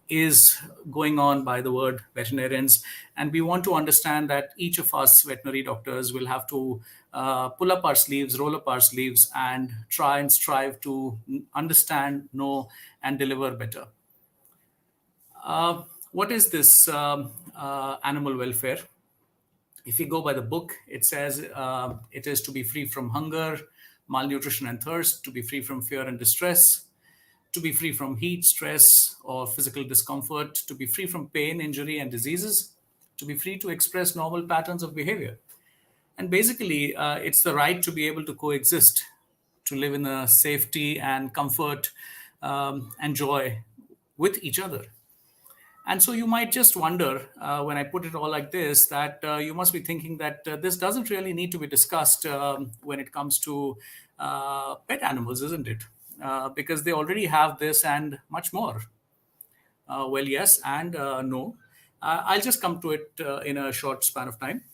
is going on by the word veterinarians, and we want to understand that each of us veterinary doctors will have to pull up our sleeves, roll up our sleeves, and try and strive to understand, know, and deliver better. What is this animal welfare? If you go by the book, it says it is to be free from hunger, malnutrition, and thirst, to be free from fear and distress, to be free from heat, stress, or physical discomfort, to be free from pain, injury, and diseases, to be free to express normal patterns of behavior. And basically, it's the right to be able to coexist, to live in a safety and comfort and joy with each other. And so you might just wonder, when I put it all like this, that you must be thinking that this doesn't really need to be discussed when it comes to pet animals, isn't it? Because they already have this and much more. Well, yes and no. I'll just come to it in a short span of time.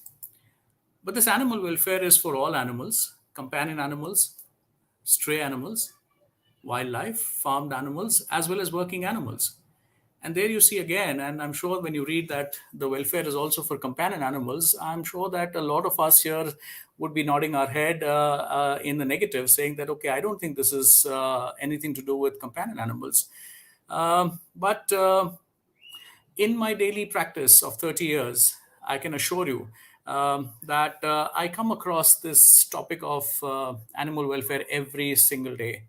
But this animal welfare is for all animals, companion animals, stray animals, wildlife, farmed animals, as well as working animals. And there you see again, and I'm sure when you read that the welfare is also for companion animals, I'm sure that a lot of us here would be nodding our head in the negative, saying that, okay, I don't think this is anything to do with companion animals. But in my daily practice of 30 years, I can assure you that I come across this topic of animal welfare every single day.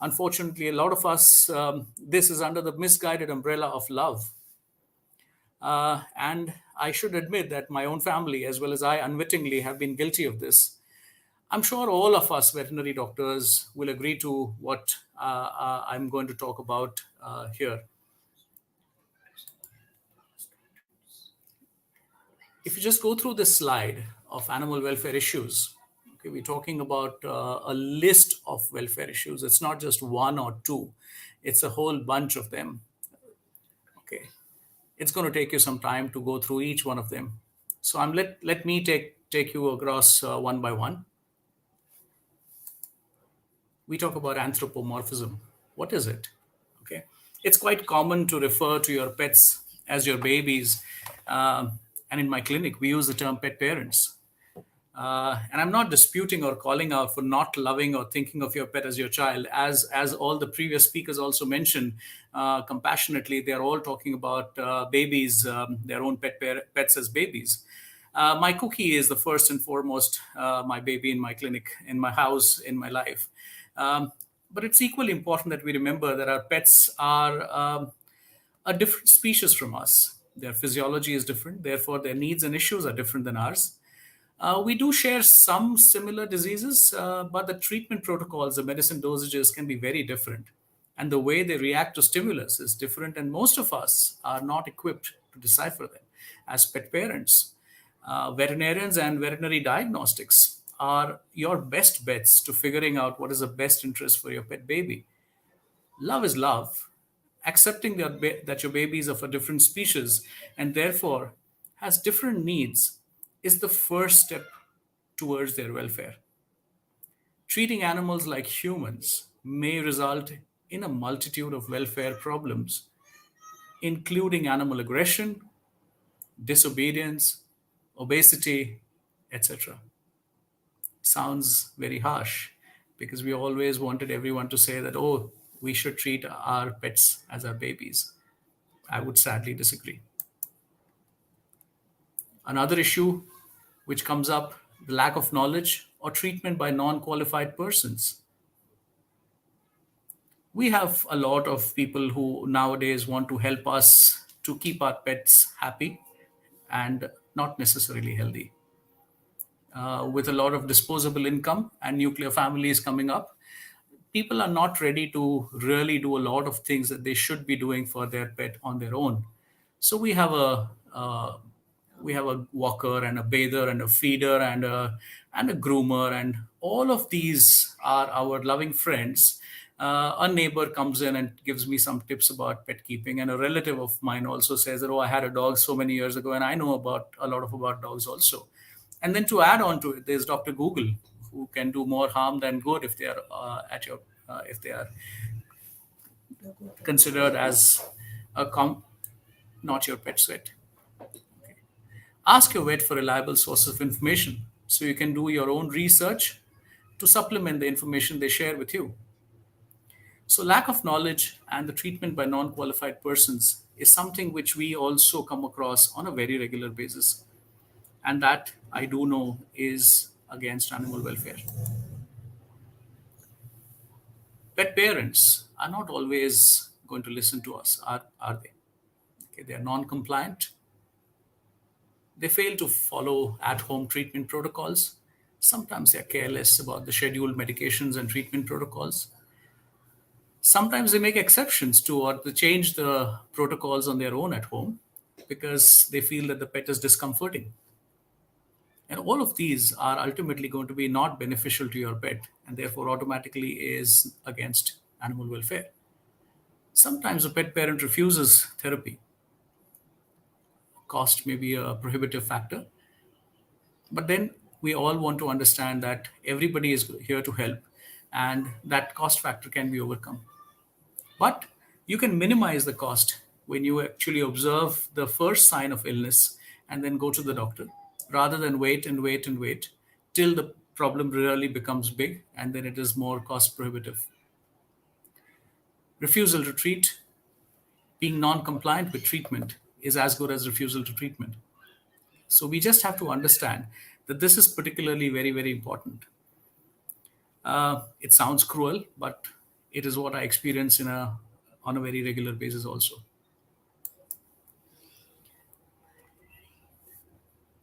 Unfortunately, a lot of us, this is under the misguided umbrella of love. And I should admit that my own family, as well as I, unwittingly have been guilty of this. I'm sure all of us veterinary doctors will agree to what I'm going to talk about here. If you just go through this slide of animal welfare issues, okay, we're talking about a list of welfare issues. It's not just one or two. It's a whole bunch of them. Okay. It's going to take you some time to go through each one of them. So let me take you across one by one. We talk about anthropomorphism. What is it? Okay. It's quite common to refer to your pets as your babies. And in my clinic, we use the term pet parents. And I'm not disputing or calling out for not loving or thinking of your pet as your child. As all the previous speakers also mentioned, compassionately, they're all talking about babies, their own pets as babies. My cookie is the first and foremost my baby in my clinic, in my house, in my life. But it's equally important that we remember that our pets are a different species from us. Their physiology is different, therefore, their needs and issues are different than ours. We do share some similar diseases, but the treatment protocols, the medicine dosages can be very different. And the way they react to stimulus is different, and most of us are not equipped to decipher them. As pet parents, veterinarians and veterinary diagnostics are your best bets to figuring out what is the best interest for your pet baby. Love is love. Accepting that your baby is of a different species and therefore has different needs is the first step towards their welfare. Treating animals like humans may result in a multitude of welfare problems, including animal aggression, disobedience, obesity, etc. Sounds very harsh because we always wanted everyone to say that, oh, we should treat our pets as our babies. I would sadly disagree. Another issue which comes up, the lack of knowledge or treatment by non-qualified persons. We have a lot of people who nowadays want to help us to keep our pets happy and not necessarily healthy. With a lot of disposable income and nuclear families coming up, people are not ready to really do a lot of things that they should be doing for their pet on their own. So we have a walker and a bather and a feeder and a groomer, and all of these are our loving friends. A neighbor comes in and gives me some tips about pet keeping, and a relative of mine also says that, oh, I had a dog so many years ago and I know about a lot about dogs also. And then to add on to it, there's Dr. Google, who can do more harm than good if they are if they are considered as not your pet's vet. Ask your vet for reliable sources of information so you can do your own research to supplement the information they share with you. So, lack of knowledge and the treatment by non qualified persons is something which we also come across on a very regular basis. And that I do know is against animal welfare. Pet parents are not always going to listen to us, are they? Okay, they are non compliant. They fail to follow at home treatment protocols. Sometimes they're careless about the scheduled medications and treatment protocols. Sometimes they make exceptions to or they change the protocols on their own at home because they feel that the pet is discomforting. And all of these are ultimately going to be not beneficial to your pet and therefore automatically is against animal welfare. Sometimes a pet parent refuses therapy. Cost may be a prohibitive factor. But then we all want to understand that everybody is here to help and that cost factor can be overcome. But you can minimize the cost when you actually observe the first sign of illness and then go to the doctor rather than wait and wait and wait till the problem really becomes big and then it is more cost prohibitive. Refusal to treat, being non-compliant with treatment is as good as refusal to treatment. So we just have to understand that this is particularly very, very important. It sounds cruel, but it is what I experience on a very regular basis also.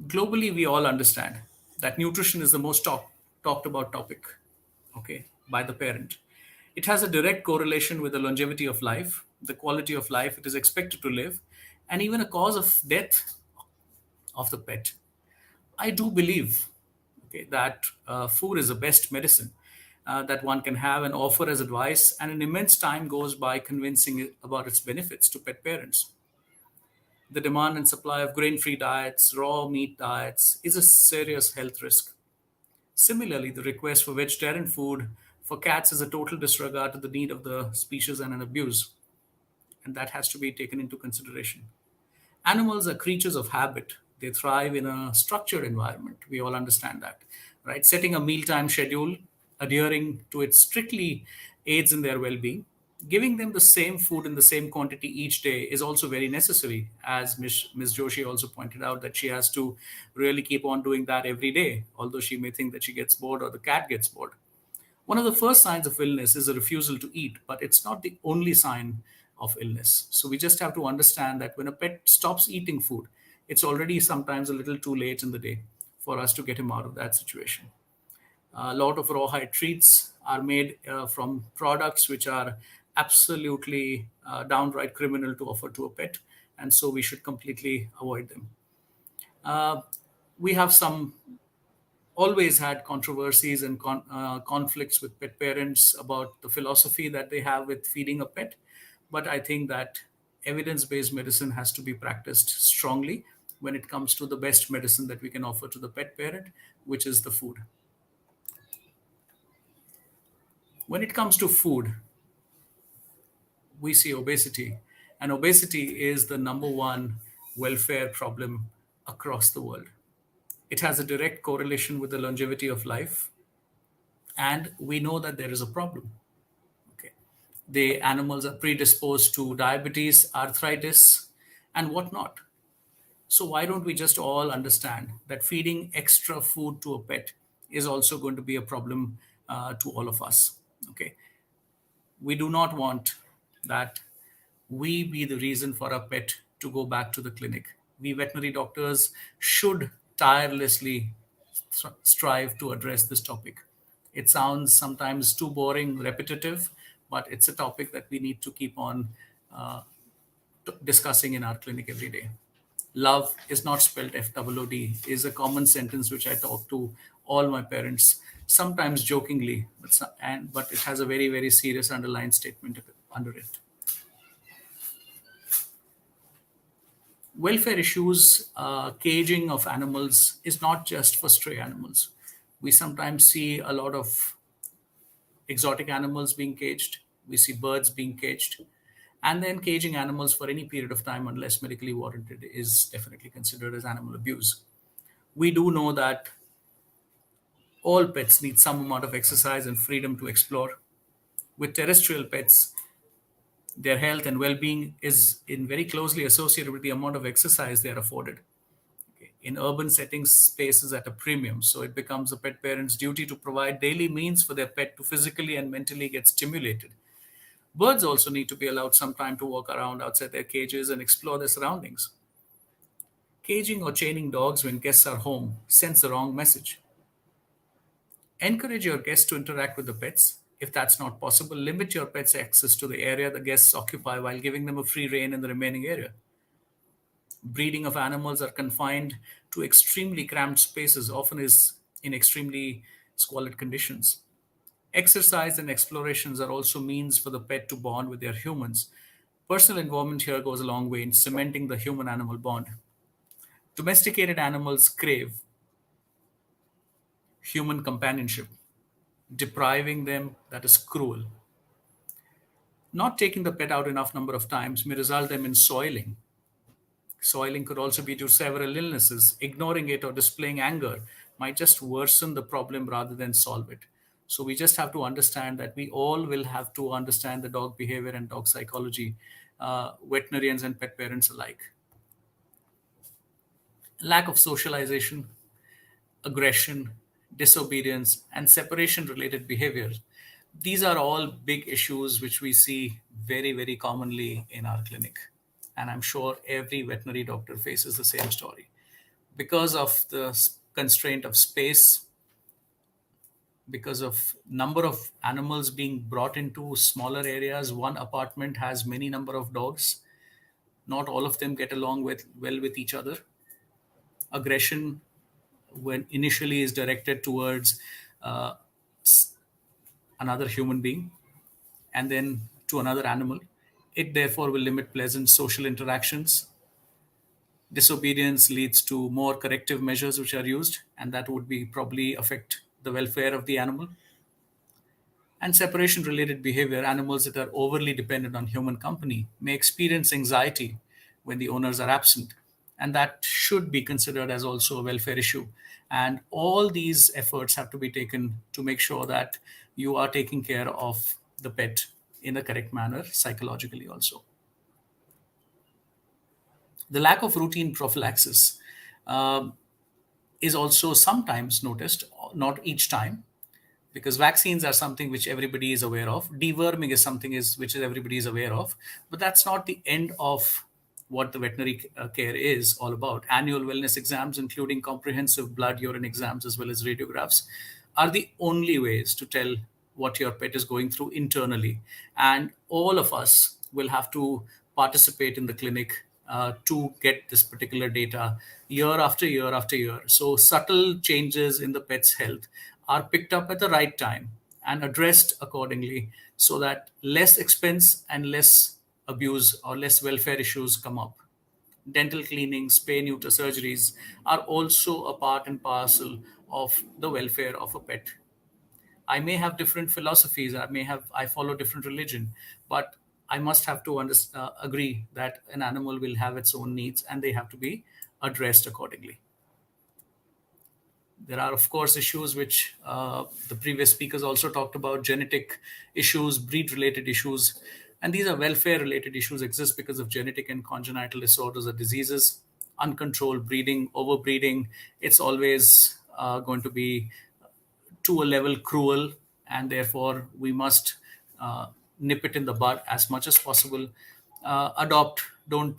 Globally, we all understand that nutrition is the most talked about topic, okay, by the parent. It has a direct correlation with the longevity of life, the quality of life it is expected to live, and even a cause of death of the pet. I do believe, okay, that food is the best medicine that one can have and offer as advice, and an immense time goes by convincing it about its benefits to pet parents. The demand and supply of grain free diets, raw meat diets is a serious health risk. Similarly, the request for vegetarian food for cats is a total disregard to the need of the species and an abuse, and that has to be taken into consideration. Animals are creatures of habit. They thrive in a structured environment. We all understand that, right? Setting a mealtime schedule, adhering to it strictly aids in their well being. Giving them the same food in the same quantity each day is also very necessary, as Ms. Joshi also pointed out that she has to really keep on doing that every day, although she may think that she gets bored or the cat gets bored. One of the first signs of illness is a refusal to eat, but it's not the only sign of illness. So we just have to understand that when a pet stops eating food, it's already sometimes a little too late in the day for us to get him out of that situation. A lot of rawhide treats are made from products which are absolutely downright criminal to offer to a pet, and so we should completely avoid them. We have always had controversies and conflicts with pet parents about the philosophy that they have with feeding a pet. But I think that evidence based medicine has to be practiced strongly when it comes to the best medicine that we can offer to the pet parent, which is the food. When it comes to food, we see obesity, and obesity is the number one welfare problem across the world. It has a direct correlation with the longevity of life, and we know that there is a problem. Okay, the animals are predisposed to diabetes, arthritis, and whatnot. So why don't we just all understand that feeding extra food to a pet is also going to be a problem to all of us? Okay, we do not want that we be the reason for a pet to go back to the clinic. We veterinary doctors should tirelessly strive to address this topic. It sounds sometimes too boring, repetitive, but it's a topic that we need to keep on discussing in our clinic every day. Love is not spelled FWD is a common sentence which I talk to all my parents, sometimes jokingly, but it has a very, very serious underlying statement under it. Welfare issues, caging of animals is not just for stray animals. We sometimes see a lot of exotic animals being caged. We see birds being caged. And then caging animals for any period of time, unless medically warranted, is definitely considered as animal abuse. We do know that all pets need some amount of exercise and freedom to explore. With terrestrial pets, their health and well-being is very closely associated with the amount of exercise they are afforded. Okay. In urban settings, space is at a premium, so it becomes a pet parent's duty to provide daily means for their pet to physically and mentally get stimulated. Birds also need to be allowed some time to walk around outside their cages and explore their surroundings. Caging or chaining dogs when guests are home sends the wrong message. Encourage your guests to interact with the pets. If that's not possible, limit your pet's access to the area the guests occupy while giving them a free rein in the remaining area. Breeding of animals are confined to extremely cramped spaces, often is in extremely squalid conditions. Exercise and explorations are also means for the pet to bond with their humans. Personal involvement here goes a long way in cementing the human-animal bond. Domesticated animals crave human companionship. Depriving them, that is cruel. Not taking the pet out enough number of times may result them in soiling. Soiling could also be due to several illnesses. Ignoring it or displaying anger might just worsen the problem rather than solve it. So we just have to understand that we all will have to understand the dog behavior and dog psychology, veterinarians and pet parents alike. Lack of socialization, aggression, disobedience, and separation related behavior. These are all big issues which we see very, very commonly in our clinic. And I'm sure every veterinary doctor faces the same story. Because of the constraint of space, because of number of animals being brought into smaller areas, one apartment has many number of dogs. Not all of them get along well with each other. Aggression, when initially is directed towards another human being and then to another animal, it therefore will limit pleasant social interactions. Disobedience leads to more corrective measures which are used, and that would be probably affect the welfare of the animal. And separation related behavior, animals that are overly dependent on human company may experience anxiety when the owners are absent. And that should be considered as also a welfare issue. And all these efforts have to be taken to make sure that you are taking care of the pet in a correct manner, psychologically also. The lack of routine prophylaxis is also sometimes noticed, not each time. because vaccines are something which everybody is aware of. Deworming is something which everybody is aware of, but that's not the end of what the veterinary care is all about. Annual wellness exams, including comprehensive blood, urine exams, as well as radiographs, are the only ways to tell what your pet is going through internally. And all of us will have to participate in the clinic to get this particular data year after year after year. So subtle changes in the pet's health are picked up at the right time and addressed accordingly, so that less expense and less abuse or less welfare issues come up. Dental cleaning, spay neuter surgeries are also a part and parcel of the welfare of a pet. I may have different philosophies. I follow different religion, but I must have to agree that an animal will have its own needs and they have to be addressed accordingly. There are, of course, issues which the previous speakers also talked about: genetic issues, breed-related issues, and these are welfare-related issues exist because of genetic and congenital disorders or diseases. Uncontrolled breeding, overbreeding, it's always going to be to a level cruel, and therefore we must nip it in the bud as much as possible. Adopt, don't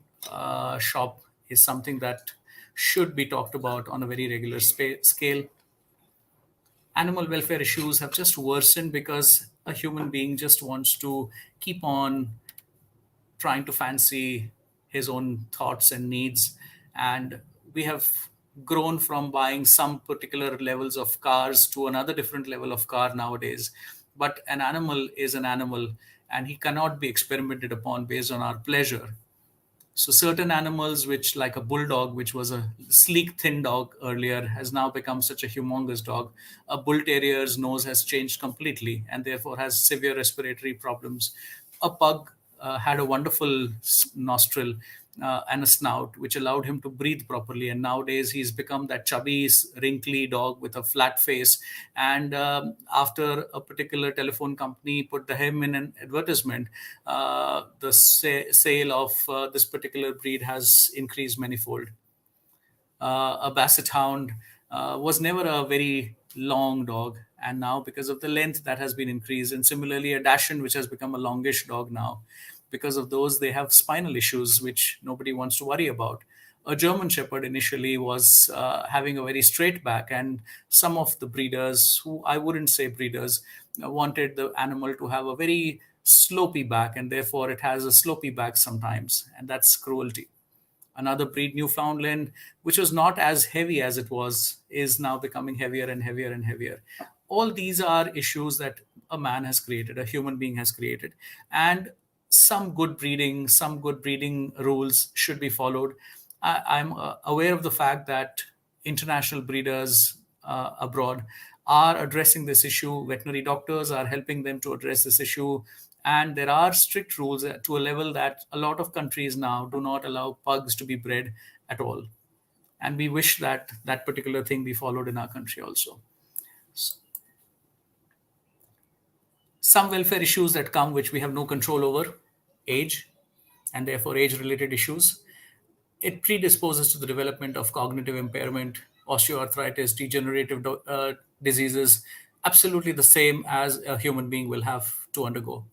shop is something that should be talked about on a very regular scale. Animal welfare issues have just worsened because a human being just wants to keep on trying to fancy his own thoughts and needs. And we have grown from buying some particular levels of cars to another different level of car nowadays. But an animal is an animal, and he cannot be experimented upon based on our pleasure. So certain animals, which like a bulldog, which was a sleek, thin dog earlier, has now become such a humongous dog. A bull terrier's nose has changed completely and therefore has severe respiratory problems. A pug had a wonderful nostril and a snout, which allowed him to breathe properly. And nowadays he's become that chubby, wrinkly dog with a flat face. And after a particular telephone company put him in an advertisement, the sale of this particular breed has increased manifold. A basset hound was never a very long dog, and now because of the length that has been increased. And similarly, a dachshund, which has become a longish dog now, because of those they have spinal issues which nobody wants to worry about. A German shepherd initially was having a very straight back, and some of the breeders, who I wouldn't say breeders, wanted the animal to have a very slopey back, and therefore it has a slopey back sometimes, and that's cruelty. Another breed, Newfoundland, which was not as heavy as it was, is now becoming heavier and heavier and heavier. All these are issues that a man has created, a human being has created. And some good breeding rules should be followed. I'm aware of the fact that international breeders abroad are addressing this issue. Veterinary doctors are helping them to address this issue. And there are strict rules to a level that a lot of countries now do not allow pugs to be bred at all. And we wish that that particular thing be followed in our country also. Some welfare issues that come, which we have no control over: age, and therefore age-related issues. It predisposes to the development of cognitive impairment, osteoarthritis, degenerative diseases, absolutely the same as a human being will have to undergo.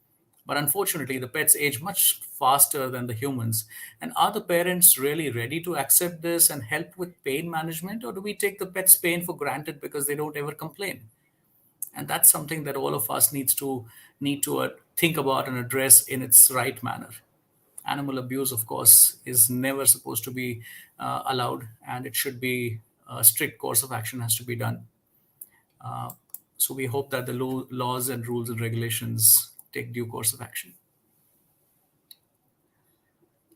But unfortunately, the pets age much faster than the humans. And are the parents really ready to accept this and help with pain management? Or do we take the pet's pain for granted because they don't ever complain? And that's something that all of us need to think about and address in its right manner. Animal abuse, of course, is never supposed to be allowed, and it should be a strict course of action has to be done. So we hope that the laws and rules and regulations take due course of action.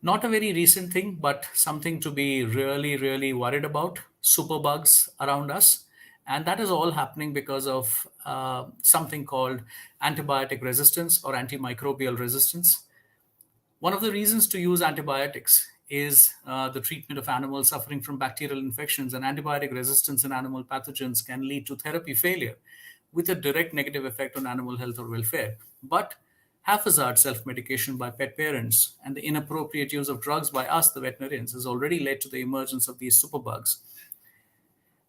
Not a very recent thing, but something to be really, really worried about: superbugs around us. And that is all happening because of something called antibiotic resistance or antimicrobial resistance. One of the reasons to use antibiotics is the treatment of animals suffering from bacterial infections, and antibiotic resistance in animal pathogens can lead to therapy failure with a direct negative effect on animal health or welfare. But haphazard self-medication by pet parents and the inappropriate use of drugs by us, the veterinarians, has already led to the emergence of these superbugs,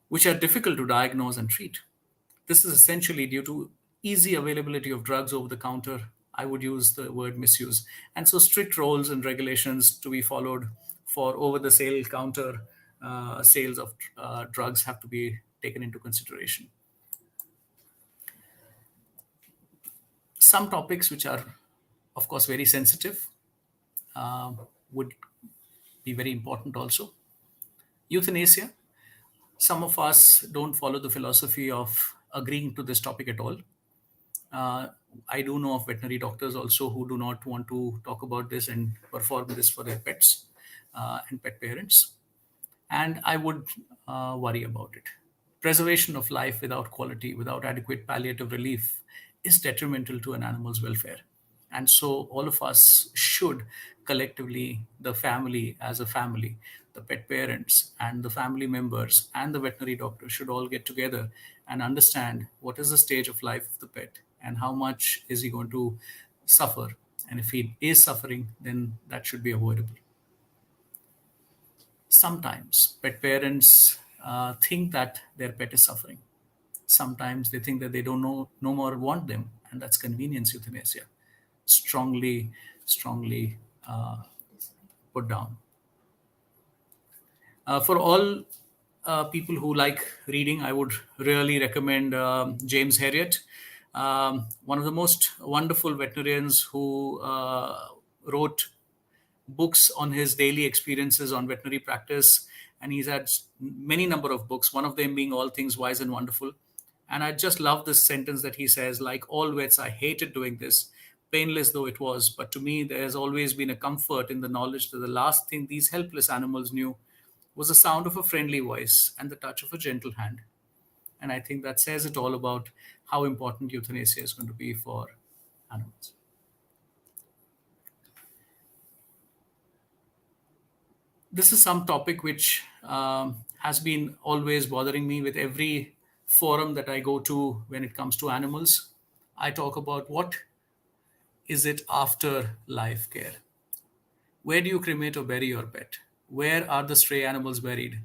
which are difficult to diagnose and treat. This is essentially due to easy availability of drugs over the counter. I would use the word misuse. And so strict rules and regulations to be followed for over the sale counter sales of drugs have to be taken into consideration. Some topics which are, of course, very sensitive would be very important also. Euthanasia. Some of us don't follow the philosophy of agreeing to this topic at all. I do know of veterinary doctors also who do not want to talk about this and perform this for their pets and pet parents. And I would worry about it. Preservation of life without quality, without adequate palliative relief, is detrimental to an animal's welfare. And so all of us should collectively, the family as a family, the pet parents and the family members and the veterinary doctor should all get together and understand what is the stage of life of the pet and how much is he going to suffer. And if he is suffering, then that should be avoidable. Sometimes pet parents think that their pet is suffering. Sometimes they think that they don't no more want them, and that's convenience euthanasia. Strongly put down. For all people who like reading, I would really recommend James Herriot, one of the most wonderful veterinarians who wrote books on his daily experiences on veterinary practice, and he's had many number of books, one of them being All Things Wise and Wonderful. And I just love this sentence that he says, like all vets, I hated doing this, painless though it was, but to me there has always been a comfort in the knowledge that the last thing these helpless animals knew was the sound of a friendly voice and the touch of a gentle hand. And I think that says it all about how important euthanasia is going to be for animals. This is some topic which has been always bothering me with every forum that I go to when it comes to animals. I talk about what is it after life care? Where do you cremate or bury your pet? Where are the stray animals buried?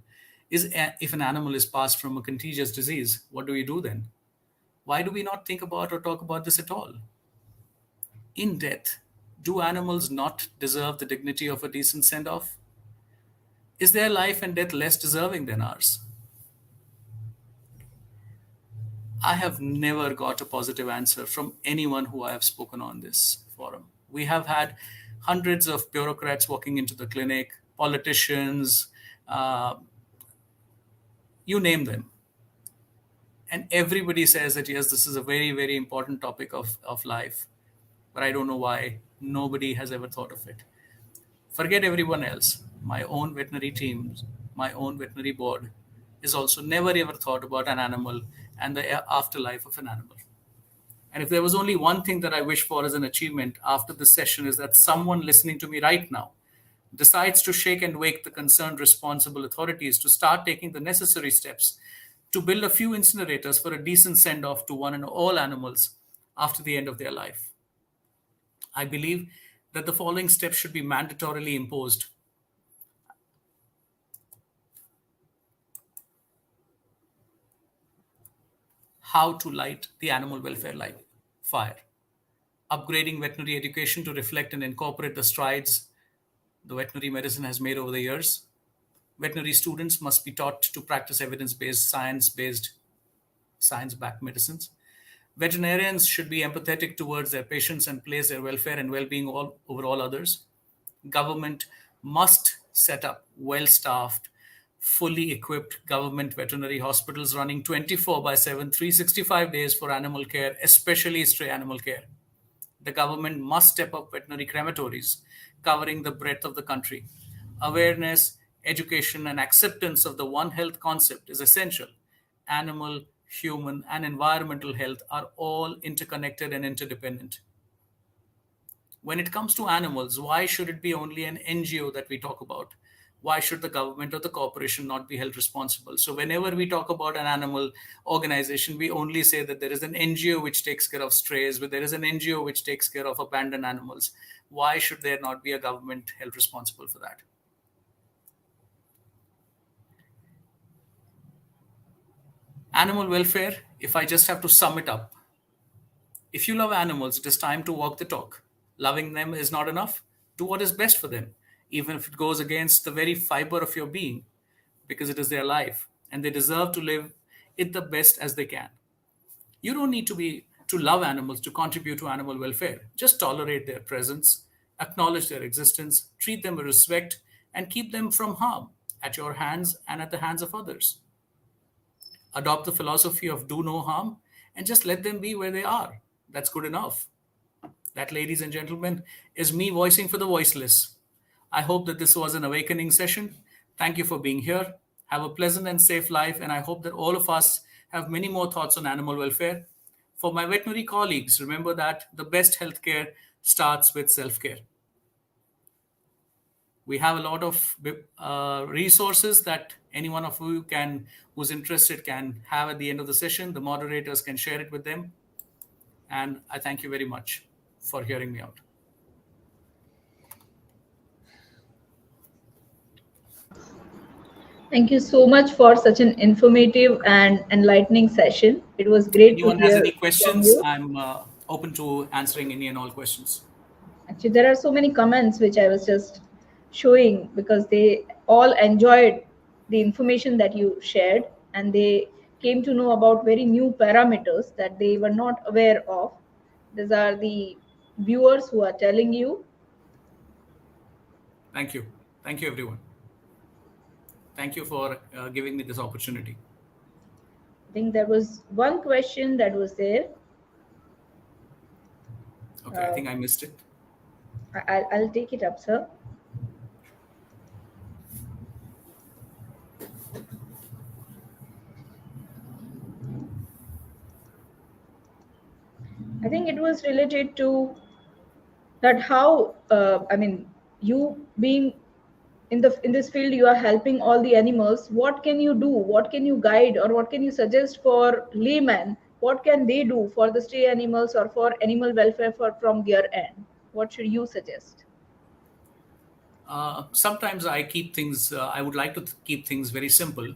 If an animal is passed from a contagious disease, what do we do then? Why do we not think about or talk about this at all? In death, do animals not deserve the dignity of a decent send-off? Is their life and death less deserving than ours? I have never got a positive answer from anyone who I have spoken on this forum. We have had hundreds of bureaucrats walking into the clinic, politicians, you name them. And everybody says that, yes, this is a very, very important topic of life. But I don't know why nobody has ever thought of it. Forget everyone else. My own veterinary teams, my own veterinary board is also never ever thought about an animal and the afterlife of an animal. And if there was only one thing that I wish for as an achievement after this session, is that someone listening to me right now decides to shake and wake the concerned responsible authorities to start taking the necessary steps to build a few incinerators for a decent send-off to one and all animals after the end of their life. I believe that the following steps should be mandatorily imposed. How to light the animal welfare fire. Upgrading veterinary education to reflect and incorporate the strides the veterinary medicine has made over the years. Veterinary students must be taught to practice evidence-based, science-backed medicines. Veterinarians should be empathetic towards their patients and place their welfare and well-being over all others. Government must set up well-staffed, fully equipped government veterinary hospitals running 24/7, 365 days for animal care, especially stray animal care. The government must step up veterinary crematories covering the breadth of the country. Awareness, education, and acceptance of the One Health concept is essential. Animal, human, and environmental health are all interconnected and interdependent. When it comes to animals, why should it be only an NGO that we talk about? Why should the government or the corporation not be held responsible? So whenever we talk about an animal organization, we only say that there is an NGO which takes care of strays, but there is an NGO which takes care of abandoned animals. Why should there not be a government held responsible for that? Animal welfare If I just have to sum it up, if you love animals, it is time to walk the talk. Loving them is not enough. Do what is best for them, even if it goes against the very fiber of your being, because it is their life and they deserve to live it the best as they can. You don't need to love animals to contribute to animal welfare. Just tolerate their presence, acknowledge their existence, treat them with respect, and keep them from harm at your hands and at the hands of others. Adopt the philosophy of do no harm and just let them be where they are. That's good enough. That, ladies and gentlemen, is me voicing for the voiceless. I hope that this was an awakening session. Thank you for being here. Have a pleasant and safe life, and I hope that all of us have many more thoughts on animal welfare. For my veterinary colleagues, remember that the best healthcare starts with self-care. We have a lot of resources that any one of you who's interested can have at the end of the session. The moderators can share it with them. And I thank you very much for hearing me out. Thank you so much for such an informative and enlightening session. It was great to Anyone has hear any from questions? you. I'm open to answering any and all questions. Actually, there are so many comments which I was just showing because they all enjoyed the information that you shared, and they came to know about very new parameters that they were not aware of. These are the viewers who are telling you. Thank you. Thank you, everyone. Thank you for giving me this opportunity. I think there was one question that was there. Okay, I think I missed it. I'll take it up, sir. I think it was related to that how you being in this field, you are helping all the animals. What can you do? What can you guide, or what can you suggest for laymen? What can they do for the stray animals or for animal welfare from their end? What should you suggest? Sometimes I would like to keep things very simple.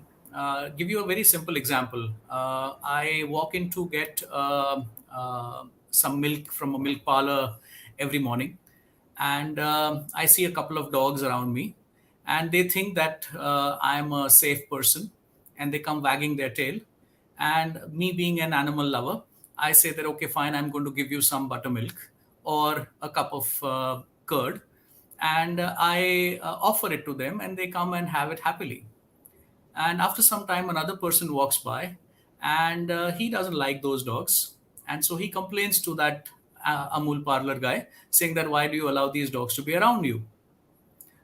Give you a very simple example. I walk in to get some milk from a milk parlor every morning, and I see a couple of dogs around me, and they think that I'm a safe person, and they come wagging their tail. And me being an animal lover, I say that, okay, fine, I'm going to give you some buttermilk or a cup of curd, and I offer it to them, and they come and have it happily. And after some time, another person walks by, and he doesn't like those dogs, and so he complains to that Amul parlor guy, saying that why do you allow these dogs to be around you?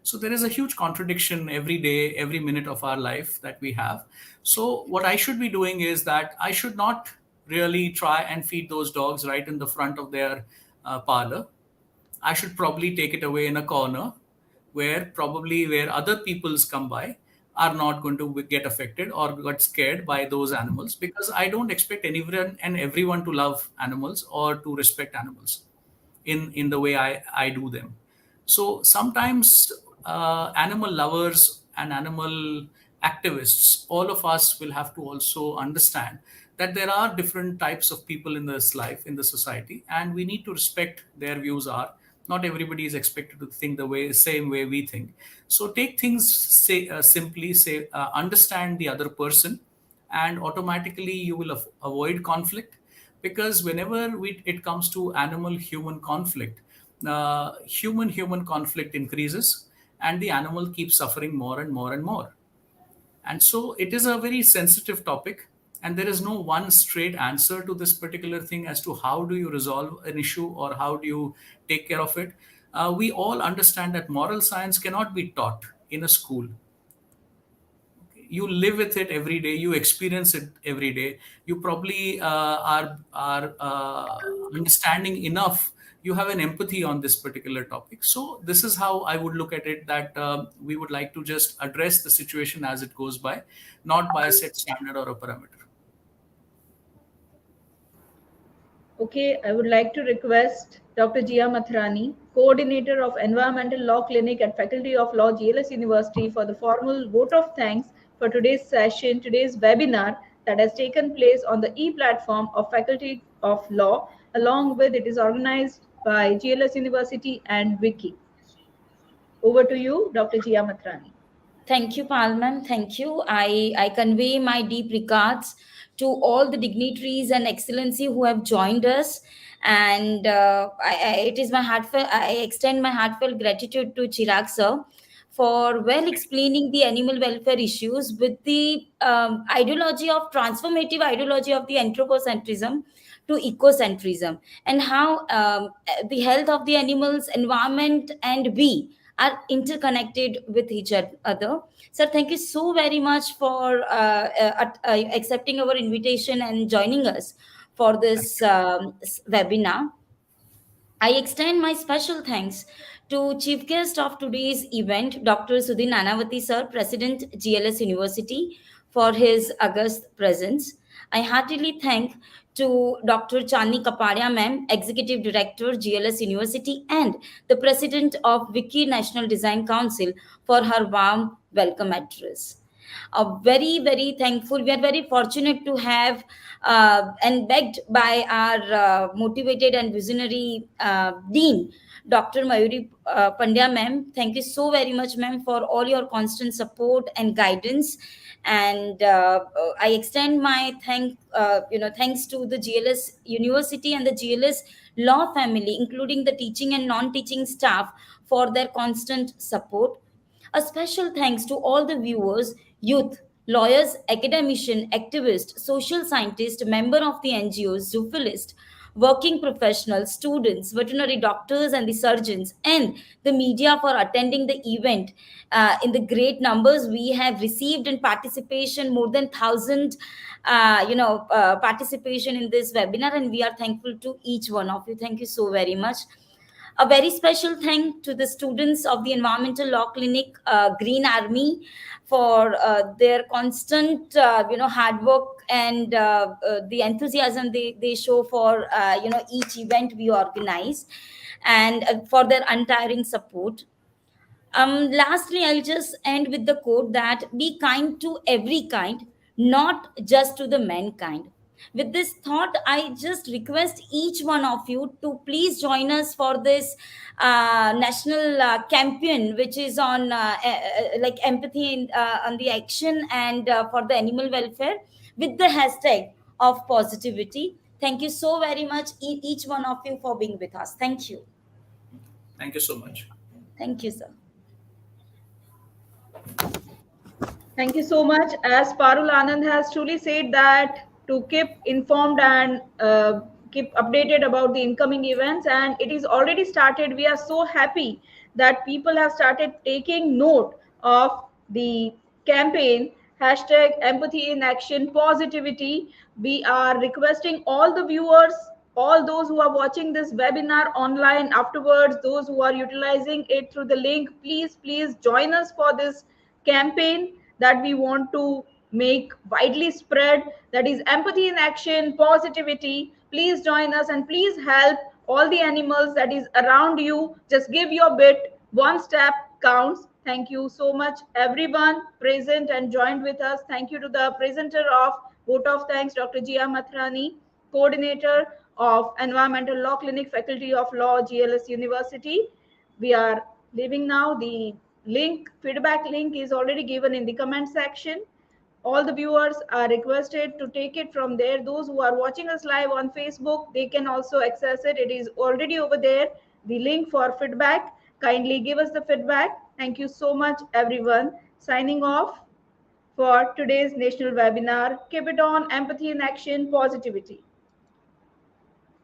So there is a huge contradiction every day, every minute of our life that we have. So what I should be doing is that I should not really try and feed those dogs right in the front of their parlor. I should probably take it away in a corner where other peoples come by are not going to get affected or get scared by those animals, because I don't expect anyone and everyone to love animals or to respect animals in the way I do them. So sometimes animal lovers and animal activists, all of us will have to also understand that there are different types of people in this life, in the society, and we need to respect their views are. Not everybody is expected to think the same way we think. So take things simply, understand the other person, and automatically you will avoid conflict, because whenever it comes to animal human conflict, human conflict increases, and the animal keeps suffering more and more and more. And so it is a very sensitive topic, and there is no one straight answer to this particular thing as to how do you resolve an issue or how do you take care of it. We all understand that moral science cannot be taught in a school. You live with it every day, you experience it every day. You probably are understanding enough, you have an empathy on this particular topic. So this is how I would look at it, that we would like to just address the situation as it goes by, not by a set standard or a parameter. Okay, I would like to request Dr. Jia Mathrani, Coordinator of Environmental Law Clinic at Faculty of Law, GLS University, for the formal vote of thanks for today's session, today's webinar. that has taken place on the e-platform of Faculty of Law. Along with it is organized by GLS University and WICCCCI. Over to you, Dr. Jia Matrani. Thank you, Palman. Thank you. I convey my deep regards to all the dignitaries and excellency who have joined us. And it is my heartfelt, I extend my heartfelt gratitude to Chirag sir for well explaining the animal welfare issues with the transformative ideology of the anthropocentrism to ecocentrism, and how the health of the animals, environment, and we are interconnected with each other. Sir, thank you so very much for accepting our invitation and joining us for this webinar. I extend my special thanks to chief guest of today's event, Dr. Sudhir Nanavati sir, President GLS University, for his august presence. I heartily thank to Dr. Chandni Kapadia ma'am, Executive Director GLS University and the President of WICCCCI National Design Council for her warm welcome address. Very, very thankful. We are very fortunate to have and begged by our motivated and visionary Dean, Dr. Mayuri Pandya ma'am. Thank you so very much, ma'am, for all your constant support and guidance. And I extend my thanks to the GLS University and the GLS Law family, including the teaching and non-teaching staff, for their constant support. A special thanks to all the viewers, youth, lawyers, academician, activist, social scientist, member of the NGOs, zoologist, working professionals, students, veterinary doctors, and the surgeons, and the media for attending the event in the great numbers we have received in participation, more than 1,000 participation in this webinar, and we are thankful to each one of you. Thank you so very much. A very special thank to the students of the Environmental Law Clinic, Green Army, for their constant, hard work and the enthusiasm they show for, each event we organize, and for their untiring support. Lastly, I'll just end with the quote that be kind to every kind, not just to the mankind. With this thought, I just request each one of you to please join us for this national campaign, which is on like empathy on the action and for the animal welfare, with the hashtag of positivity. Thank you so very much, each one of you, for being with us. Thank you. Thank you so much. Thank you, sir. Thank you so much. As Parul Anand has truly said that to keep informed and keep updated about the incoming events, and it is already started. We are so happy that people have started taking note of the campaign hashtag empathy in action positivity. We are requesting all the viewers, all those who are watching this webinar online afterwards, those who are utilizing it through the link, please join us for this campaign that we want to make widely spread, that is empathy in action positivity. Please join us and please help all the animals that is around you. Just give your bit, one step counts. Thank you so much everyone present and joined with us. Thank you to the presenter of vote of thanks, Dr. Jia Mathrani, coordinator of Environmental Law Clinic, Faculty of Law, GLS University. We are leaving now. The link, feedback link, is already given in the comment section. All the viewers are requested to take it from there. Those who are watching us live on Facebook, they can also access it. It is already over there, the link for feedback. Kindly give us the feedback. Thank you so much everyone. Signing off for today's national webinar. Keep it on, empathy in action positivity.